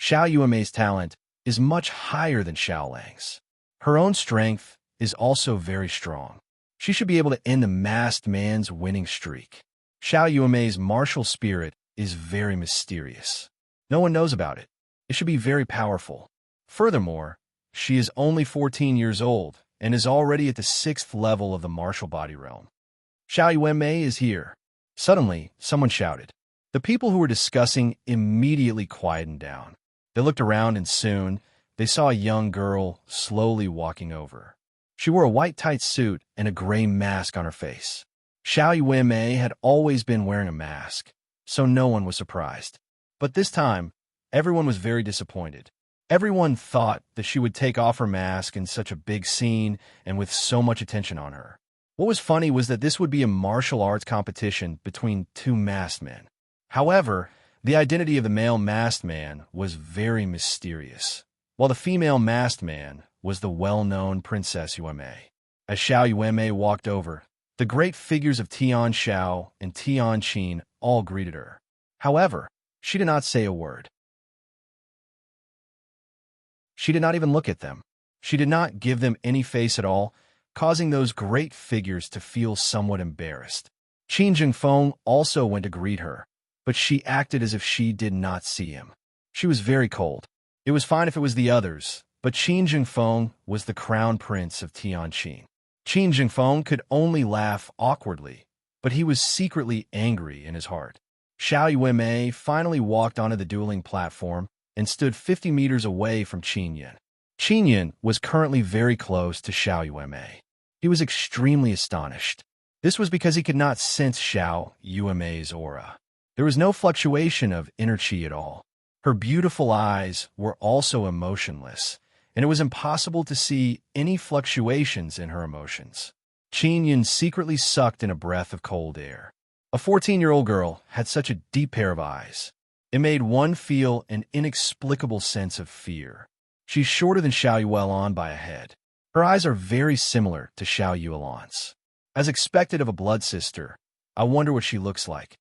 Xiao Yuemei's talent is much higher than Xiaolang's. Her own strength is also very strong. She should be able to end the masked man's winning streak. Xiao Yuemei's martial spirit is very mysterious. No one knows about it. It should be very powerful. Furthermore, she is only 14 years old and is already at the 6th level of the martial body realm. Xiao Yuemei is here. Suddenly, someone shouted. The people who were discussing immediately quietened down. They looked around and soon, they saw a young girl slowly walking over. She wore a white tight suit and a gray mask on her face. Xiao Yuemei had always been wearing a mask, so no one was surprised. But this time, everyone was very disappointed. Everyone thought that she would take off her mask in such a big scene and with so much attention on her. What was funny was that this would be a martial arts competition between two masked men. However, the identity of the male masked man was very mysterious, while the female masked man was the well-known Princess Yuemei. As Xiao Yuemei walked over, the great figures of Tianshao and Tianqin all greeted her. However, she did not say a word. She did not even look at them. She did not give them any face at all, causing those great figures to feel somewhat embarrassed. Qin Jingfeng also went to greet her, but she acted as if she did not see him. She was very cold. It was fine if it was the others, but Qin Jingfeng was the crown prince of Tianqin. Qin Jingfeng could only laugh awkwardly, but he was secretly angry in his heart. Xiao Yuemei finally walked onto the dueling platform and stood 50 meters away from Qin Yan. Qin Yan was currently very close to Xiao Yuemei. He was extremely astonished. This was because he could not sense Xiao Yuemei's aura. There was no fluctuation of inner qi at all. Her beautiful eyes were also emotionless, and it was impossible to see any fluctuations in her emotions. Qin Yan secretly sucked in a breath of cold air. A 14-year-old girl had such a deep pair of eyes. It made one feel an inexplicable sense of fear. She's shorter than Xiao Yuelan by a head. Her eyes are very similar to Xiao Yuelan's. As expected of a blood sister, I wonder what she looks like.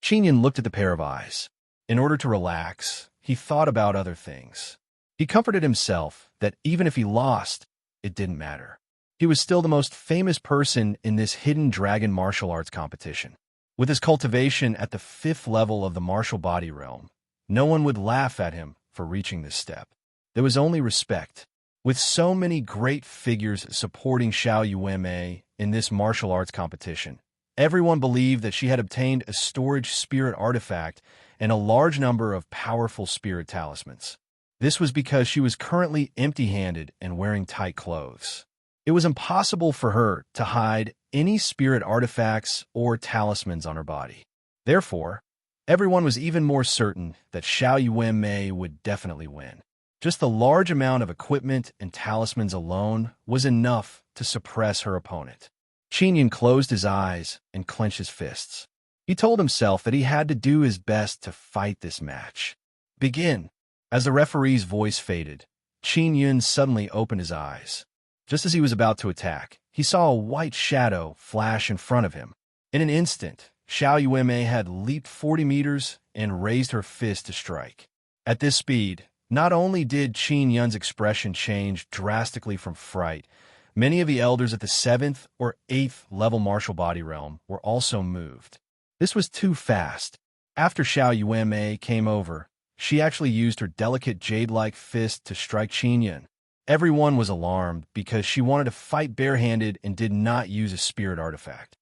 Qin Yan looked at the pair of eyes. In order to relax, he thought about other things. He comforted himself that even if he lost, it didn't matter. He was still the most famous person in this hidden dragon martial arts competition. With his cultivation at the 5th level of the martial body realm, no one would laugh at him for reaching this step. There was only respect. With so many great figures supporting Xiao Yuemei in this martial arts competition, everyone believed that she had obtained a storage spirit artifact and a large number of powerful spirit talismans. This was because she was currently empty-handed and wearing tight clothes. It was impossible for her to hide any spirit artifacts or talismans on her body. Therefore, everyone was even more certain that Xiao Yuemei would definitely win. Just the large amount of equipment and talismans alone was enough to suppress her opponent. Qin Yan closed his eyes and clenched his fists. He told himself that he had to do his best to fight this match. Begin. As the referee's voice faded, Qin Yan suddenly opened his eyes. Just as he was about to attack, he saw a white shadow flash in front of him. In an instant, Xiao Yuemei had leaped 40 meters and raised her fist to strike. At this speed, not only did Qin Yan's expression change drastically from fright, many of the elders at the 7th or 8th level martial body realm were also moved. This was too fast. After Xiao Yuemei came over, she actually used her delicate jade-like fist to strike Qin Yan. Everyone was alarmed because she wanted to fight barehanded and did not use a spirit artifact.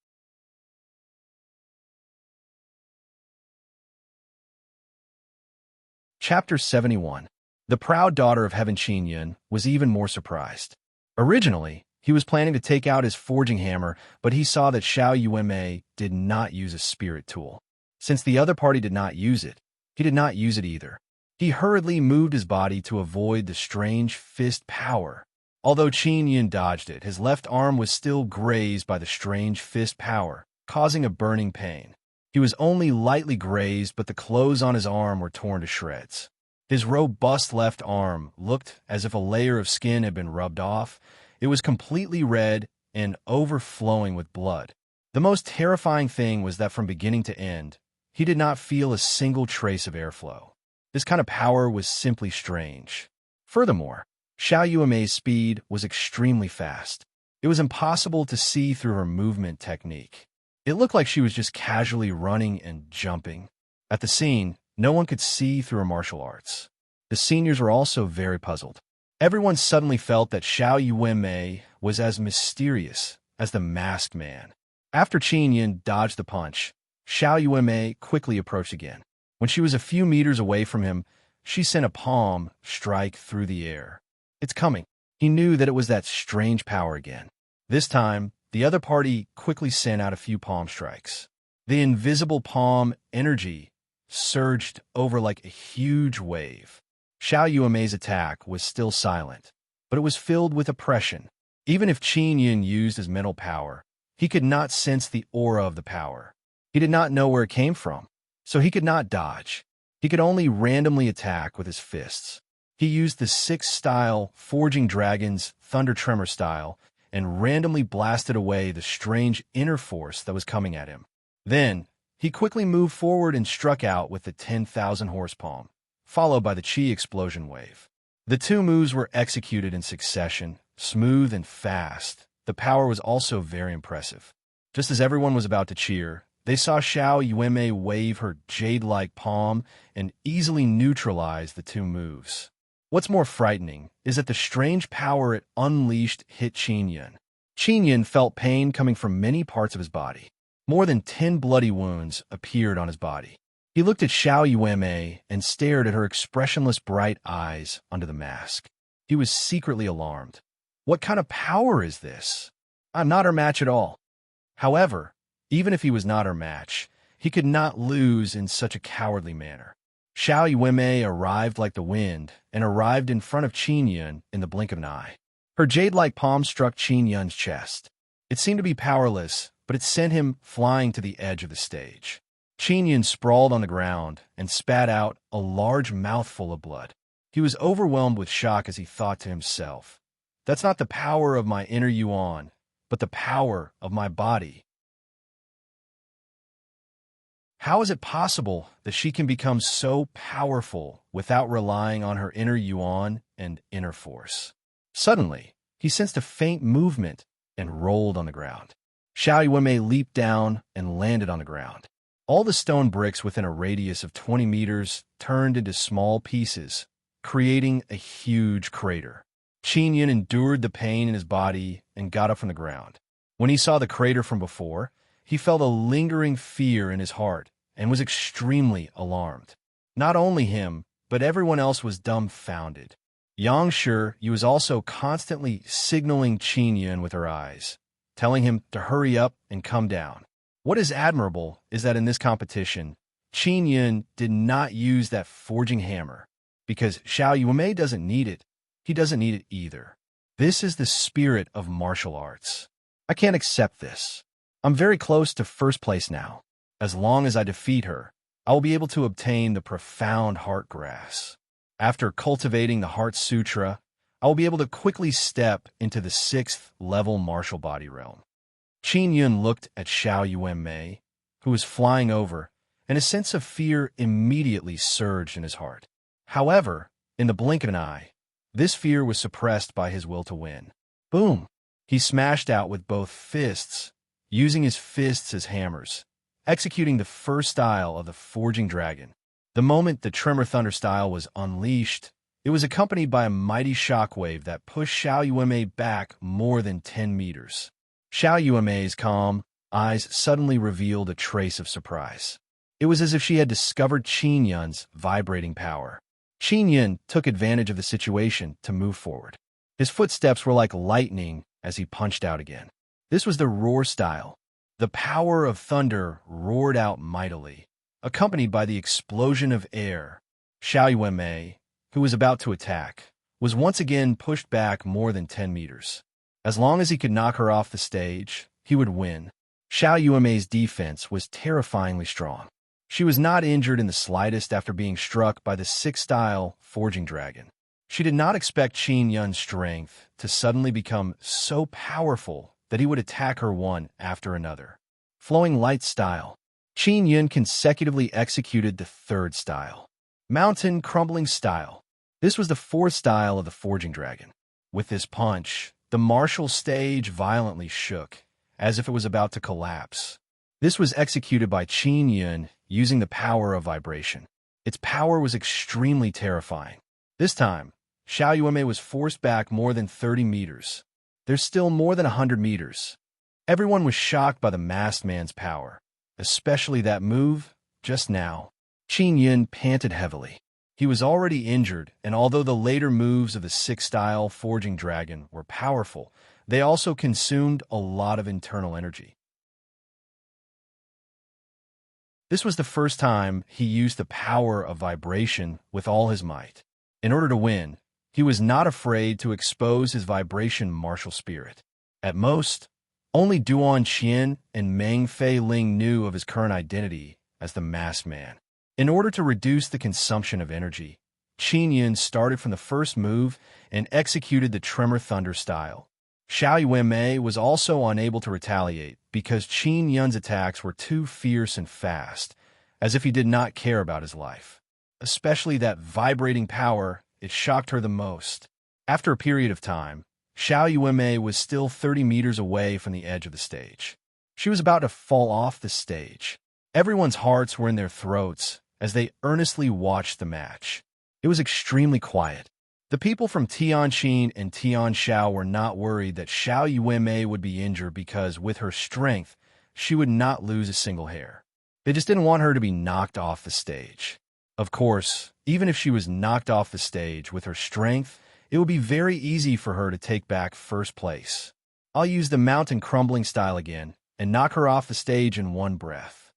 Chapter 71. The proud daughter of Heaven Qin Yan was even more surprised. Originally, he was planning to take out his forging hammer, but he saw that Xiao Yuemei did not use a spirit tool. Since the other party did not use it, he did not use it either. He hurriedly moved his body to avoid the strange fist power. Although Qin Yun dodged it, his left arm was still grazed by the strange fist power, causing a burning pain. He was only lightly grazed, but the clothes on his arm were torn to shreds. His robust left arm looked as if a layer of skin had been rubbed off. It was completely red and overflowing with blood. The most terrifying thing was that from beginning to end, he did not feel a single trace of airflow. This kind of power was simply strange. Furthermore, Xiao Yuemei's speed was extremely fast. It was impossible to see through her movement technique. It looked like she was just casually running and jumping. At the scene, no one could see through her martial arts. The seniors were also very puzzled. Everyone suddenly felt that Xiao Yuemei was as mysterious as the masked man. After Qin Yun dodged the punch, Xiao Yuemei quickly approached again. When she was a few meters away from him, she sent a palm strike through the air. It's coming. He knew that it was that strange power again. This time, the other party quickly sent out a few palm strikes. The invisible palm energy surged over like a huge wave. Xiao Yuemei's attack was still silent, but it was filled with oppression. Even if Qin Yun used his mental power, he could not sense the aura of the power. He did not know where it came from, so he could not dodge. He could only randomly attack with his fists. He used the 6th-style Forging Dragon's Thunder Tremor style and randomly blasted away the strange inner force that was coming at him. Then, he quickly moved forward and struck out with the 10,000 horse palm, followed by the Qi explosion wave. The two moves were executed in succession, smooth and fast. The power was also very impressive. Just as everyone was about to cheer, they saw Xiao Yuemei wave her jade-like palm and easily neutralize the two moves. What's more frightening is that the strange power it unleashed hit Qin Yun. Qin Yun felt pain coming from many parts of his body. More than 10 bloody wounds appeared on his body. He looked at Xiao Yuemei and stared at her expressionless bright eyes under the mask. He was secretly alarmed. What kind of power is this? I'm not her match at all. However, even if he was not her match, he could not lose in such a cowardly manner. Xiao Yuemei arrived like the wind and arrived in front of Qin Yun in the blink of an eye. Her jade-like palm struck Qin Yun's chest. It seemed to be powerless, but it sent him flying to the edge of the stage. Qin Yun sprawled on the ground and spat out a large mouthful of blood. He was overwhelmed with shock as he thought to himself, "That's not the power of my inner Yuan, but the power of my body. How is it possible that she can become so powerful without relying on her inner Yuan and inner force?" Suddenly, he sensed a faint movement and rolled on the ground. Xiao Yuemei leaped down and landed on the ground. All the stone bricks within a radius of 20 meters turned into small pieces, creating a huge crater. Qin Yun endured the pain in his body and got up from the ground. When he saw the crater from before, he felt a lingering fear in his heart and was extremely alarmed. Not only him, but everyone else was dumbfounded. Yang Shi was also constantly signaling Qin Yun with her eyes, telling him to hurry up and come down. What is admirable is that in this competition, Qin Yun did not use that forging hammer, because Xiao Yuemei doesn't need it. He doesn't need it either. This is the spirit of martial arts. I can't accept this. I'm very close to first place now. As long as I defeat her, I will be able to obtain the profound heart grass. After cultivating the Heart Sutra, I will be able to quickly step into the 6th level martial body realm. Qin Yun looked at Xiao Yuemei, who was flying over, and a sense of fear immediately surged in his heart. However, in the blink of an eye, this fear was suppressed by his will to win. Boom! He smashed out with both fists, using his fists as hammers, executing the first style of the Forging Dragon. The moment the Tremor Thunder style was unleashed, it was accompanied by a mighty shockwave that pushed Xiao Yuemei back more than 10 meters. Xiao Yuemei's calm eyes suddenly revealed a trace of surprise. It was as if she had discovered Qin Yun's vibrating power. Qin Yun took advantage of the situation to move forward. His footsteps were like lightning as he punched out again. This was the roar style. The power of thunder roared out mightily, accompanied by the explosion of air. Xiao Yuemei, who was about to attack, was once again pushed back more than 10 meters. As long as he could knock her off the stage, he would win. Xiao Yuemei's defense was terrifyingly strong. She was not injured in the slightest after being struck by the six-style forging dragon. She did not expect Qin Yun's strength to suddenly become so powerful that he would attack her one after another. Flowing light style. Qin Yun consecutively executed the third style. Mountain crumbling style. This was the fourth style of the forging dragon. With this punch, the martial stage violently shook, as if it was about to collapse. This was executed by Qin Yun using the power of vibration. Its power was extremely terrifying. This time, Xiao Yuemei was forced back more than 30 meters. There's still more than 100 meters. Everyone was shocked by the masked man's power, especially that move just now. Qin Yun panted heavily. He was already injured, and although the later moves of the six-style forging dragon were powerful, they also consumed a lot of internal energy. This was the first time he used the power of vibration with all his might. In order to win, he was not afraid to expose his vibration martial spirit. At most, only Duan Qian and Meng Fei Ling knew of his current identity as the masked man. In order to reduce the consumption of energy, Qin Yun started from the first move and executed the Tremor Thunder style. Xiao Yuemei was also unable to retaliate because Qin Yun's attacks were too fierce and fast, as if he did not care about his life. Especially that vibrating power, it shocked her the most. After a period of time, Xiao Yuemei was still 30 meters away from the edge of the stage. She was about to fall off the stage. Everyone's hearts were in their throats as they earnestly watched the match. It was extremely quiet. The people from Tianqin and Tianshao were not worried that Xiao Yuemei would be injured because, with her strength, she would not lose a single hair. They just didn't want her to be knocked off the stage. Of course, even if she was knocked off the stage with her strength, it would be very easy for her to take back first place. I'll use the mountain crumbling style again and knock her off the stage in one breath.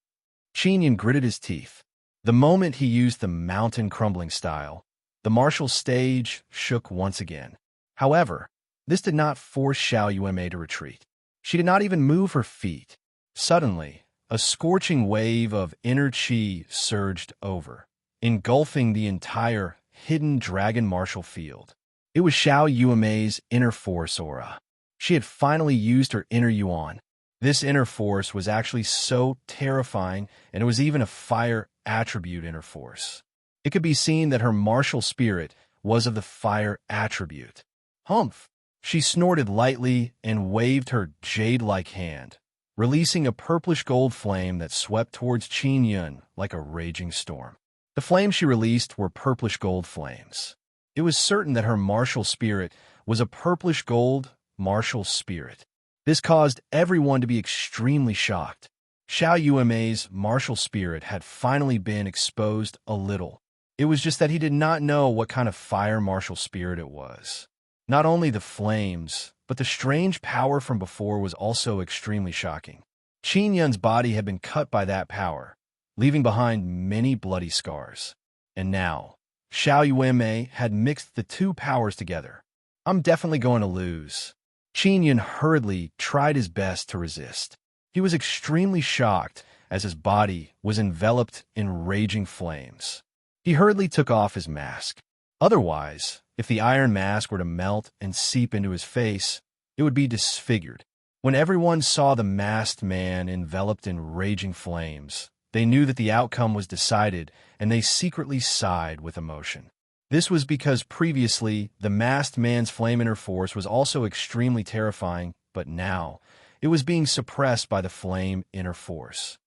Qin Yun gritted his teeth. The moment he used the mountain crumbling style, the martial stage shook once again. However, this did not force Xiao Yuemei to retreat. She did not even move her feet. Suddenly, a scorching wave of inner qi surged over, engulfing the entire hidden dragon martial field. It was Xiao Yuemei's inner force aura. She had finally used her inner yuan. This inner force was actually so terrifying, and it was even a fire attribute inner force. It could be seen that her martial spirit was of the fire attribute. Humph! She snorted lightly and waved her jade-like hand, releasing a purplish gold flame that swept towards Qin Yun like a raging storm. The flames she released were purplish gold flames. It was certain that her martial spirit was a purplish gold martial spirit. This caused everyone to be extremely shocked. Xiao Yuemei's martial spirit had finally been exposed a little. It was just that he did not know what kind of fire martial spirit it was. Not only the flames, but the strange power from before was also extremely shocking. Qin Yun's body had been cut by that power, leaving behind many bloody scars. And now, Xiao Yuemei had mixed the two powers together. I'm definitely going to lose. Qin Yun hurriedly tried his best to resist. He was extremely shocked as his body was enveloped in raging flames. He hurriedly took off his mask. Otherwise, if the iron mask were to melt and seep into his face, it would be disfigured. When everyone saw the masked man enveloped in raging flames, they knew that the outcome was decided, and they secretly sighed with emotion. This was because previously, the masked man's flame inner force was also extremely terrifying, but now, it was being suppressed by the flame inner force.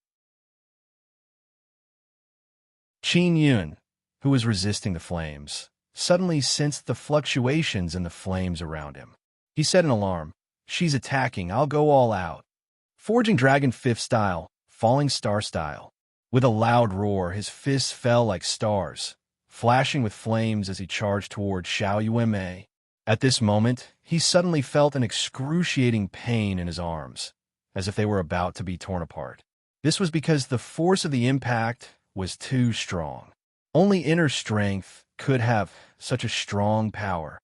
Qin Yun, who was resisting the flames, suddenly sensed the fluctuations in the flames around him. He set an alarm. She's attacking, I'll go all out. Forging Dragon 5th style, Falling Star style. With a loud roar, his fists fell like stars, flashing with flames as he charged toward Xiao Yuemei. At this moment, he suddenly felt an excruciating pain in his arms, as if they were about to be torn apart. This was because the force of the impact was too strong. Only inner strength could have such a strong power.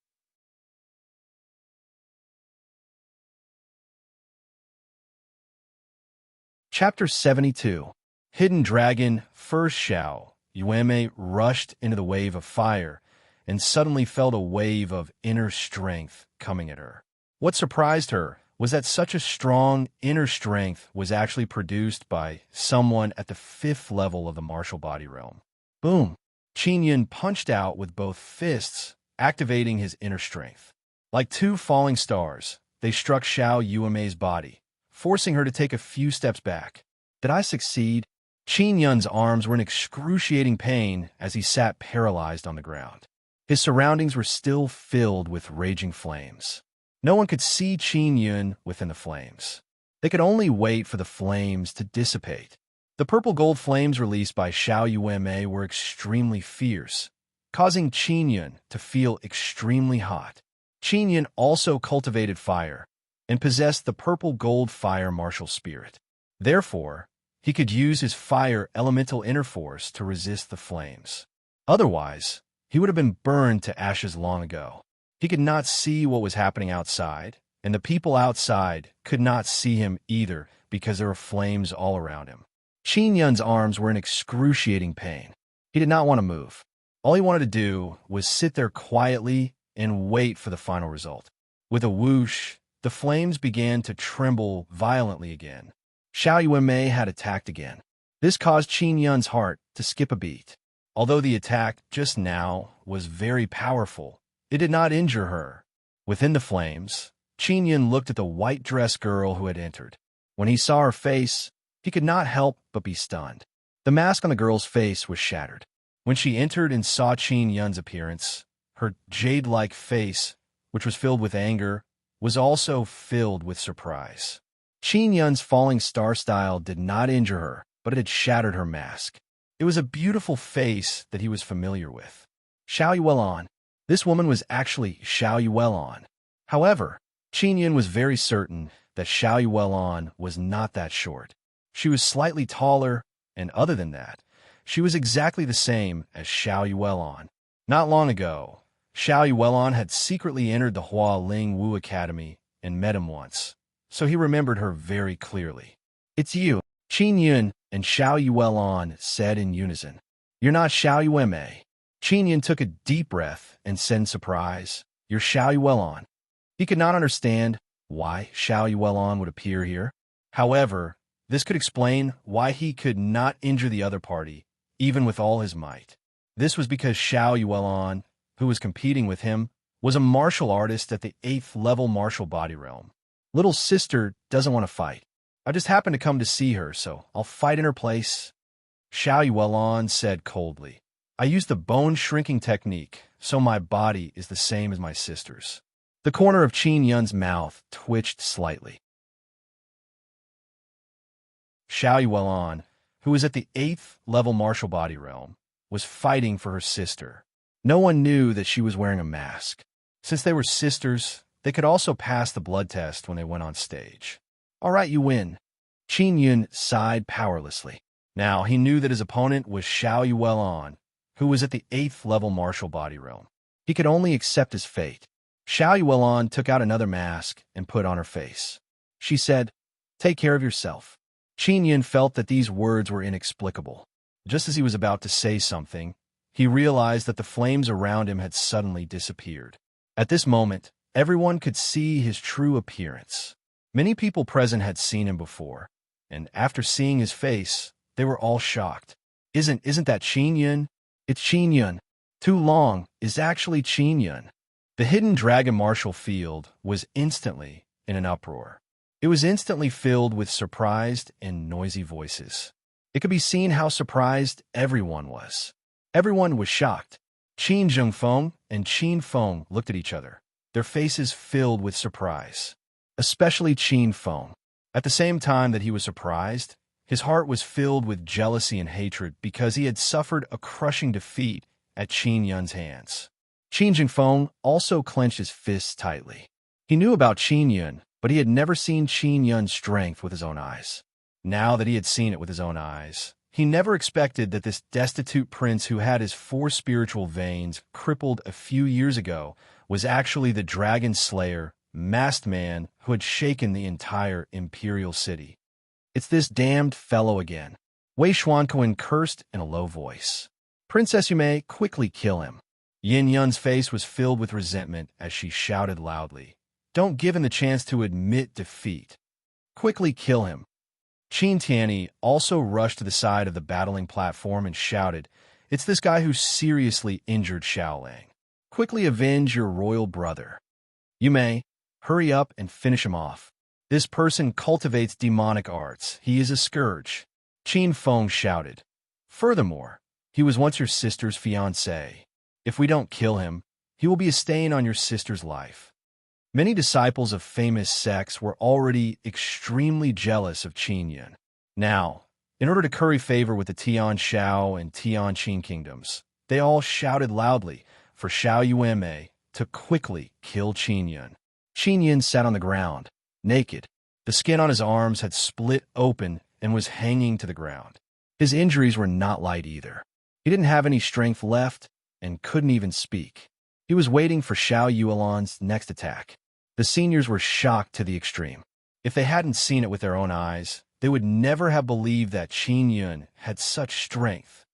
Chapter 72. Hidden Dragon. First Xiao Yueme rushed into the wave of fire and suddenly felt a wave of inner strength coming at her. What surprised her was that such a strong inner strength was actually produced by someone at the 5th level of the martial body realm. Boom! Qin Yun punched out with both fists, activating his inner strength. Like two falling stars, they struck Xiao Yueme's body, forcing her to take a few steps back. Did I succeed? Qin Yun's arms were in excruciating pain as he sat paralyzed on the ground. His surroundings were still filled with raging flames. No one could see Qin Yun within the flames. They could only wait for the flames to dissipate. The purple-gold flames released by Xiao Yueme were extremely fierce, causing Qin Yun to feel extremely hot. Qin Yun also cultivated fire and possessed the purple-gold fire martial spirit. Therefore, he could use his fire elemental inner force to resist the flames. Otherwise, he would have been burned to ashes long ago. He could not see what was happening outside, and the people outside could not see him either because there were flames all around him. Qin Yun's arms were in excruciating pain. He did not want to move. All he wanted to do was sit there quietly and wait for the final result. With a whoosh, the flames began to tremble violently again. Xiao Yueme had attacked again. This caused Qin Yun's heart to skip a beat. Although the attack just now was very powerful, it did not injure her. Within the flames, Qin Yun looked at the white-dressed girl who had entered. When he saw her face, he could not help but be stunned. The mask on the girl's face was shattered. When she entered and saw Qin Yun's appearance, her jade-like face, which was filled with anger, was also filled with surprise. Qin Yun's falling star style did not injure her, but it had shattered her mask. It was a beautiful face that he was familiar with. Xiao Yuelon. This woman was actually Xiao Yuelon. However, Qin Yun was very certain that Xiao Yuelon was not that short. She was slightly taller, and other than that, she was exactly the same as Xiao Yuelon. Not long ago, Xiao Yuelon had secretly entered the Hua Ling Wu Academy and met him once, so he remembered her very clearly. "It's you," Qin Yun and Xiao Yuelon said in unison. "You're not Xiao Yueme." Qin Yun took a deep breath and said in surprise, "You're Xiao Yuelon." He could not understand why Xiao Yuelon would appear here. However, this could explain why he could not injure the other party, even with all his might. This was because Xiao Yuelon, who was competing with him, was a martial artist at the 8th level martial body realm. Little sister doesn't want to fight. I just happened to come to see her, so I'll fight in her place. Xiao Yuelon said coldly. I use the bone-shrinking technique, so my body is the same as my sister's. The corner of Qin Yun's mouth twitched slightly. Xiao Yuelon, who was at the 8th level martial body realm, was fighting for her sister. No one knew that she was wearing a mask. Since they were sisters, they could also pass the blood test when they went on stage. All right, you win. Qin Yun sighed powerlessly. Now he knew that his opponent was Xiao Yuelon, who was at the 8th level martial body realm. He could only accept his fate. Xiao Yuelon took out another mask and put on her face. She said, "Take care of yourself." Qin Yun felt that these words were inexplicable. Just as he was about to say something, he realized that the flames around him had suddenly disappeared. At this moment, everyone could see his true appearance. Many people present had seen him before, and after seeing his face, they were all shocked. Isn't that Qin Yun? It's Qin Yun. Tu Long is actually Qin Yun. The hidden dragon martial field was instantly in an uproar. It was instantly filled with surprised and noisy voices. It could be seen how surprised everyone was. Everyone was shocked. Qin Zhengfeng and Qin Feng looked at each other, their faces filled with surprise. Especially Qin Feng. At the same time that he was surprised, his heart was filled with jealousy and hatred because he had suffered a crushing defeat at Qin Yun's hands. Qin Zhengfeng also clenched his fists tightly. He knew about Qin Yun, but he had never seen Qin Yun's strength with his own eyes. Now that he had seen it with his own eyes, He never expected that this destitute prince who had his 4 spiritual veins crippled a few years ago was actually the dragon slayer, masked man who had shaken the entire imperial city. "It's this damned fellow again," Wei Xuanquan cursed in a low voice. "Princess, you may quickly kill him." Yin Yun's face was filled with resentment as she shouted loudly, "Don't give him the chance to admit defeat. Quickly kill him." Qin Tianyi also rushed to the side of the battling platform and shouted, "It's this guy who seriously injured Xiaolang. Quickly avenge your royal brother. You may hurry up and finish him off. This person cultivates demonic arts. He is a scourge." Qin Feng shouted. "Furthermore, he was once your sister's fiancé. If we don't kill him, he will be a stain on your sister's life." Many disciples of famous sects were already extremely jealous of Qin Yun. Now, in order to curry favor with the Tian Shao and Tian Qin kingdoms, they all shouted loudly for Xiao Yuanmei to quickly kill Qin Yun. Qin Yun sat on the ground, naked. The skin on his arms had split open and was hanging to the ground. His injuries were not light either. He didn't have any strength left and couldn't even speak. He was waiting for Xiao Yuelan's next attack. The seniors were shocked to the extreme. If they hadn't seen it with their own eyes, they would never have believed that Qin Yun had such strength.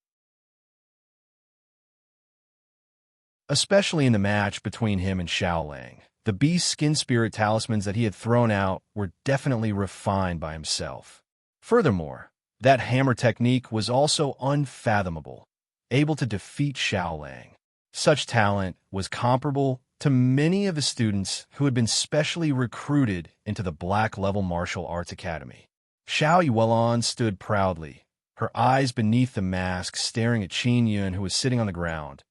Especially in the match between him and Xiaolang. The beast skin spirit talismans that he had thrown out were definitely refined by himself. Furthermore, that hammer technique was also unfathomable, able to defeat Xiaolang. Such talent was comparable to many of the students who had been specially recruited into the Black-level martial arts academy. Xiao Yuelan stood proudly, her eyes beneath the mask staring at Qin Yun, who was sitting on the ground.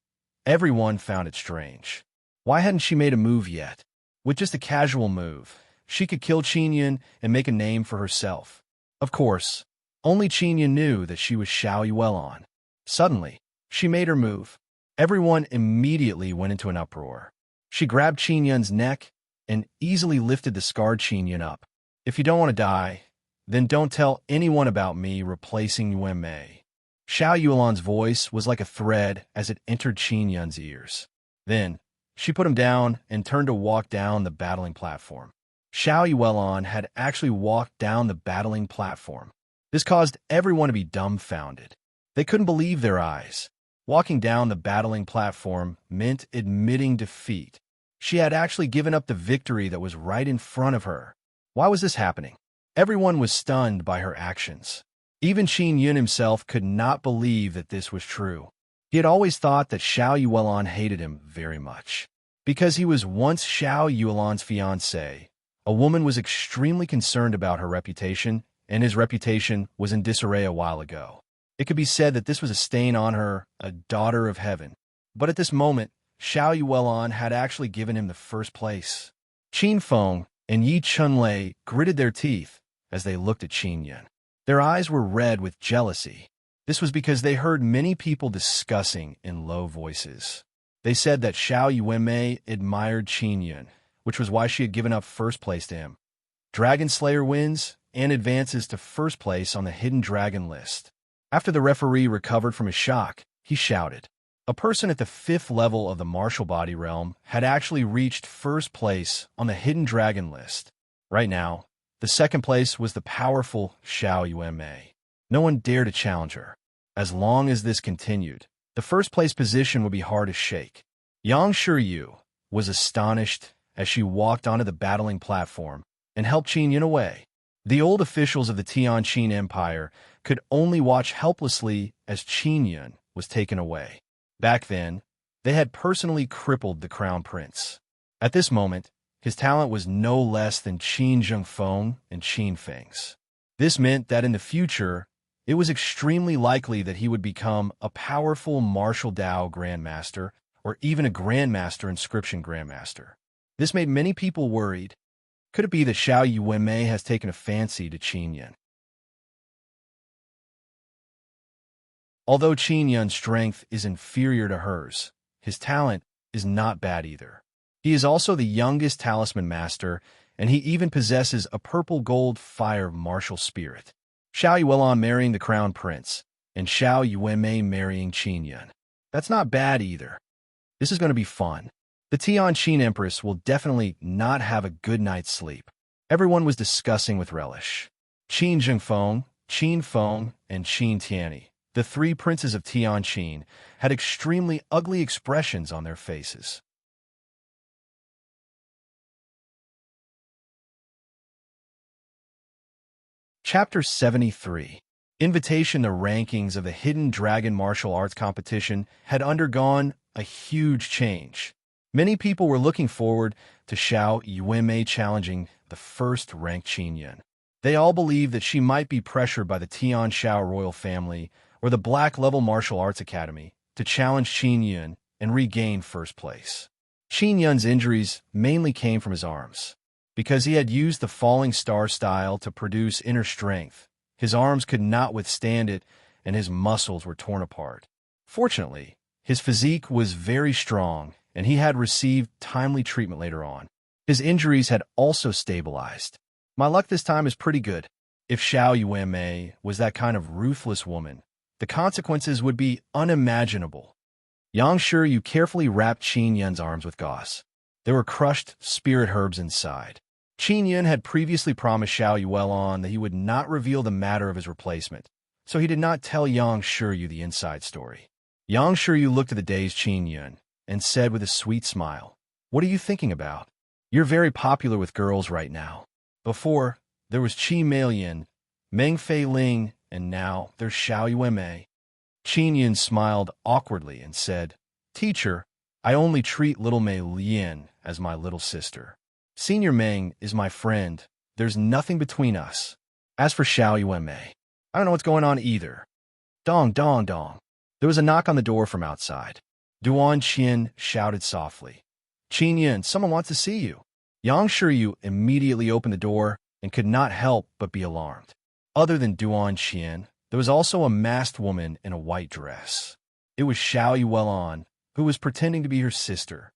Everyone found it strange. Why hadn't she made a move yet? With just a casual move, she could kill Qin Yun and make a name for herself. Of course, only Qin Yun knew that she was Xiao Yuelan. Suddenly, she made her move. Everyone immediately went into an uproar. She grabbed Qin Yun's neck and easily lifted the scarred Qin Yun up. "If you don't want to die, then don't tell anyone about me replacing Yuan Mei." Xiao Yuelan's voice was like a thread as it entered Qin Yun's ears. Then, she put him down and turned to walk down the battling platform. Xiao Yuelan had actually walked down the battling platform. This caused everyone to be dumbfounded. They couldn't believe their eyes. Walking down the battling platform meant admitting defeat. She had actually given up the victory that was right in front of her. Why was this happening? Everyone was stunned by her actions. Even Qin Yun himself could not believe that this was true. He had always thought that Xiao Yuelan hated him very much. Because he was once Xiao Yuelan's fiancé, a woman was extremely concerned about her reputation, and his reputation was in disarray a while ago. It could be said that this was a stain on her, a daughter of heaven. But at this moment, Xiao Yuelan had actually given him the first place. Qin Feng and Yi Chunlei gritted their teeth as they looked at Qin Yun. Their eyes were red with jealousy. This was because they heard many people discussing in low voices. They said that Xiao Yuanmei admired Qin Yun, which was why she had given up first place to him. Dragon Slayer wins and advances to first place on the Hidden Dragon list. After the referee recovered from his shock, he shouted. A person at the 5th level of the martial body realm had actually reached first place on the Hidden Dragon list. Right now, the second place was the powerful Xiao Yuanmei. No one dared to challenge her. As long as this continued, the first place position would be hard to shake. Yang Shiryu was astonished as she walked onto the battling platform and helped Qin Yun away. The old officials of the Tian Qin Empire could only watch helplessly as Qin Yun was taken away. Back then, they had personally crippled the crown prince. At this moment, his talent was no less than Qin Zhengfeng and Qin Feng's. This meant that in the future, it was extremely likely that he would become a powerful martial Dao grandmaster or even a grandmaster inscription grandmaster. This made many people worried. Could it be that Xiao Yuanmei has taken a fancy to Qin Yun? Although Qin Yun's strength is inferior to hers, his talent is not bad either. He is also the youngest talisman master, and he even possesses a purple-gold fire martial spirit. Xiao Yuelan marrying the crown prince. and Xiao Yuanmei marrying Qin Yun. That's not bad either. This is going to be fun. The Tianqin Empress will definitely not have a good night's sleep. Everyone was discussing with relish. Qin Zhengfeng, Qin Feng, and Qin Tianyi, the three princes of Tianqin, had extremely ugly expressions on their faces. Chapter 73. Invitation. The rankings of the Hidden Dragon martial arts competition had undergone a huge change. Many people were looking forward to Xiao Yuanmei challenging the first-ranked Qin Yun. They all believed that she might be pressured by the Tian Xiao royal family or the Black-level martial arts academy to challenge Qin Yun and regain first place. Qin Yun's injuries mainly came from his arms. Because he had used the falling star style to produce inner strength, his arms could not withstand it and his muscles were torn apart. Fortunately, his physique was very strong and he had received timely treatment later on. His injuries had also stabilized. My luck this time is pretty good. If Xiao Yuanmei was that kind of ruthless woman, the consequences would be unimaginable. Yang Shiryu carefully wrapped Qin Yun's arms with gauze. There were crushed spirit herbs inside. Qin Yun had previously promised Xiao Yuelon that he would not reveal the matter of his replacement, so he did not tell Yang Shiryu the inside story. Yang Shiryu looked at the dazed Qin Yun and said with a sweet smile, "What are you thinking about? You're very popular with girls right now. Before, there was Qi Meiyan, Meng Fei Ling, and now there's Xiao Yuanmei." Qin Yun smiled awkwardly and said, "Teacher, I only treat little Mei Lian as my little sister. Senior Meng is my friend. There's nothing between us. As for Xiao Yuanmei, I don't know what's going on either." Dong, dong, dong. There was a knock on the door from outside. Duan Qian shouted softly, "Qin Yun, someone wants to see you." Yang Shiryu immediately opened the door and could not help but be alarmed. Other than Duan Qian, there was also a masked woman in a white dress. It was Xiao Yuelon, who was pretending to be her sister.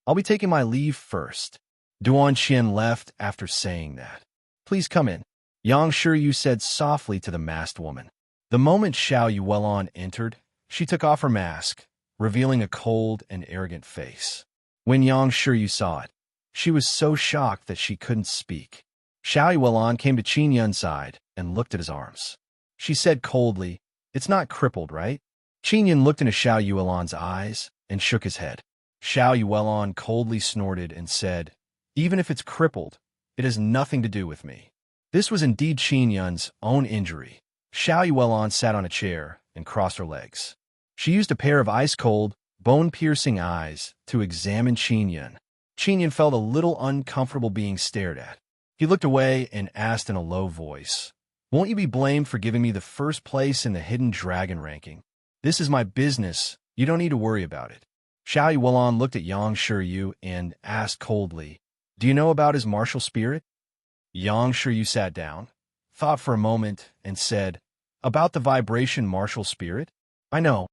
"I'll be taking my leave first." Duan Qian left after saying that. "Please come in," Yang Shiryu said softly to the masked woman. The moment Xiao Yuelon entered, she took off her mask, revealing a cold and arrogant face. When Yang Shiryu saw it, she was so shocked that she couldn't speak. Xiao Yuelon came to Qin Yun's side and looked at his arms. She said coldly, "It's not crippled, right?" Qin Yun looked into Xiao Yuelon's eyes and shook his head. Xiao Yuelon coldly snorted and said, "Even if it's crippled, it has nothing to do with me." This was indeed Qin Yun's own injury. Xiao Yuelon sat on a chair and crossed her legs. She used a pair of ice-cold, bone-piercing eyes to examine Qin Yun. Qin Yun felt a little uncomfortable being stared at. He looked away and asked in a low voice, "Won't you be blamed for giving me the first place in the Hidden Dragon ranking? This is my business. You don't need to worry about it." Xiao Yuelon looked at Yang Shiryu and asked coldly, "Do you know about his martial spirit?" Yang Shiryu sat down, thought for a moment, and said, "About the vibration martial spirit? I know."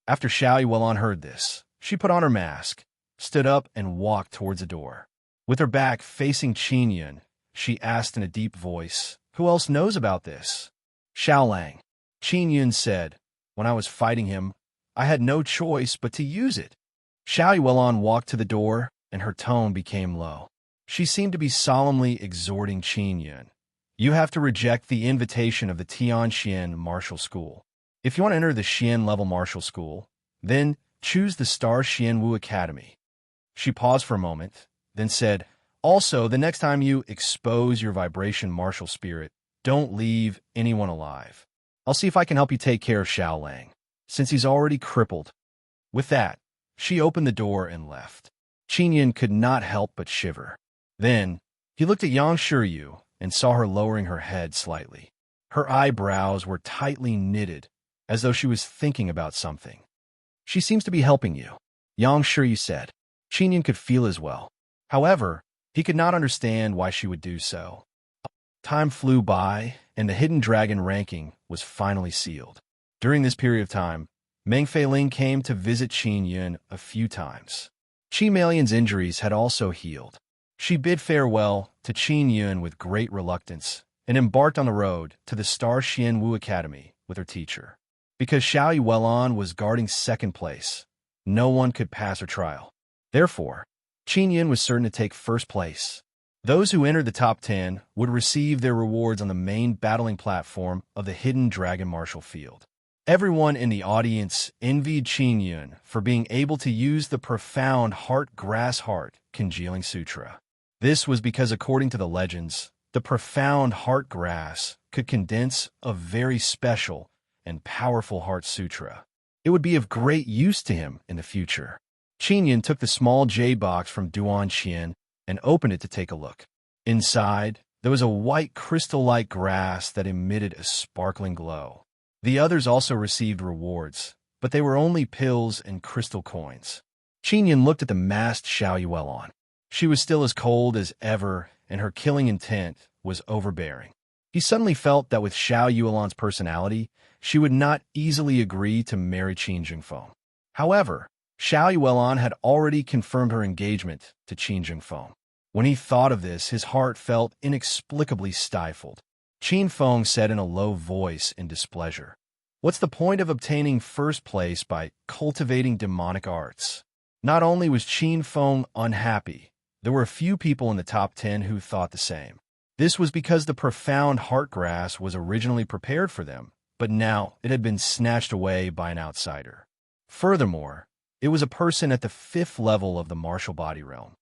After Xiao Yuelon heard this, she put on her mask, stood up, and walked towards the door. With her back facing Qin Yun, she asked in a deep voice, "Who else knows about this?" "Xiao Lang," Qin Yun said. "When I was fighting him, I had no choice but to use it." Xiao Yuelon walked to the door, and her tone became low. She seemed to be solemnly exhorting Qin Yun. "You have to reject the invitation of the Tianxian Martial School. If you want to enter the Xian-level Martial School, then choose the Star Xianwu Academy." She paused for a moment, then said, "Also, the next time you expose your vibration martial spirit, don't leave anyone alive. I'll see if I can help you take care of Xiao Lang, since he's already crippled." With that, she opened the door and left. Qin Yun could not help but shiver. Then, he looked at Yang Shiryu and saw her lowering her head slightly. Her eyebrows were tightly knitted, as though she was thinking about something. "She seems to be helping you," Yang Shiryu said. Qin Yun could feel as well. However, he could not understand why she would do so. Time flew by, and the Hidden Dragon ranking was finally sealed. During this period of time, Meng Feiling came to visit Qin Yun a few times. Qi Meiyan's injuries had also healed. She bid farewell to Qin Yun with great reluctance and embarked on the road to the Star Xian Wu Academy with her teacher. Because Xiao Yuelon was guarding second place, no one could pass her trial. Therefore, Qin Yun was certain to take first place. Those who entered the top 10 would receive their rewards on the main battling platform of the Hidden Dragon Martial Field. Everyone in the audience envied Qin Yun for being able to use the profound Heart-Grass-Heart Congealing Sutra. This was because, according to the legends, the profound heart grass could condense a very special and powerful heart sutra. It would be of great use to him in the future. Qin Yun took the small jade box from Duan Qian and opened it to take a look. Inside, there was a white crystal-like grass that emitted a sparkling glow. The others also received rewards, but they were only pills and crystal coins. Qin Yun looked at the masked Xiao Yuelon. She was still as cold as ever, and her killing intent was overbearing. He suddenly felt that with Xiao Yuelon's personality, she would not easily agree to marry Qin Jingfeng. However, Xiao Yuelon had already confirmed her engagement to Qin Jingfeng. When he thought of this, his heart felt inexplicably stifled. Qin Feng said in a low voice in displeasure, "What's the point of obtaining first place by cultivating demonic arts?" Not only was Qin Feng unhappy, there were a few people in the top 10 who thought the same. This was because the profound heart grass was originally prepared for them, but now it had been snatched away by an outsider. Furthermore, it was a person at the 5th level of the martial body realm.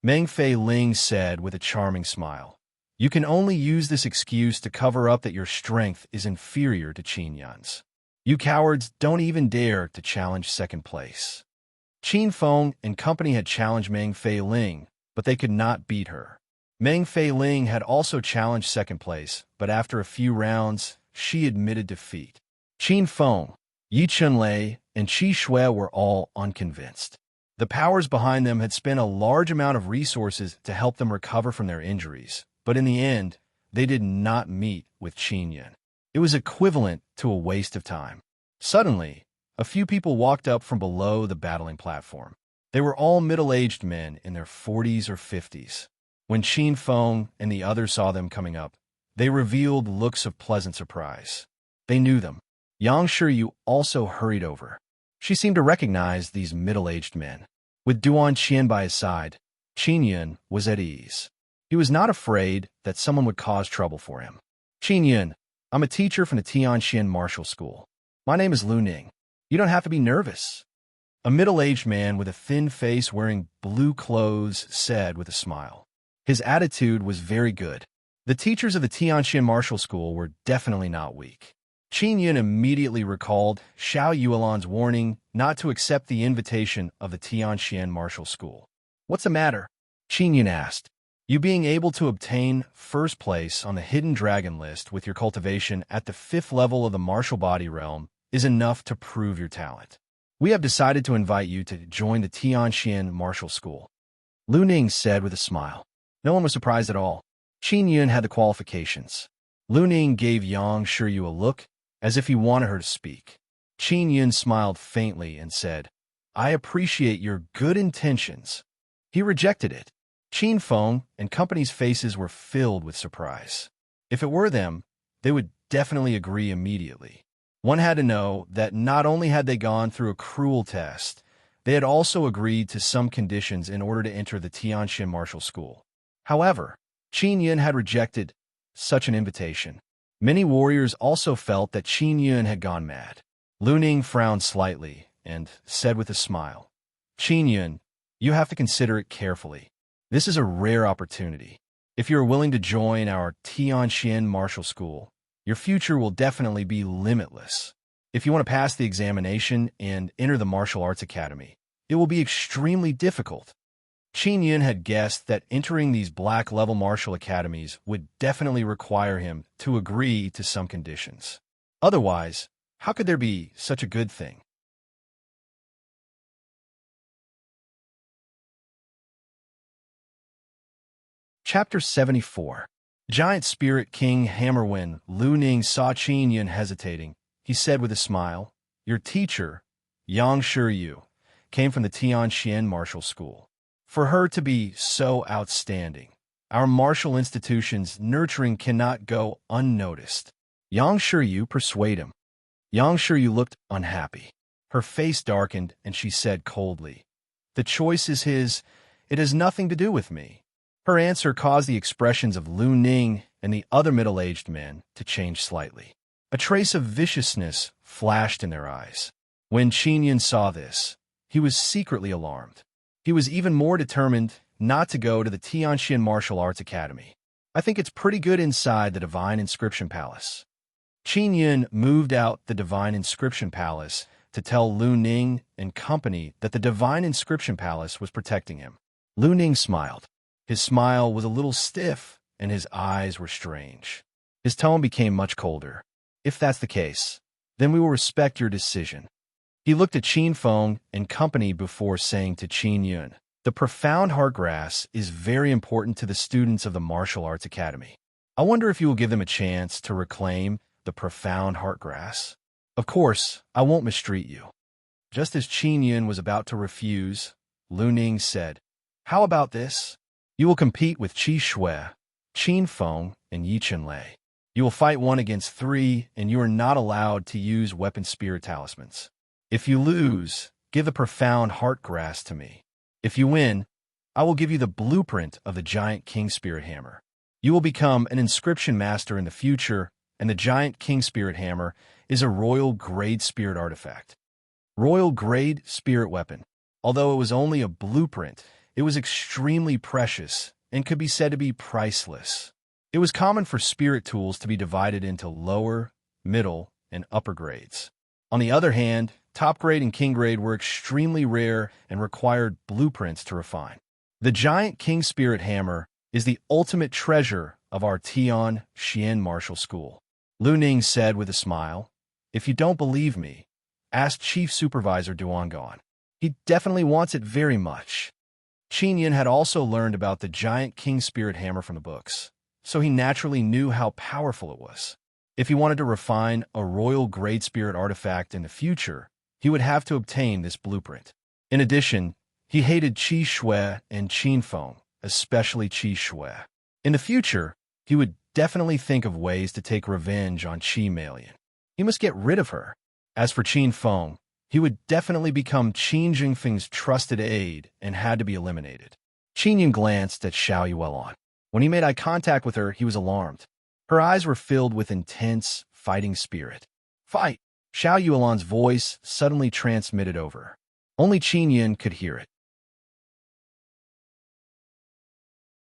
Meng Fei Ling said with a charming smile, "You can only use this excuse to cover up that your strength is inferior to Qin Yun's. You cowards don't even dare to challenge second place." Qin Feng and company had challenged Meng Fei Ling, but they could not beat her. Meng Fei Ling had also challenged second place, but after a few rounds, she admitted defeat. Qin Feng, Yi Chunlei, and Qi Shui were all unconvinced. The powers behind them had spent a large amount of resources to help them recover from their injuries, but in the end, they did not meet with Qin Yun. It was equivalent to a waste of time. Suddenly, a few people walked up from below the battling platform. They were all middle-aged men in their 40s or 50s. When Qin Feng and the others saw them coming up, they revealed looks of pleasant surprise. They knew them. Yang Shiyu also hurried over. She seemed to recognize these middle-aged men. With Duan Qian by his side, Qin Yun was at ease. He was not afraid that someone would cause trouble for him. "Qin Yun, I'm a teacher from the Tianxian Martial School. My name is Lu Ning. You don't have to be nervous." A middle-aged man with a thin face wearing blue clothes said with a smile. His attitude was very good. The teachers of the Tianxian Martial School were definitely not weak. Qin Yun immediately recalled Xiao Yuelon's warning not to accept the invitation of the Tianxian Martial School. "What's the matter?" Qin Yun asked. "You being able to obtain first place on the Hidden Dragon list with your cultivation at the 5th level of the martial body realm is enough to prove your talent. We have decided to invite you to join the Tianxian Martial School." Lu Ning said with a smile. No one was surprised at all. Qin Yun had the qualifications. Lu Ning gave Yang Shiyu a look, as if he wanted her to speak. Qin Yun smiled faintly and said, "I appreciate your good intentions." He rejected it. Qin Feng and company's faces were filled with surprise. If it were them, they would definitely agree immediately. One had to know that not only had they gone through a cruel test, they had also agreed to some conditions in order to enter the Tianxian Martial School. However, Qin Yun had rejected such an invitation. Many warriors also felt that Qin Yun had gone mad. Lu Ning frowned slightly and said with a smile, "Qin Yun, you have to consider it carefully. This is a rare opportunity. If you are willing to join our Tianxian Martial School, your future will definitely be limitless. If you want to pass the examination and enter the Martial Arts Academy, it will be extremely difficult." Qin Yun had guessed that entering these black-level martial academies would definitely require him to agree to some conditions. Otherwise, how could there be such a good thing? Chapter 74. Giant Spirit King Hammerwind Lu Ning saw Qin Yun hesitating. He said with a smile, "Your teacher, Yang Shiyu, came from the Tianxian Martial School. For her to be so outstanding, our martial institution's nurturing cannot go unnoticed. Yang Shiryu persuade him. Yang Shiryu looked unhappy. Her face darkened, and she said coldly, "The choice is his. It has nothing to do with me." Her answer caused the expressions of Lu Ning and the other middle-aged men to change slightly. A trace of viciousness flashed in their eyes. When Qin Yun saw this, he was secretly alarmed. He was even more determined not to go to the Tianxian Martial Arts Academy. "I think it's pretty good inside the Divine Inscription Palace." Qin Yun moved out the Divine Inscription Palace to tell Lu Ning and company that the Divine Inscription Palace was protecting him. Lu Ning smiled. His smile was a little stiff, and his eyes were strange. His tone became much colder. "If that's the case, then we will respect your decision." He looked at Qin Feng and company before saying to Qin Yun, "The profound heart grass is very important to the students of the Martial Arts Academy. I wonder if you will give them a chance to reclaim the profound heart grass. Of course, I won't mistreat you." Just as Qin Yun was about to refuse, Lu Ning said, "How about this? You will compete with Qi Shui, Qin Feng, and Yi Chenlei. You will fight 1 against 3, and you are not allowed to use weapon spirit talismans. If you lose, give the profound heart grass to me. If you win, I will give you the blueprint of the giant king spirit hammer. You will become an inscription master in the future, and the giant king spirit hammer is a royal grade spirit artifact." Royal grade spirit weapon. Although it was only a blueprint, it was extremely precious and could be said to be priceless. It was common for spirit tools to be divided into lower, middle, and upper grades. On the other hand, top grade and king grade were extremely rare and required blueprints to refine. The giant king spirit hammer is the ultimate treasure of our Tian Xian martial school. Lu Ning said with a smile, "If you don't believe me, ask Chief Supervisor Duangon. He definitely wants it very much." Qin Yun had also learned about the giant king spirit hammer from the books, so he naturally knew how powerful it was. If he wanted to refine a royal grade spirit artifact in the future, he would have to obtain this blueprint. In addition, he hated Qi Shui and Qin Feng, especially Qi Shui. In the future, he would definitely think of ways to take revenge on Qi Malian. He must get rid of her. As for Qin Feng, he would definitely become Qin Jingfeng's trusted aide and had to be eliminated. Qin Yun glanced at Xiao Yuelon. When he made eye contact with her, he was alarmed. Her eyes were filled with intense, fighting spirit. "Fight!" Xiao Yuelon's voice suddenly transmitted over her. Only Qin Yun could hear it.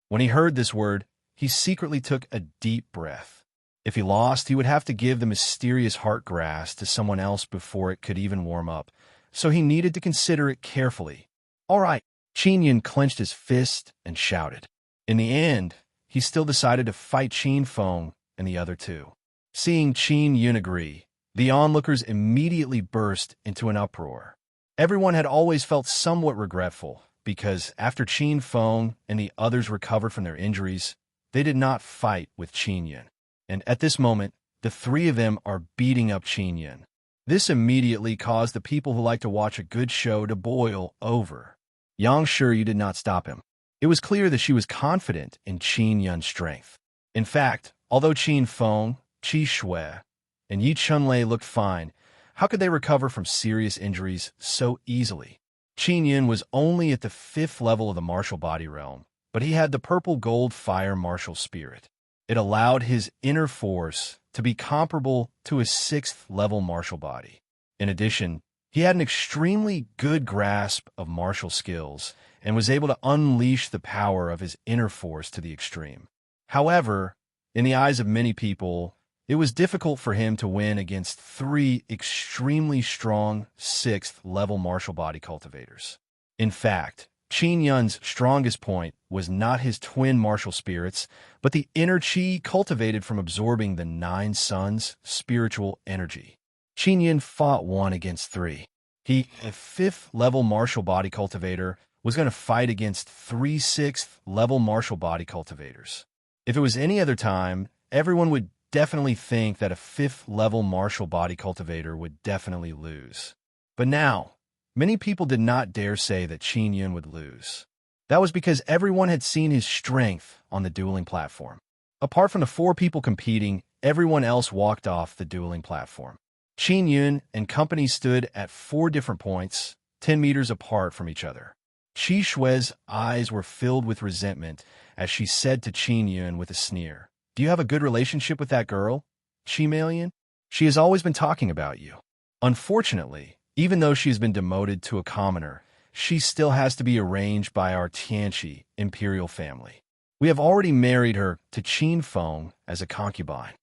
When he heard this word, he secretly took a deep breath. If he lost, he would have to give the mysterious heart grass to someone else before it could even warm up, so he needed to consider it carefully. "All right." Qin Yun clenched his fist and shouted. In the end, he still decided to fight Qin Feng and the other two. Seeing Qin Yun agree, the onlookers immediately burst into an uproar. Everyone had always felt somewhat regretful, because after Qin Feng and the others recovered from their injuries, they did not fight with Qin Yun. And at this moment, the 3 of them are beating up Qin Yun. This immediately caused the people who like to watch a good show to boil over. Yang Shiryu did not stop him. It was clear that she was confident in Qin Yun's strength. In fact, although Qin Feng, Qi Shui, and Yi Chenlei looked fine, how could they recover from serious injuries so easily? Qin Yun was only at the 5th level of the martial body realm, but he had the purple gold fire martial spirit. It allowed his inner force to be comparable to his 6th level martial body. In addition, he had an extremely good grasp of martial skills and was able to unleash the power of his inner force to the extreme. However, in the eyes of many people, it was difficult for him to win against 3 extremely strong 6th level martial body cultivators. In fact, Qin Yun's strongest point was not his twin martial spirits, but the inner qi cultivated from absorbing the 9 suns' spiritual energy. Qin Yun fought 1 against 3. He, a 5th level martial body cultivator, was going to fight against 3 6th level martial body cultivators. If it was any other time, everyone would definitely think that a 5th level martial body cultivator would definitely lose. But now, many people did not dare say that Qin Yun would lose. That was because everyone had seen his strength on the dueling platform. Apart from the 4 people competing, everyone else walked off the dueling platform. Qin Yun and company stood at 4 different points, 10 meters apart from each other. Qi Shui's eyes were filled with resentment as she said to Qin Yun with a sneer, "Do you have a good relationship with that girl, Qi Malian? She has always been talking about you." Unfortunately, even though she has been demoted to a commoner, she still has to be arranged by our Tianqi imperial family. We have already married her to Qin Feng as a concubine.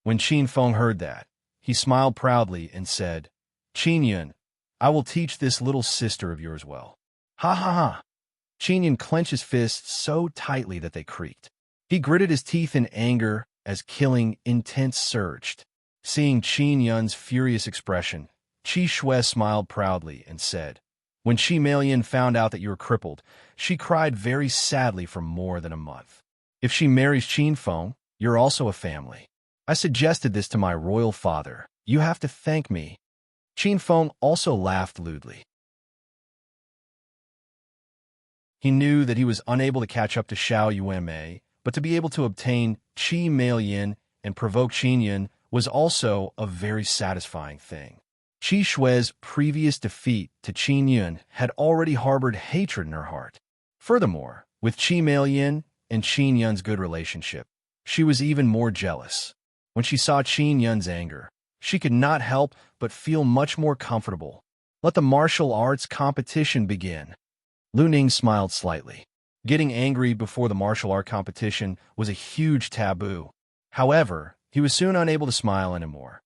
When Qin Feng heard that, he smiled proudly and said, "Qin Yun, I will teach this little sister of yours well." Ha ha ha. Qin Yun clenched his fists so tightly that they creaked. He gritted his teeth in anger as killing intent surged. Seeing Qin Yun's furious expression, Qi Shui smiled proudly and said, "When Qi Malian found out that you were crippled, she cried very sadly for more than a month. If she marries Qin Feng, you're also a family. I suggested this to my royal father. You have to thank me." Qin Feng also laughed lewdly. He knew that he was unable to catch up to Xiao Yuanmei, but to be able to obtain Qi Malian and provoke Qin Yun was also a very satisfying thing. Qi Shui's previous defeat to Qin Yun had already harbored hatred in her heart. Furthermore, with Qi Malian and Qin Yun's good relationship, she was even more jealous. When she saw Qin Yun's anger, she could not help but feel much more comfortable. Let the martial arts competition begin. Lu Ning smiled slightly. Getting angry before the martial art competition was a huge taboo. However, he was soon unable to smile anymore.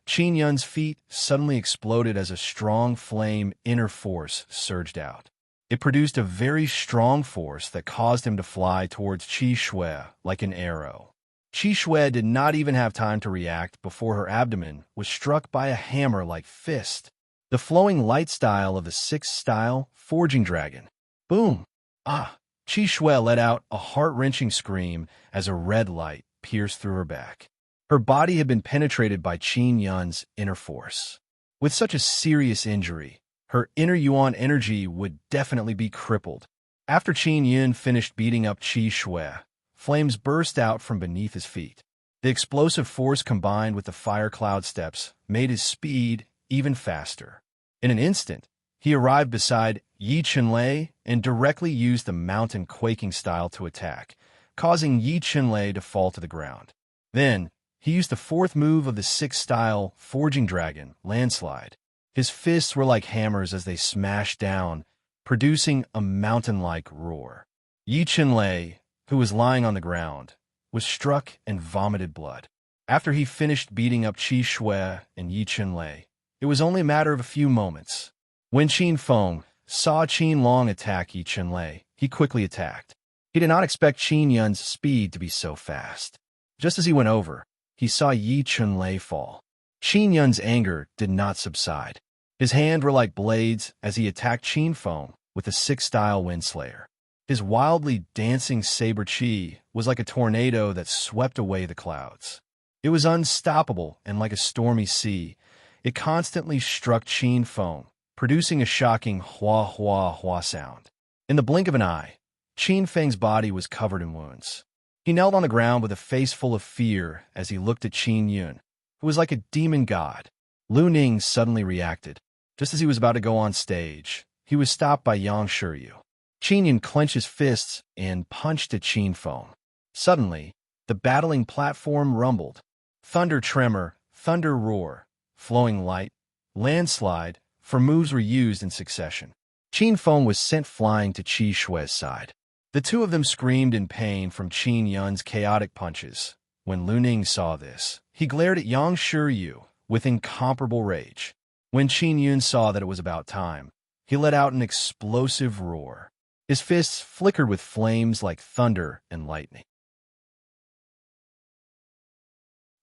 Qin Yun's feet suddenly exploded as a strong flame inner force surged out. It produced a very strong force that caused him to fly towards Qi Shui like an arrow. Qi Shui did not even have time to react before her abdomen was struck by a hammer-like fist. The flowing light style of the 6th style forging dragon. Boom! Ah! Qi Shui let out a heart-wrenching scream as a red light pierced through her back. Her body had been penetrated by Qin Yun's inner force. With such a serious injury, her inner Yuan energy would definitely be crippled. After Qin Yun finished beating up Qi Shui, flames burst out from beneath his feet. The explosive force combined with the fire cloud steps made his speed even faster. In an instant, he arrived beside Yi Chenlei and directly used the mountain quaking style to attack, causing Yi Chenlei to fall to the ground. Then, he used the 4th move of the 6th style forging dragon, landslide. His fists were like hammers as they smashed down, producing a mountain-like roar. Yi Chenlei, who was lying on the ground, was struck and vomited blood. After he finished beating up Qi Shui and Yi Chenlei, it was only a matter of a few moments. When Qin Feng saw Qin Long attack Yi Chenlei, he quickly attacked. He did not expect Qin Yun's speed to be so fast. Just as he went over, he saw Yi Chenlei fall. Qin Yun's anger did not subside. His hands were like blades as he attacked Qin Feng with the 6th style Windslayer. His wildly dancing saber chi was like a tornado that swept away the clouds. It was unstoppable and like a stormy sea. It constantly struck Qin Feng, producing a shocking hua hua hua sound. In the blink of an eye, Qin Feng's body was covered in wounds. He knelt on the ground with a face full of fear as he looked at Qin Yun, who was like a demon god. Lu Ning suddenly reacted. Just as he was about to go on stage, he was stopped by Yang Shiryu. Qin Yun clenched his fists and punched at Qin Feng. Suddenly, the battling platform rumbled. Thunder tremor, thunder roar, flowing light, landslide, for moves were used in succession. Qin Feng was sent flying to Qi Shui's side. The two of them screamed in pain from Qin Yun's chaotic punches. When Lu Ning saw this, he glared at Yang Shiryu with incomparable rage. When Qin Yun saw that it was about time, he let out an explosive roar. His fists flickered with flames like thunder and lightning.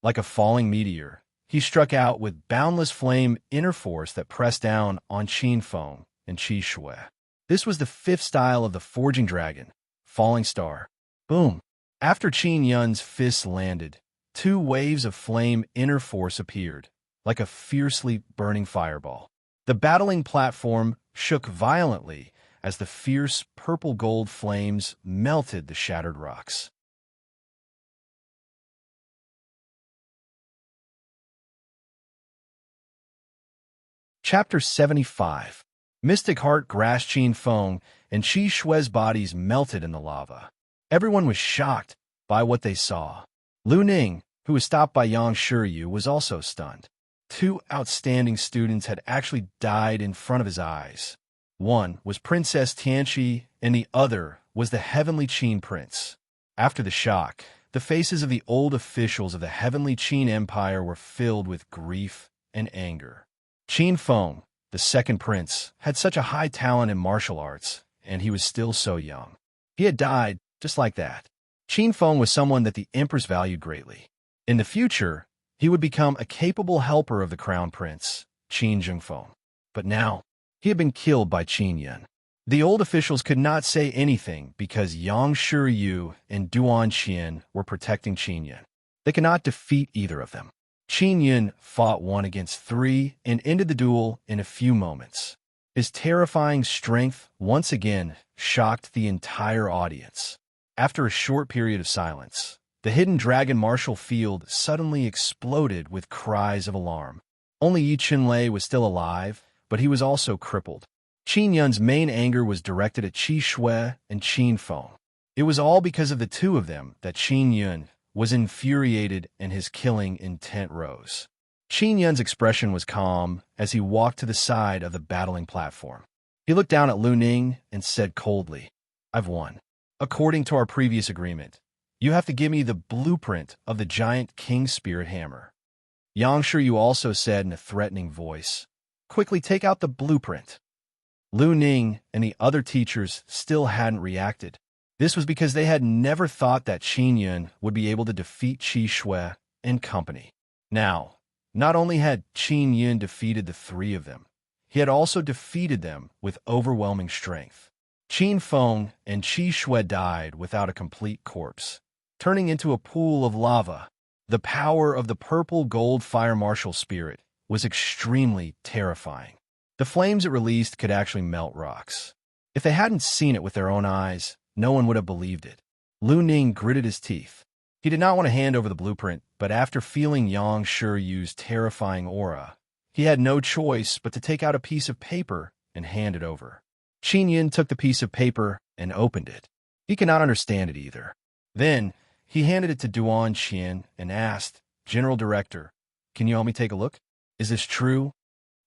Like a falling meteor, he struck out with boundless flame inner force that pressed down on Qin Feng and Qi Shui. This was the 5th style of the Forging Dragon, Falling Star. Boom! After Qin Yun's fists landed, 2 waves of flame inner force appeared, like a fiercely burning fireball. The battling platform shook violently as the fierce purple-gold flames melted the shattered rocks. Chapter 75. Mystic Heart grasped Qin Feng, and Qi Shui's bodies melted in the lava. Everyone was shocked by what they saw. Lu Ning, who was stopped by Yang Shiryu, was also stunned. Two outstanding students had actually died in front of his eyes. One was Princess Tianqi, and the other was the Heavenly Qin Prince. After the shock, the faces of the old officials of the Heavenly Qin Empire were filled with grief and anger. Qin Feng, the second prince, had such a high talent in martial arts, and he was still so young. He had died just like that. Qin Feng was someone that the empress valued greatly. In the future, he would become a capable helper of the crown prince, Qin Zhengfeng. But now, he had been killed by Qin Yun. The old officials could not say anything because Yang Shiryu and Duan Qian were protecting Qin Yun. They could not defeat either of them. Qin Yun fought 1 against 3 and ended the duel in a few moments. His terrifying strength once again shocked the entire audience. After a short period of silence, the hidden dragon martial field suddenly exploded with cries of alarm. Only Yi Qinlei was still alive, but he was also crippled. Qin Yun's main anger was directed at Qi Shui and Qin Feng. It was all because of the two of them that Qin Yun was infuriated and his killing intent rose. Qin Yun's expression was calm as he walked to the side of the battling platform. He looked down at Lu Ning and said coldly, "I've won. According to our previous agreement, you have to give me the blueprint of the giant king spirit hammer." Yang Shiryu also said in a threatening voice, "Quickly take out the blueprint." Lu Ning and the other teachers still hadn't reacted. This was because they had never thought that Qin Yun would be able to defeat Qi Shui and company. Now, not only had Qin Yun defeated the three of them, he had also defeated them with overwhelming strength. Qin Feng and Qi Shui died without a complete corpse, turning into a pool of lava. The power of the purple gold fire martial spirit was extremely terrifying. The flames it released could actually melt rocks. If they hadn't seen it with their own eyes, no one would have believed it. Lu Ning gritted his teeth. He did not want to hand over the blueprint, but after feeling Yang Shiryu's terrifying aura, he had no choice but to take out a piece of paper and hand it over. Qin Yun took the piece of paper and opened it. He could not understand it either. Then, he handed it to Duan Qian and asked, "General Director, can you help me take a look? Is this true?"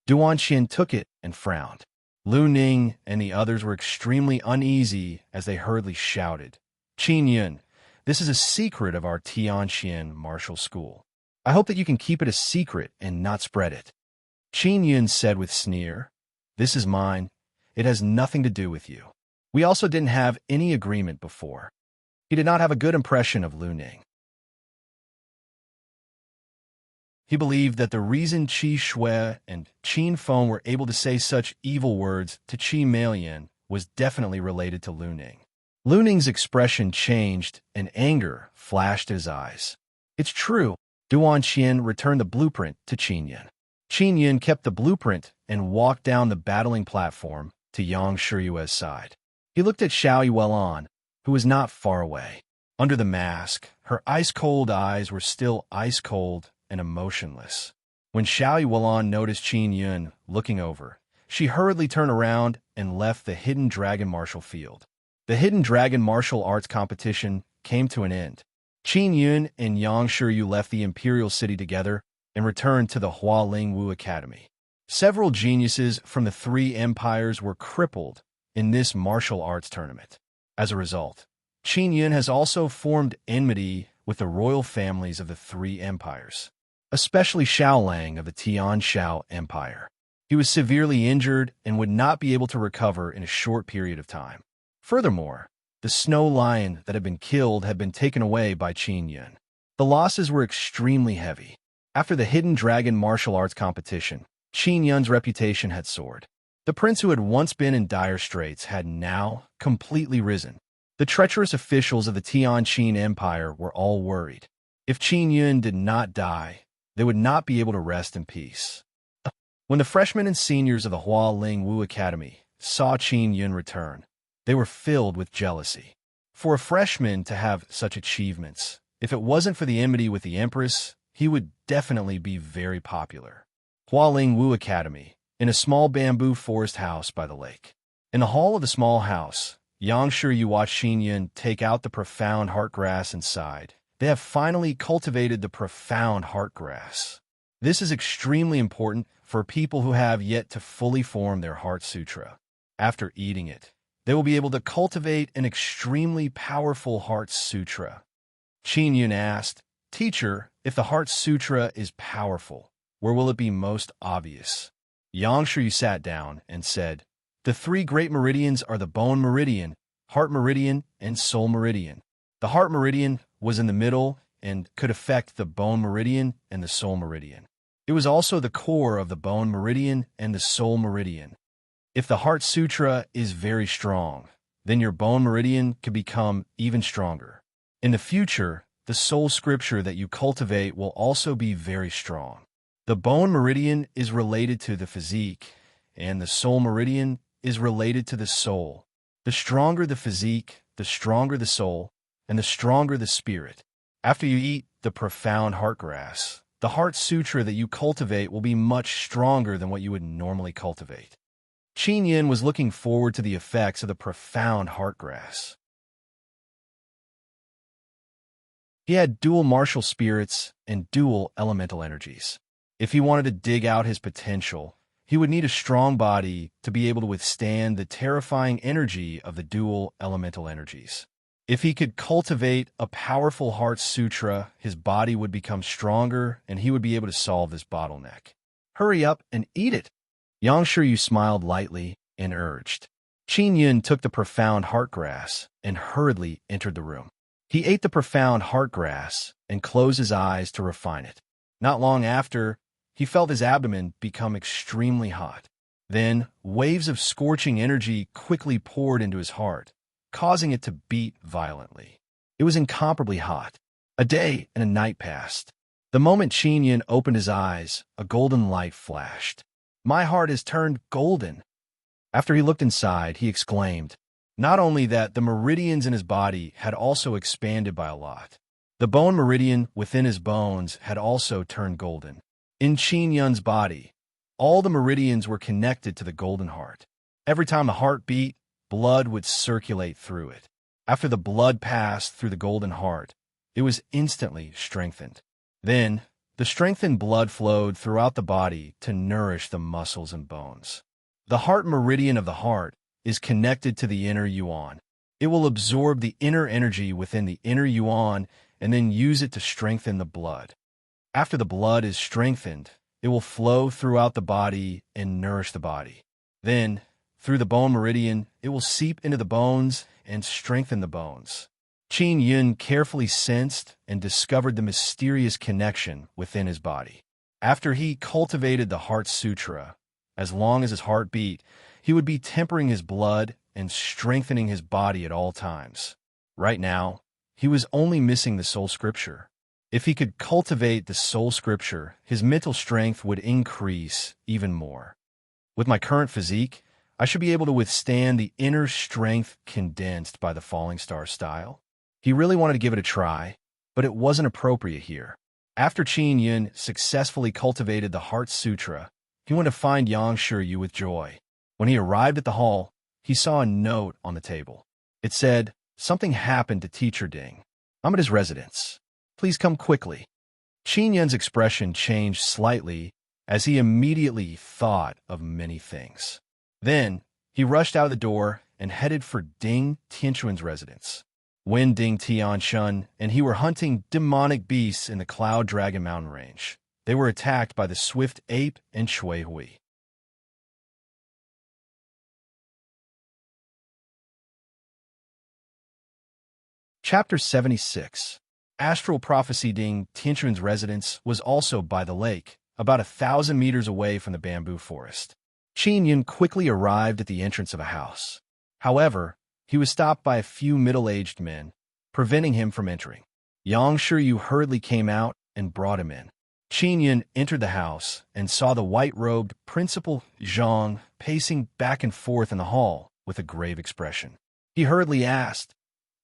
Duan Qian took it and frowned. Lu Ning and the others were extremely uneasy as they hurriedly shouted, "Qin Yun, this is a secret of our Tianqian martial school. I hope that you can keep it a secret and not spread it." Qin Yun said with sneer, "This is mine. It has nothing to do with you. We also didn't have any agreement before." He did not have a good impression of Lu Ning. He believed that the reason Qi Shui and Qin Feng were able to say such evil words to Qi Meiyan was definitely related to Lu Ning. Lu Ning's expression changed and anger flashed his eyes. "It's true." Duan Qian returned the blueprint to Qin Yun. Qin Yun kept the blueprint and walked down the battling platform to Yang Shiryu's side. He looked at Xiao Yuelan, who was not far away. Under the mask, her ice-cold eyes were still ice-cold and emotionless. When Xiao Yuelan noticed Qin Yun looking over, she hurriedly turned around and left the Hidden Dragon martial field. The Hidden Dragon martial arts competition came to an end. Qin Yun and Yang Shiryu left the Imperial City together and returned to the Hualing Wu Academy. Several geniuses from the three empires were crippled in this martial arts tournament. As a result, Qin Yun has also formed enmity with the royal families of the three empires, especially Xiao Lang of the Tianxiao Empire. He was severely injured and would not be able to recover in a short period of time. Furthermore, the snow lion that had been killed had been taken away by Qin Yun. The losses were extremely heavy. After the Hidden Dragon martial arts competition, Qin Yun's reputation had soared. The prince who had once been in dire straits had now completely risen. The treacherous officials of the Tianqin Empire were all worried. If Qin Yun did not die, they would not be able to rest in peace. When the freshmen and seniors of the Hualing Wu Academy saw Qin Yun return. They were filled with jealousy. For a freshman to have such achievements, if it wasn't for the enmity with the Empress, he would definitely be very popular. Hualing Wu Academy, in a small bamboo forest house by the lake. In the hall of the small house, Yang Shiryu watched Qin Yun take out the profound heart grass inside. They have finally cultivated the profound heart grass. This is extremely important for people who have yet to fully form their heart sutra. After eating it, they will be able to cultivate an extremely powerful heart sutra. Qin Yun asked, "Teacher, if the heart sutra is powerful, where will it be most obvious?" Yang Shiryu sat down and said, "The three great meridians are the bone meridian, heart meridian, and soul meridian. The heart meridian was in the middle and could affect the bone meridian and the soul meridian. It was also the core of the bone meridian and the soul meridian. If the heart sutra is very strong, then your bone meridian could become even stronger. In the future, the soul scripture that you cultivate will also be very strong. The bone meridian is related to the physique, and the soul meridian is related to the soul. The stronger the physique, the stronger the soul, and the stronger the spirit. After you eat the profound heart grass, the heart sutra that you cultivate will be much stronger than what you would normally cultivate." Qin Yun was looking forward to the effects of the profound heart grass. He had dual martial spirits and dual elemental energies. If he wanted to dig out his potential, he would need a strong body to be able to withstand the terrifying energy of the dual elemental energies. If he could cultivate a powerful heart sutra, his body would become stronger and he would be able to solve this bottleneck. "Hurry up and eat it." Yang Shiryu smiled lightly and urged. Qin Yun took the profound heart grass and hurriedly entered the room. He ate the profound heart grass and closed his eyes to refine it. Not long after, he felt his abdomen become extremely hot. Then, waves of scorching energy quickly poured into his heart, causing it to beat violently. It was incomparably hot. A day and a night passed. The moment Qin Yun opened his eyes, a golden light flashed. "My heart has turned golden." After he looked inside, he exclaimed, not only that the meridians in his body had also expanded by a lot. The bone meridian within his bones had also turned golden. In Qin Yun's body, all the meridians were connected to the golden heart. Every time the heart beat, blood would circulate through it. After the blood passed through the golden heart, it was instantly strengthened. Then, the strengthened blood flowed throughout the body to nourish the muscles and bones. The heart meridian of the heart is connected to the inner yuan. It will absorb the inner energy within the inner yuan and then use it to strengthen the blood. After the blood is strengthened, it will flow throughout the body and nourish the body. Then, through the bone meridian, it will seep into the bones and strengthen the bones. Qin Yun carefully sensed and discovered the mysterious connection within his body. After he cultivated the Heart Sutra, as long as his heart beat, he would be tempering his blood and strengthening his body at all times. Right now, he was only missing the soul scripture. If he could cultivate the soul scripture, his mental strength would increase even more. With my current physique, I should be able to withstand the inner strength condensed by the falling star style. He really wanted to give it a try, but it wasn't appropriate here. After Qin Yun successfully cultivated the Heart Sutra, he went to find Yang Shiryu with joy. When he arrived at the hall, he saw a note on the table. It said, "Something happened to Teacher Ding. I'm at his residence. Please come quickly." Qin Yun's expression changed slightly as he immediately thought of many things. Then, he rushed out of the door and headed for Ding Tianchuan's residence. Wen Ding Tianchun and he were hunting demonic beasts in the Cloud Dragon Mountain Range. They were attacked by the Swift Ape and Shui Hui. Chapter 76. Astral Prophecy. Ding Tianchuan's residence was also by the lake, about 1,000 meters away from the bamboo forest. Qin Yun quickly arrived at the entrance of a house. However, he was stopped by a few middle-aged men, preventing him from entering. Yang Shiryu hurriedly came out and brought him in. Qin Yun entered the house and saw the white-robed Principal Zhang pacing back and forth in the hall with a grave expression. He hurriedly asked,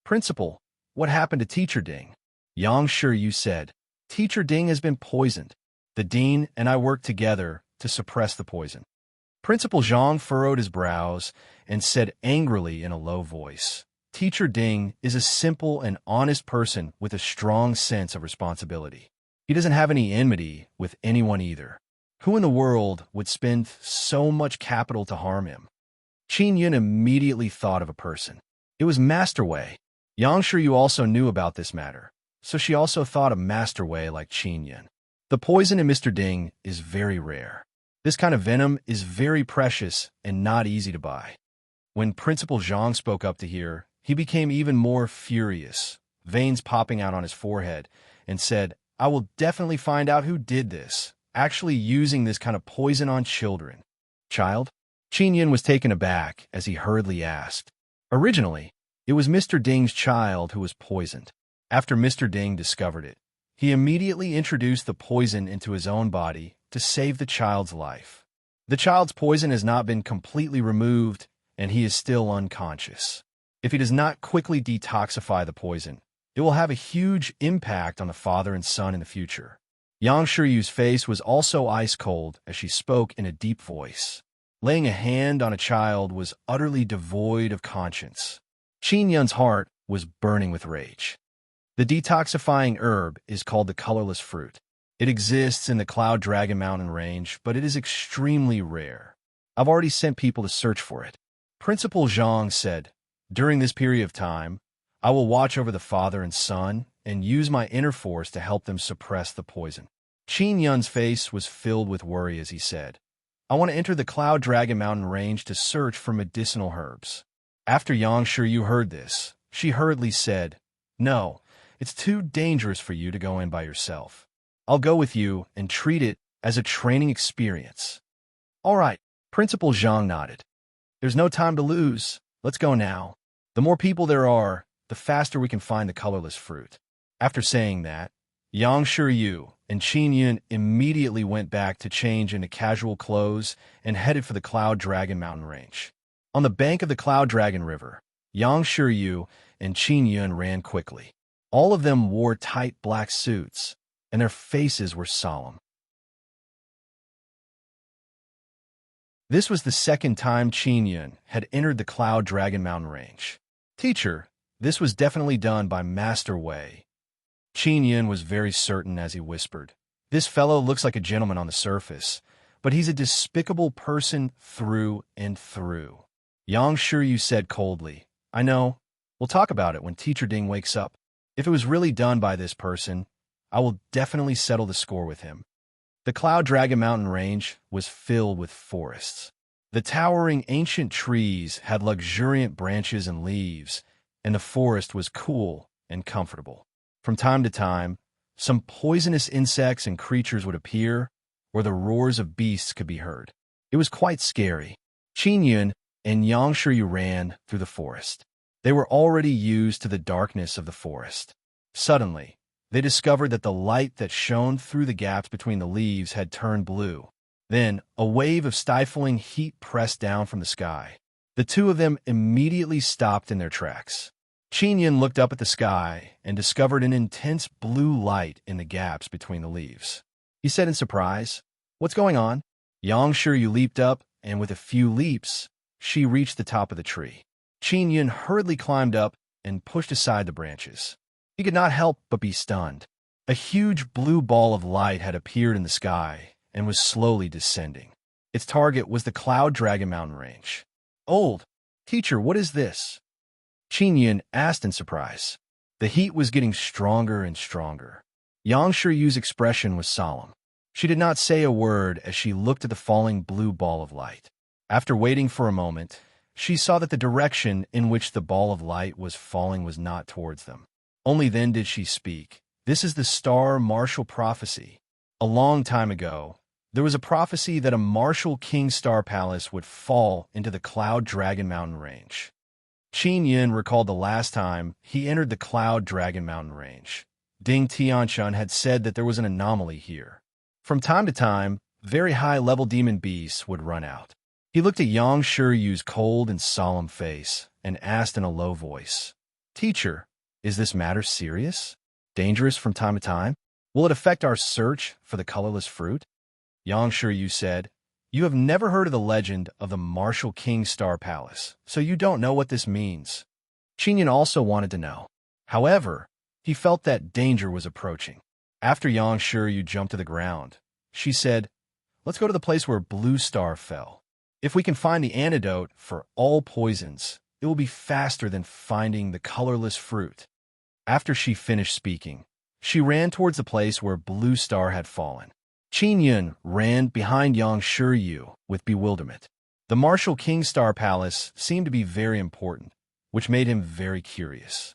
"Principal, what happened to Teacher Ding?" Yang Shiyu said, "Teacher Ding has been poisoned. The dean and I worked together to suppress the poison." Principal Zhang furrowed his brows and said angrily in a low voice, "Teacher Ding is a simple and honest person with a strong sense of responsibility. He doesn't have any enmity with anyone either. Who in the world would spend so much capital to harm him?" Qin Yun immediately thought of a person. It was Master Wei. Yang Shiyu also knew about this matter, so she also thought of Master Wei like Qin Yun. The poison in Mr. Ding is very rare. This kind of venom is very precious and not easy to buy. When Principal Zhang spoke up to hear, he became even more furious, veins popping out on his forehead, and said, "I will definitely find out who did this, actually using this kind of poison on children." "Child?" Qin Yun was taken aback as he hurriedly asked. Originally, it was Mr. Ding's child who was poisoned. After Mr. Ding discovered it, he immediately introduced the poison into his own body to save the child's life. The child's poison has not been completely removed, and he is still unconscious. If he does not quickly detoxify the poison, it will have a huge impact on the father and son in the future. Yang Shiyu's face was also ice-cold as she spoke in a deep voice. Laying a hand on a child was utterly devoid of conscience. Qin Yun's heart was burning with rage. The detoxifying herb is called the colorless fruit. It exists in the Cloud Dragon Mountain range, but it is extremely rare. I've already sent people to search for it. Principal Zhang said, "During this period of time, I will watch over the father and son and use my inner force to help them suppress the poison." Qin Yun's face was filled with worry as he said, "I want to enter the Cloud Dragon Mountain range to search for medicinal herbs." After Yang Shiyu heard this, she hurriedly said, "No, it's too dangerous for you to go in by yourself. I'll go with you and treat it as a training experience." "All right," Principal Zhang nodded. "There's no time to lose. Let's go now. The more people there are, the faster we can find the colorless fruit." After saying that, Yang Shiyu and Qin Yun immediately went back to change into casual clothes and headed for the Cloud Dragon Mountain range. On the bank of the Cloud Dragon River, Yang Shiyu and Qin Yun ran quickly. All of them wore tight black suits, and their faces were solemn. This was the second time Qin Yun had entered the Cloud Dragon Mountain range. "Teacher, this was definitely done by Master Wei." Qin Yun was very certain as he whispered, "This fellow looks like a gentleman on the surface, but he's a despicable person through and through." Yang Shiyu said coldly, "I know. We'll talk about it when Teacher Ding wakes up. If it was really done by this person, I will definitely settle the score with him." The Cloud Dragon Mountain range was filled with forests. The towering ancient trees had luxuriant branches and leaves, and the forest was cool and comfortable. From time to time, some poisonous insects and creatures would appear, or the roars of beasts could be heard. It was quite scary. Qin Yun and Yang Shiyu ran through the forest. They were already used to the darkness of the forest. Suddenly, they discovered that the light that shone through the gaps between the leaves had turned blue. Then, a wave of stifling heat pressed down from the sky. The two of them immediately stopped in their tracks. Qin Yun looked up at the sky and discovered an intense blue light in the gaps between the leaves. He said in surprise, "What's going on?" Yang Shiyu leaped up, and with a few leaps, she reached the top of the tree. Qin Yun hurriedly climbed up and pushed aside the branches. He could not help but be stunned. A huge blue ball of light had appeared in the sky and was slowly descending. Its target was the Cloud Dragon Mountain range. "Old teacher, what is this?" Qin Yun asked in surprise. The heat was getting stronger and stronger. Yang Shiyu's expression was solemn. She did not say a word as she looked at the falling blue ball of light. After waiting for a moment, she saw that the direction in which the ball of light was falling was not towards them. Only then did she speak. "This is the Star Martial Prophecy. A long time ago, there was a prophecy that a martial King Star Palace would fall into the Cloud Dragon Mountain range." Qin Yun recalled the last time he entered the Cloud Dragon Mountain range. Ding Tianchun had said that there was an anomaly here. From time to time, very high-level demon beasts would run out. He looked at Yang Shiryu's cold and solemn face and asked in a low voice, "Teacher, is this matter serious? Dangerous from time to time? Will it affect our search for the colorless fruit?" Yang Shiryu said, "You have never heard of the legend of the Martial King Star Palace, so you don't know what this means." Qingyun also wanted to know. However, he felt that danger was approaching. After Yang Shiryu jumped to the ground, she said, "Let's go to the place where Blue Star fell. If we can find the antidote for all poisons, it will be faster than finding the colorless fruit." After she finished speaking, she ran towards the place where Blue Star had fallen. Qingyun ran behind Yang Shiryu with bewilderment. The Martial King Star Palace seemed to be very important, which made him very curious.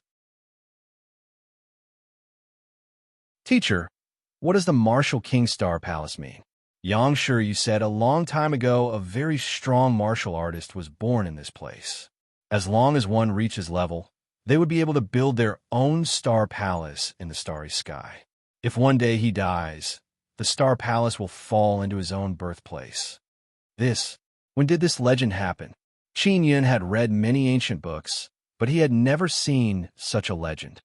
"Teacher, what does the Martial King Star Palace mean?" Yang Shiryu said, "A long time ago, a very strong martial artist was born in this place. As long as one reaches level, they would be able to build their own star palace in the starry sky. If one day he dies, the star palace will fall into his own birthplace." When did this legend happen? Qingyun had read many ancient books, but he had never seen such a legend.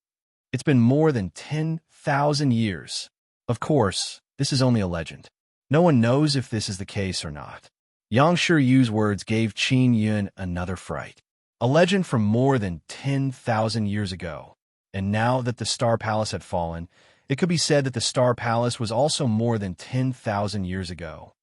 It's been more than 10,000 years. Of course, this is only a legend. No one knows if this is the case or not. Yang Shiryu's words gave Qingyun another fright. A legend from more than 10,000 years ago. And now that the Star Palace had fallen, it could be said that the Star Palace was also more than 10,000 years ago.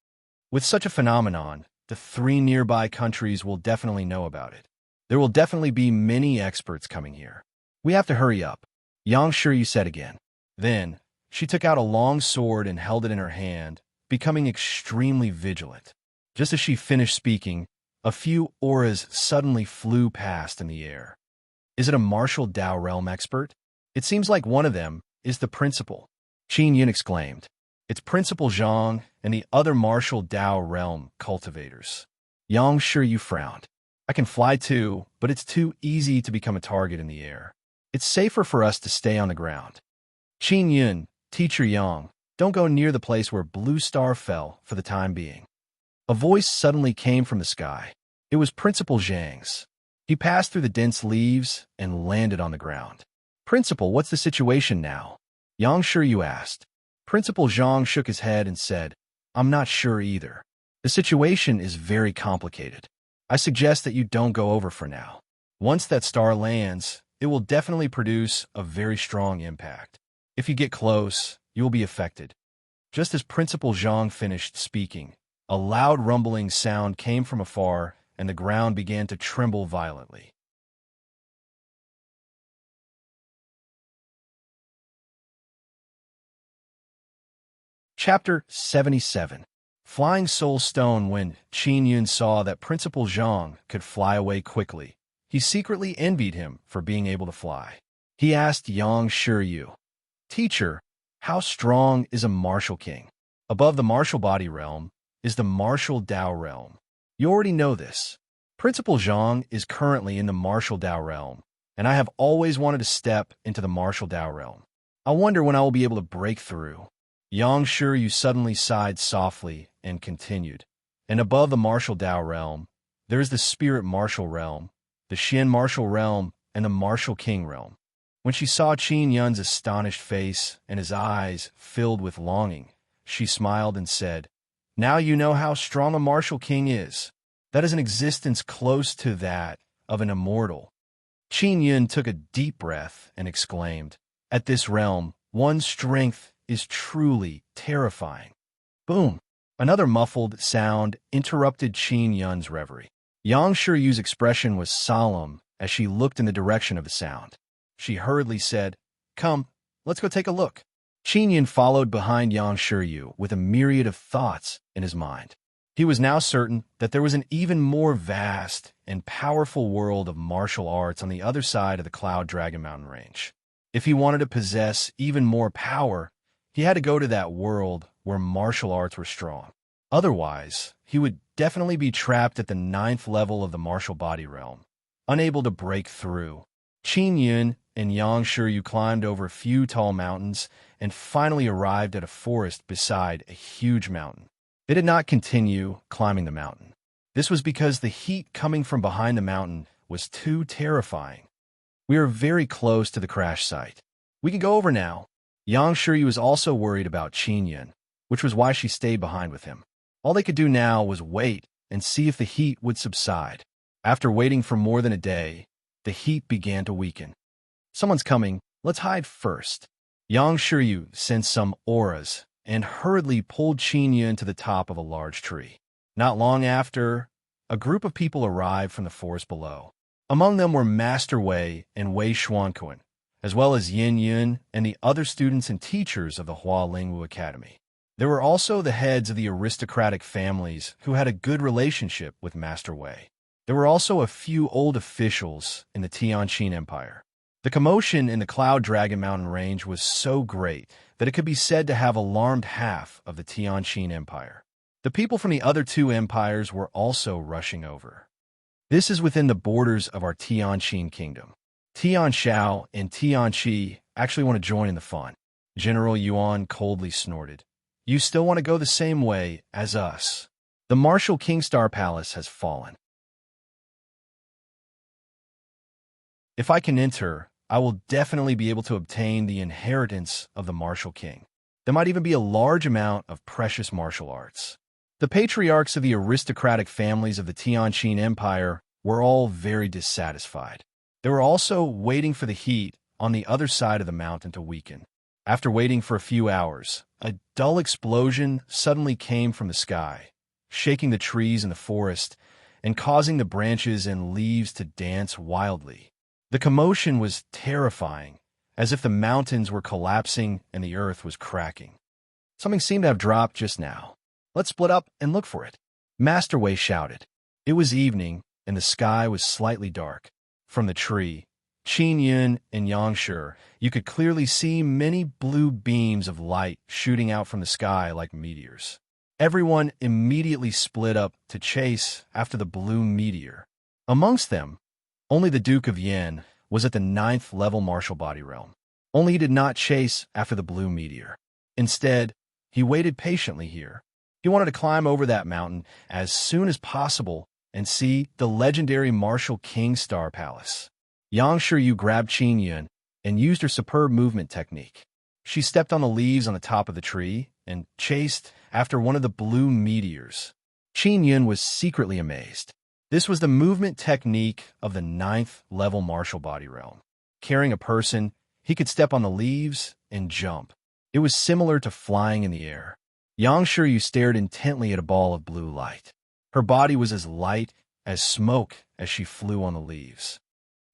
With such a phenomenon, the 3 nearby countries will definitely know about it. There will definitely be many experts coming here. We have to hurry up, Yang Shiryu said again. Then, she took out a long sword and held it in her hand, becoming extremely vigilant. Just as she finished speaking, a few auras suddenly flew past in the air. Is it a martial Dao realm expert? It seems like one of them is the principal, Qingyun exclaimed. It's Principal Zhang and the other martial Dao realm cultivators. Yang Shiryu frowned. I can fly too, but it's too easy to become a target in the air. It's safer for us to stay on the ground. Qingyun, Teacher Yang, don't go near the place where Blue Star fell for the time being. A voice suddenly came from the sky. It was Principal Zhang's. He passed through the dense leaves and landed on the ground. Principal, what's the situation now? Yang Shiryu asked. Principal Zhang shook his head and said, I'm not sure either. The situation is very complicated. I suggest that you don't go over for now. Once that star lands, it will definitely produce a very strong impact. If you get close, you will be affected. Just as Principal Zhang finished speaking, a loud rumbling sound came from afar and the ground began to tremble violently. Chapter 77. Flying Soul Stone. When Qingyun saw that Principal Zhang could fly away quickly, he secretly envied him for being able to fly. He asked Yang Shiryu, Teacher, how strong is a martial king? Above the martial body realm is the martial Dao realm. You already know this. Principal Zhang is currently in the martial Dao realm, and I have always wanted to step into the martial Dao realm. I wonder when I will be able to break through. Yang Shiryu suddenly sighed softly and continued. And above the martial Dao realm, there is the spirit martial realm, the Xian martial realm, and the martial king realm. When she saw Qingyun's astonished face and his eyes filled with longing, she smiled and said, Now you know how strong a martial king is. That is an existence close to that of an immortal. Qingyun took a deep breath and exclaimed, At this realm, one's strength is truly terrifying. Boom! Another muffled sound interrupted Qingyun's reverie. Yang Shiryu's expression was solemn as she looked in the direction of the sound. She hurriedly said, Come, let's go take a look. Qingyun followed behind Yang Shiryu with a myriad of thoughts in his mind. He was now certain that there was an even more vast and powerful world of martial arts on the other side of the Cloud Dragon Mountain range. If he wanted to possess even more power, he had to go to that world where martial arts were strong. Otherwise, he would definitely be trapped at the 9th level of the martial body realm, unable to break through. Qingyun and Yang Shiryu climbed over a few tall mountains and finally arrived at a forest beside a huge mountain. They did not continue climbing the mountain. This was because the heat coming from behind the mountain was too terrifying. We are very close to the crash site. We can go over now. Yang Shiryu was also worried about Qin Yun, which was why she stayed behind with him. All they could do now was wait and see if the heat would subside. After waiting for more than a day, the heat began to weaken. Someone's coming. Let's hide first. Yang Shiryu sensed some auras and hurriedly pulled Qin Yun to the top of a large tree. Not long after, a group of people arrived from the forest below. Among them were Master Wei and Wei Xuanquan, as well as Yin Yun and the other students and teachers of the Hua Lingwu Academy. There were also the heads of the aristocratic families who had a good relationship with Master Wei. There were also a few old officials in the Tianqin Empire. The commotion in the Cloud Dragon Mountain range was so great that it could be said to have alarmed half of the Tianqin Empire. The people from the other two empires were also rushing over. This is within the borders of our Tianqin kingdom. Tianshao and Tianqi actually want to join in the fun. General Yuan coldly snorted. You still want to go the same way as us. The Martial Kingstar Palace has fallen. If I can enter, I will definitely be able to obtain the inheritance of the Martial King. There might even be a large amount of precious martial arts. The patriarchs of the aristocratic families of the Tianqin Empire were all very dissatisfied. They were also waiting for the heat on the other side of the mountain to weaken. After waiting for a few hours, a dull explosion suddenly came from the sky, shaking the trees in the forest and causing the branches and leaves to dance wildly. The commotion was terrifying, as if the mountains were collapsing and the earth was cracking. Something seemed to have dropped just now. Let's split up and look for it. Master Wei shouted. It was evening, and the sky was slightly dark. From the tree, Qin Yun and Yang Shi, you could clearly see many blue beams of light shooting out from the sky like meteors. Everyone immediately split up to chase after the blue meteor. Amongst them, only the Duke of Yin was at the 9th level martial body realm. Only he did not chase after the blue meteor. Instead, he waited patiently here. He wanted to climb over that mountain as soon as possible and see the legendary Martial Kingstar Palace. Yang Shiryu grabbed Qin Yun and used her superb movement technique. She stepped on the leaves on the top of the tree and chased after one of the blue meteors. Qin Yun was secretly amazed. This was the movement technique of the 9th level martial body realm. Carrying a person, he could step on the leaves and jump. It was similar to flying in the air. Yang Shiryu stared intently at a ball of blue light. Her body was as light as smoke as she flew on the leaves.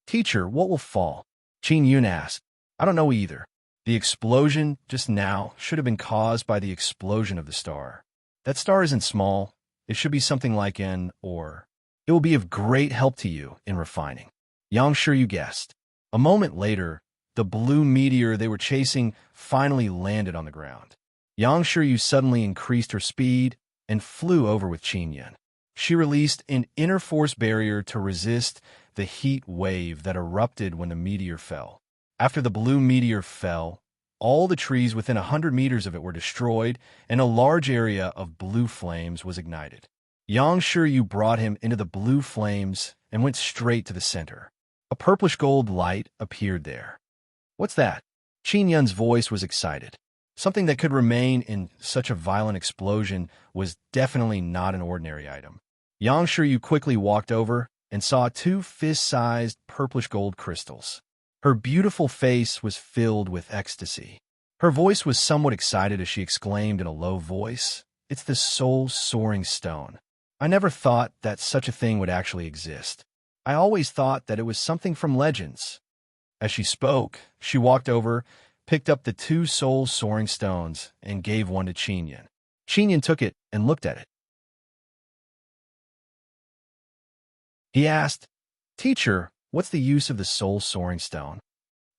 Teacher, what will fall? Qin Yun asked. I don't know either. The explosion just now should have been caused by the explosion of the star. That star isn't small. It should be something like an ore. It will be of great help to you in refining. Yang Shiryu guessed. A moment later, the blue meteor they were chasing finally landed on the ground. Yang Shiryu suddenly increased her speed and flew over with Qin Yun. She released an inner force barrier to resist the heat wave that erupted when the meteor fell. After the blue meteor fell, all the trees within 100 meters of it were destroyed, and a large area of blue flames was ignited. Yang Shiryu brought him into the blue flames and went straight to the center. A purplish gold light appeared there. What's that? Qin Yun's voice was excited. Something that could remain in such a violent explosion was definitely not an ordinary item. Yang Shiryu quickly walked over and saw 2 fist-sized purplish gold crystals. Her beautiful face was filled with ecstasy. Her voice was somewhat excited as she exclaimed in a low voice, "It's the soul-soaring stone. I never thought that such a thing would actually exist. I always thought that it was something from legends." As she spoke, she walked over, picked up the 2 soul-soaring stones, and gave one to Qin Yun. Qin Yun took it and looked at it. He asked, "Teacher, what's the use of the soul-soaring stone?"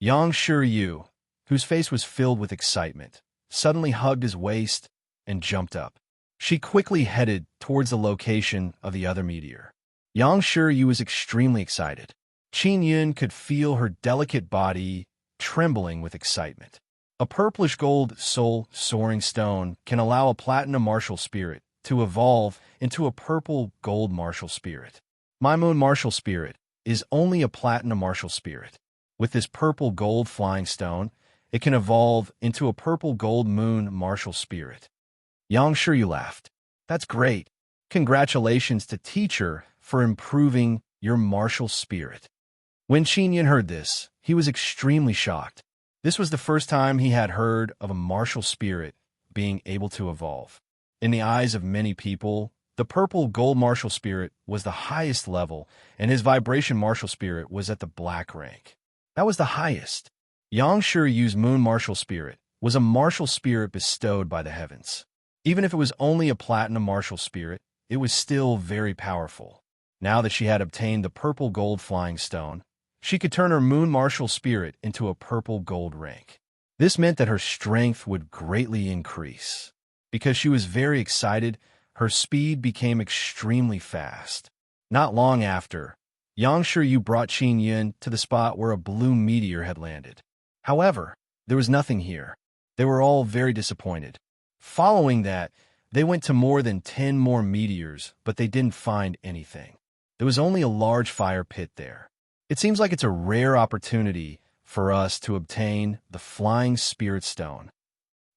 Yang Shiryu, whose face was filled with excitement, suddenly hugged his waist and jumped up. She quickly headed towards the location of the other meteor. Yang Shiryu was extremely excited. Qin Yun could feel her delicate body trembling with excitement. A purplish gold soul-soaring stone can allow a platinum martial spirit to evolve into a purple gold martial spirit. My moon martial spirit is only a platinum martial spirit. With this purple gold flying stone, it can evolve into a purple gold moon martial spirit. Yang Shiryu laughed. That's great. Congratulations to teacher for improving your martial spirit. When Qin Yun heard this, he was extremely shocked. This was the first time he had heard of a martial spirit being able to evolve. In the eyes of many people, the purple gold martial spirit was the highest level, and his vibration martial spirit was at the black rank. That was the highest. Yang Shiryu's moon martial spirit was a martial spirit bestowed by the heavens. Even if it was only a platinum martial spirit, it was still very powerful. Now that she had obtained the purple gold flying stone, she could turn her moon martial spirit into a purple gold rank. This meant that her strength would greatly increase. Because she was very excited, her speed became extremely fast. Not long after, Yang Shiryu brought Qin Yun to the spot where a blue meteor had landed. However, there was nothing here. They were all very disappointed. Following that, they went to more than 10 more meteors, but they didn't find anything. There was only a large fire pit there. It seems like it's a rare opportunity for us to obtain the Flying Spirit Stone.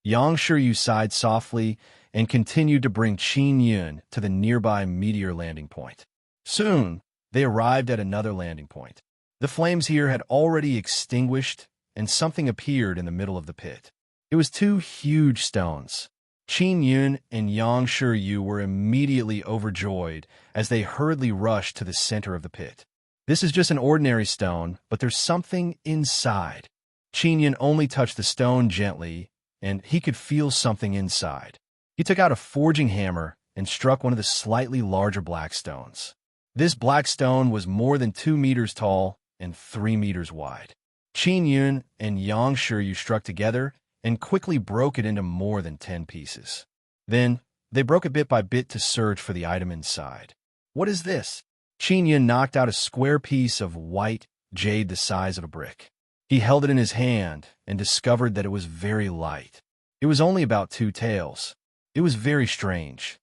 Yang Shiryu sighed softly and continued to bring Qin Yun to the nearby meteor landing point. Soon, they arrived at another landing point. The flames here had already extinguished, and something appeared in the middle of the pit. It was 2 huge stones. Qin Yun and Yang Shiryu were immediately overjoyed as they hurriedly rushed to the center of the pit. This is just an ordinary stone, but there's something inside. Qin Yun only touched the stone gently, and he could feel something inside. He took out a forging hammer and struck one of the slightly larger black stones. This black stone was more than 2 meters tall and 3 meters wide. Qin Yun and Yang Shiryu struck together and quickly broke it into more than 10 pieces. Then, they broke it bit by bit to search for the item inside. What is this? Qin Yun knocked out a square piece of white jade the size of a brick. He held it in his hand and discovered that it was very light. It was only about 2 taels. It was very strange.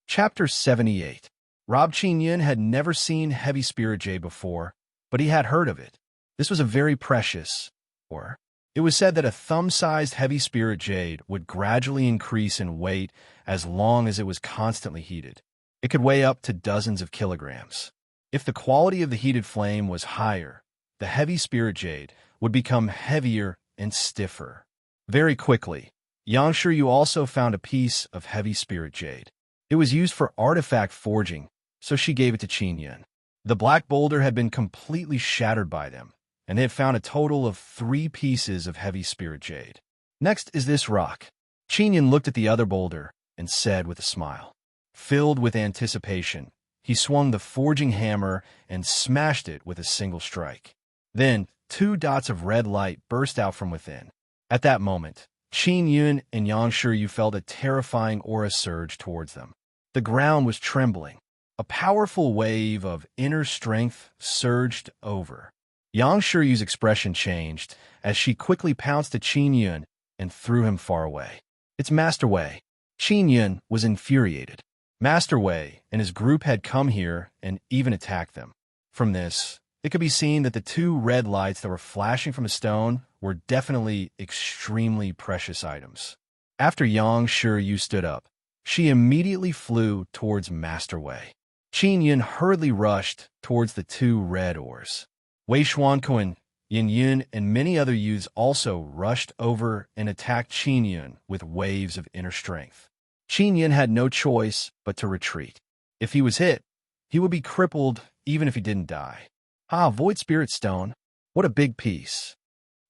Chapter 78. Qin Yun had never seen heavy spirit jade before, but he had heard of it. This was a very precious, or it was said that a thumb-sized heavy spirit jade would gradually increase in weight as long as it was constantly heated. It could weigh up to dozens of kilograms. If the quality of the heated flame was higher, the heavy spirit jade would become heavier and stiffer. Very quickly, Yang Shiryu also found a piece of heavy spirit jade. It was used for artifact forging, so she gave it to Qin Yun. The black boulder had been completely shattered by them, and they had found a total of 3 pieces of heavy spirit jade. Next is this rock. Qin Yun looked at the other boulder and said with a smile. Filled with anticipation, he swung the forging hammer and smashed it with a single strike. Then, 2 dots of red light burst out from within. At that moment, Qin Yun and Yang Shiryu felt a terrifying aura surge towards them. The ground was trembling. A powerful wave of inner strength surged over. Yang Shiryu's expression changed as she quickly pounced at Qin Yun and threw him far away. It's Master Wei. Qin Yun was infuriated. Master Wei and his group had come here and even attacked them. From this, it could be seen that the 2 red lights that were flashing from a stone were definitely extremely precious items. After Yang Shiryu stood up, she immediately flew towards Master Wei. Qin Yun hurriedly rushed towards the 2 red ores. Wei Xuanquan, Yin Yun, and many other youths also rushed over and attacked Qin Yun with waves of inner strength. Qin Yun had no choice but to retreat. If he was hit, he would be crippled even if he didn't die. Void Spirit Stone. What a big piece.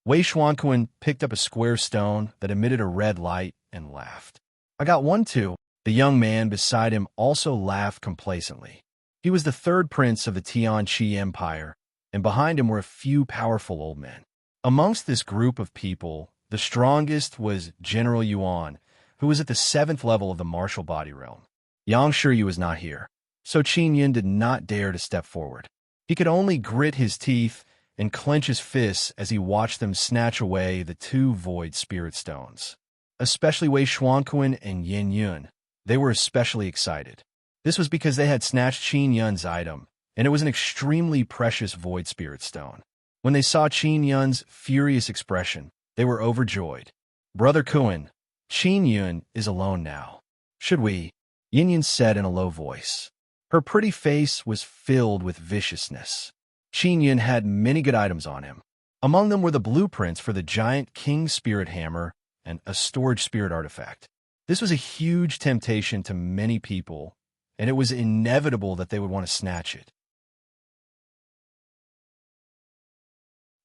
Wei Xuanquan picked up a square stone that emitted a red light and laughed. I got one too. The young man beside him also laughed complacently. He was the 3rd prince of the Tianqi Empire, and behind him were a few powerful old men. Amongst this group of people, the strongest was General Yuan, who was at the 7th level of the martial body realm. Yang Shiryu was not here, so Qin Yun did not dare to step forward. He could only grit his teeth and clench his fists as he watched them snatch away the 2 void spirit stones. Especially Wei Xuanquan and Yin Yun. They were especially excited. This was because they had snatched Qin Yun's item, and it was an extremely precious void spirit stone. When they saw Qin Yun's furious expression, they were overjoyed. Brother Kuan, Qin Yun is alone now. Should we? Yin Yun said in a low voice. Her pretty face was filled with viciousness. Qin Yun had many good items on him. Among them were the blueprints for the giant King Spirit Hammer and a storage spirit artifact. This was a huge temptation to many people, and it was inevitable that they would want to snatch it.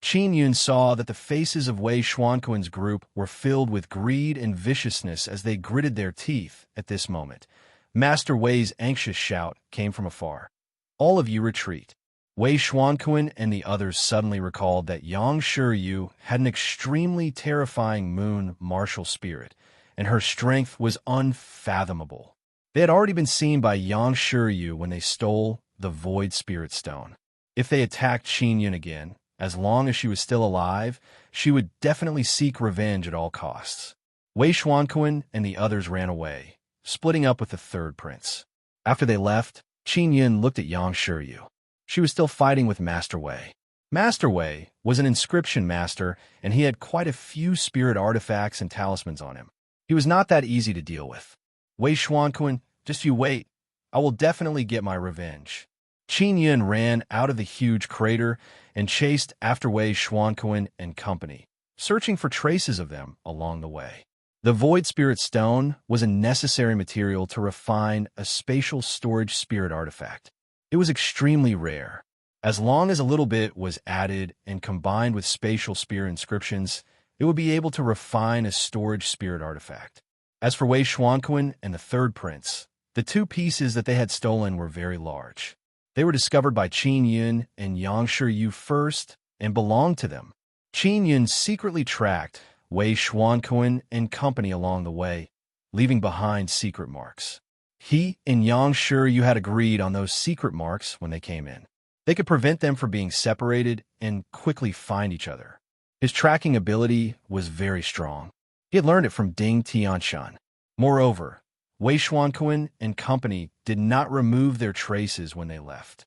Qin Yun saw that the faces of Wei Xuanquan's group were filled with greed and viciousness as they gritted their teeth at this moment. Master Wei's anxious shout came from afar. All of you retreat. Wei Xuanquan and the others suddenly recalled that Yang Shiryu had an extremely terrifying moon martial spirit, and her strength was unfathomable. They had already been seen by Yang Shiryu when they stole the Void Spirit Stone. If they attacked Qin Yun again, as long as she was still alive, she would definitely seek revenge at all costs. Wei Xuanquan and the others ran away, splitting up with the 3rd prince. After they left, Qin Yun looked at Yang Shiryu. She was still fighting with Master Wei. Master Wei was an inscription master, and he had quite a few spirit artifacts and talismans on him. He was not that easy to deal with. Wei Xuanquan, just you wait. I will definitely get my revenge. Qin Yun ran out of the huge crater and chased after Wei Xuanquan and company, searching for traces of them along the way. The Void Spirit Stone was a necessary material to refine a spatial storage spirit artifact. It was extremely rare. As long as a little bit was added and combined with spatial spirit inscriptions, it would be able to refine a storage spirit artifact. As for Wei Xuanquan and the 3rd prince, the 2 pieces that they had stolen were very large. They were discovered by Qin Yun and Yang Shiryu first and belonged to them. Qin Yun secretly tracked Wei Xuanquan and company along the way, leaving behind secret marks. He and Yang Shiryu had agreed on those secret marks when they came in. They could prevent them from being separated and quickly find each other. His tracking ability was very strong. He had learned it from Ding Tianshan. Moreover, Wei Xuanquan and company did not remove their traces when they left.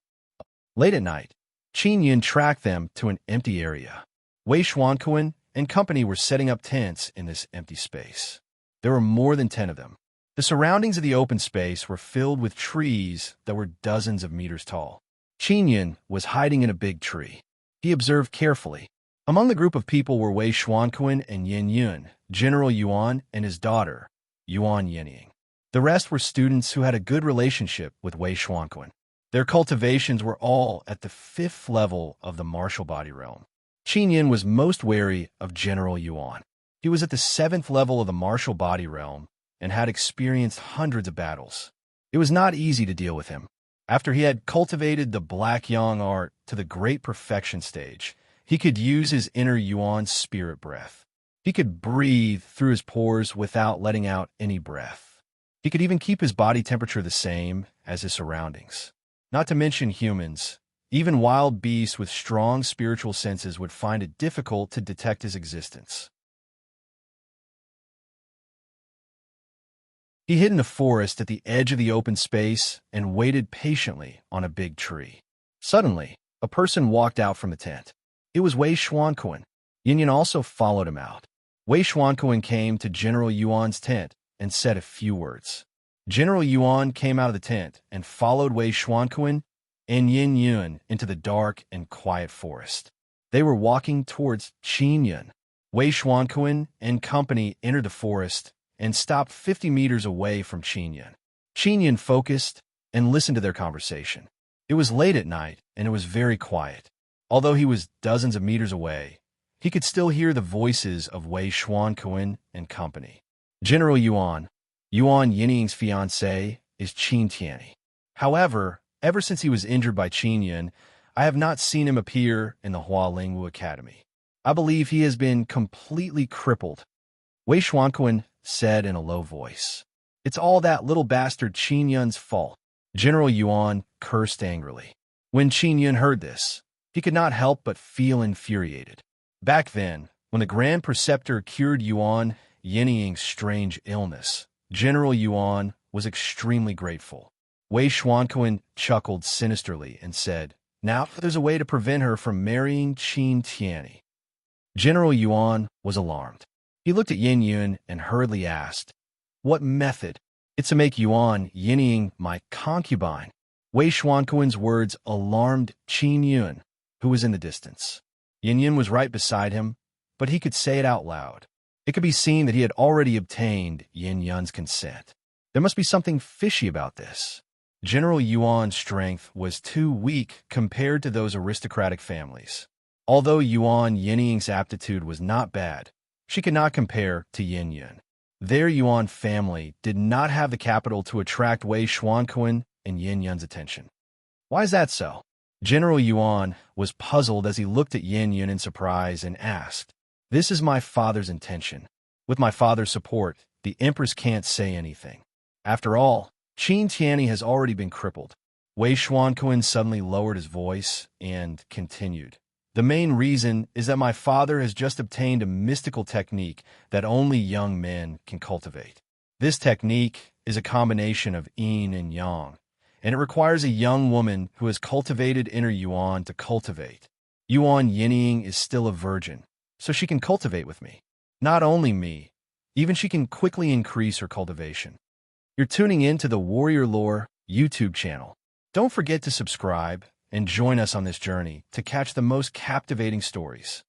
Late at night, Qin Yun tracked them to an empty area. Wei Xuanquan and company were setting up tents in this empty space. There were more than 10 of them. The surroundings of the open space were filled with trees that were dozens of meters tall. Qin Yun was hiding in a big tree. He observed carefully. Among the group of people were Wei Xuanquan and Yin Yun, General Yuan and his daughter, Yuan Yinying. The rest were students who had a good relationship with Wei Xuanquan. Their cultivations were all at the 5th level of the martial body realm. Qin Yun was most wary of General Yuan. He was at the 7th level of the martial body realm and had experienced hundreds of battles. It was not easy to deal with him. After he had cultivated the Black Yang art to the great perfection stage, he could use his inner Yuan spirit breath. He could breathe through his pores without letting out any breath. He could even keep his body temperature the same as his surroundings. Not to mention humans, even wild beasts with strong spiritual senses would find it difficult to detect his existence. He hid in the forest at the edge of the open space and waited patiently on a big tree. Suddenly, a person walked out from the tent. It was Wei Xuanquan. Yin Yun also followed him out. Wei Xuanquan came to General Yuan's tent and said a few words. General Yuan came out of the tent and followed Wei Xuanquan and Yin Yun into the dark and quiet forest. They were walking towards Qin Yun. Wei Xuanquan and company entered the forest and stopped 50 meters away from Qin Yun. Qin Yun focused and listened to their conversation. It was late at night, and it was very quiet. Although he was dozens of meters away, he could still hear the voices of Wei Xuanquan and company. General Yuan, Yuan Yinying's fiancé, is Qin Tianyi. However, ever since he was injured by Qin Yun, I have not seen him appear in the Hualingwu Academy. I believe he has been completely crippled. Wei Xuanquan said in a low voice. It's all that little bastard Qin Yun's fault. General Yuan cursed angrily. When Qin Yun heard this, he could not help but feel infuriated. Back then, when the Grand Preceptor cured Yuan Yinying's strange illness, General Yuan was extremely grateful. Wei Xuanquan chuckled sinisterly and said, "Now there's a way to prevent her from marrying Qin Tianyi." General Yuan was alarmed. He looked at Yin Yun and hurriedly asked, "What method?" "It's to make Yuan Yinying my concubine." Wei Xuanquan's words alarmed Qin Yun, who was in the distance. Yin Yun was right beside him, but he could say it out loud. It could be seen that he had already obtained Yin Yun's consent. There must be something fishy about this. General Yuan's strength was too weak compared to those aristocratic families. Although Yuan Yinying's aptitude was not bad, she could not compare to Yin Yun. Their Yuan family did not have the capital to attract Wei Xuanquan and Yin Yun's attention. Why is that so? General Yuan was puzzled as he looked at Yin Yun in surprise and asked, "This is my father's intention. With my father's support, the Empress can't say anything. After all, Qin Tianyi has already been crippled." Wei Xuanquan suddenly lowered his voice and continued. "The main reason is that my father has just obtained a mystical technique that only young men can cultivate. This technique is a combination of yin and yang, and it requires a young woman who has cultivated inner Yuan to cultivate. Yuan Yinying is still a virgin, so she can cultivate with me. Not only me, even she can quickly increase her cultivation." You're tuning in to the Warrior Lore YouTube channel. Don't forget to subscribe and join us on this journey to catch the most captivating stories.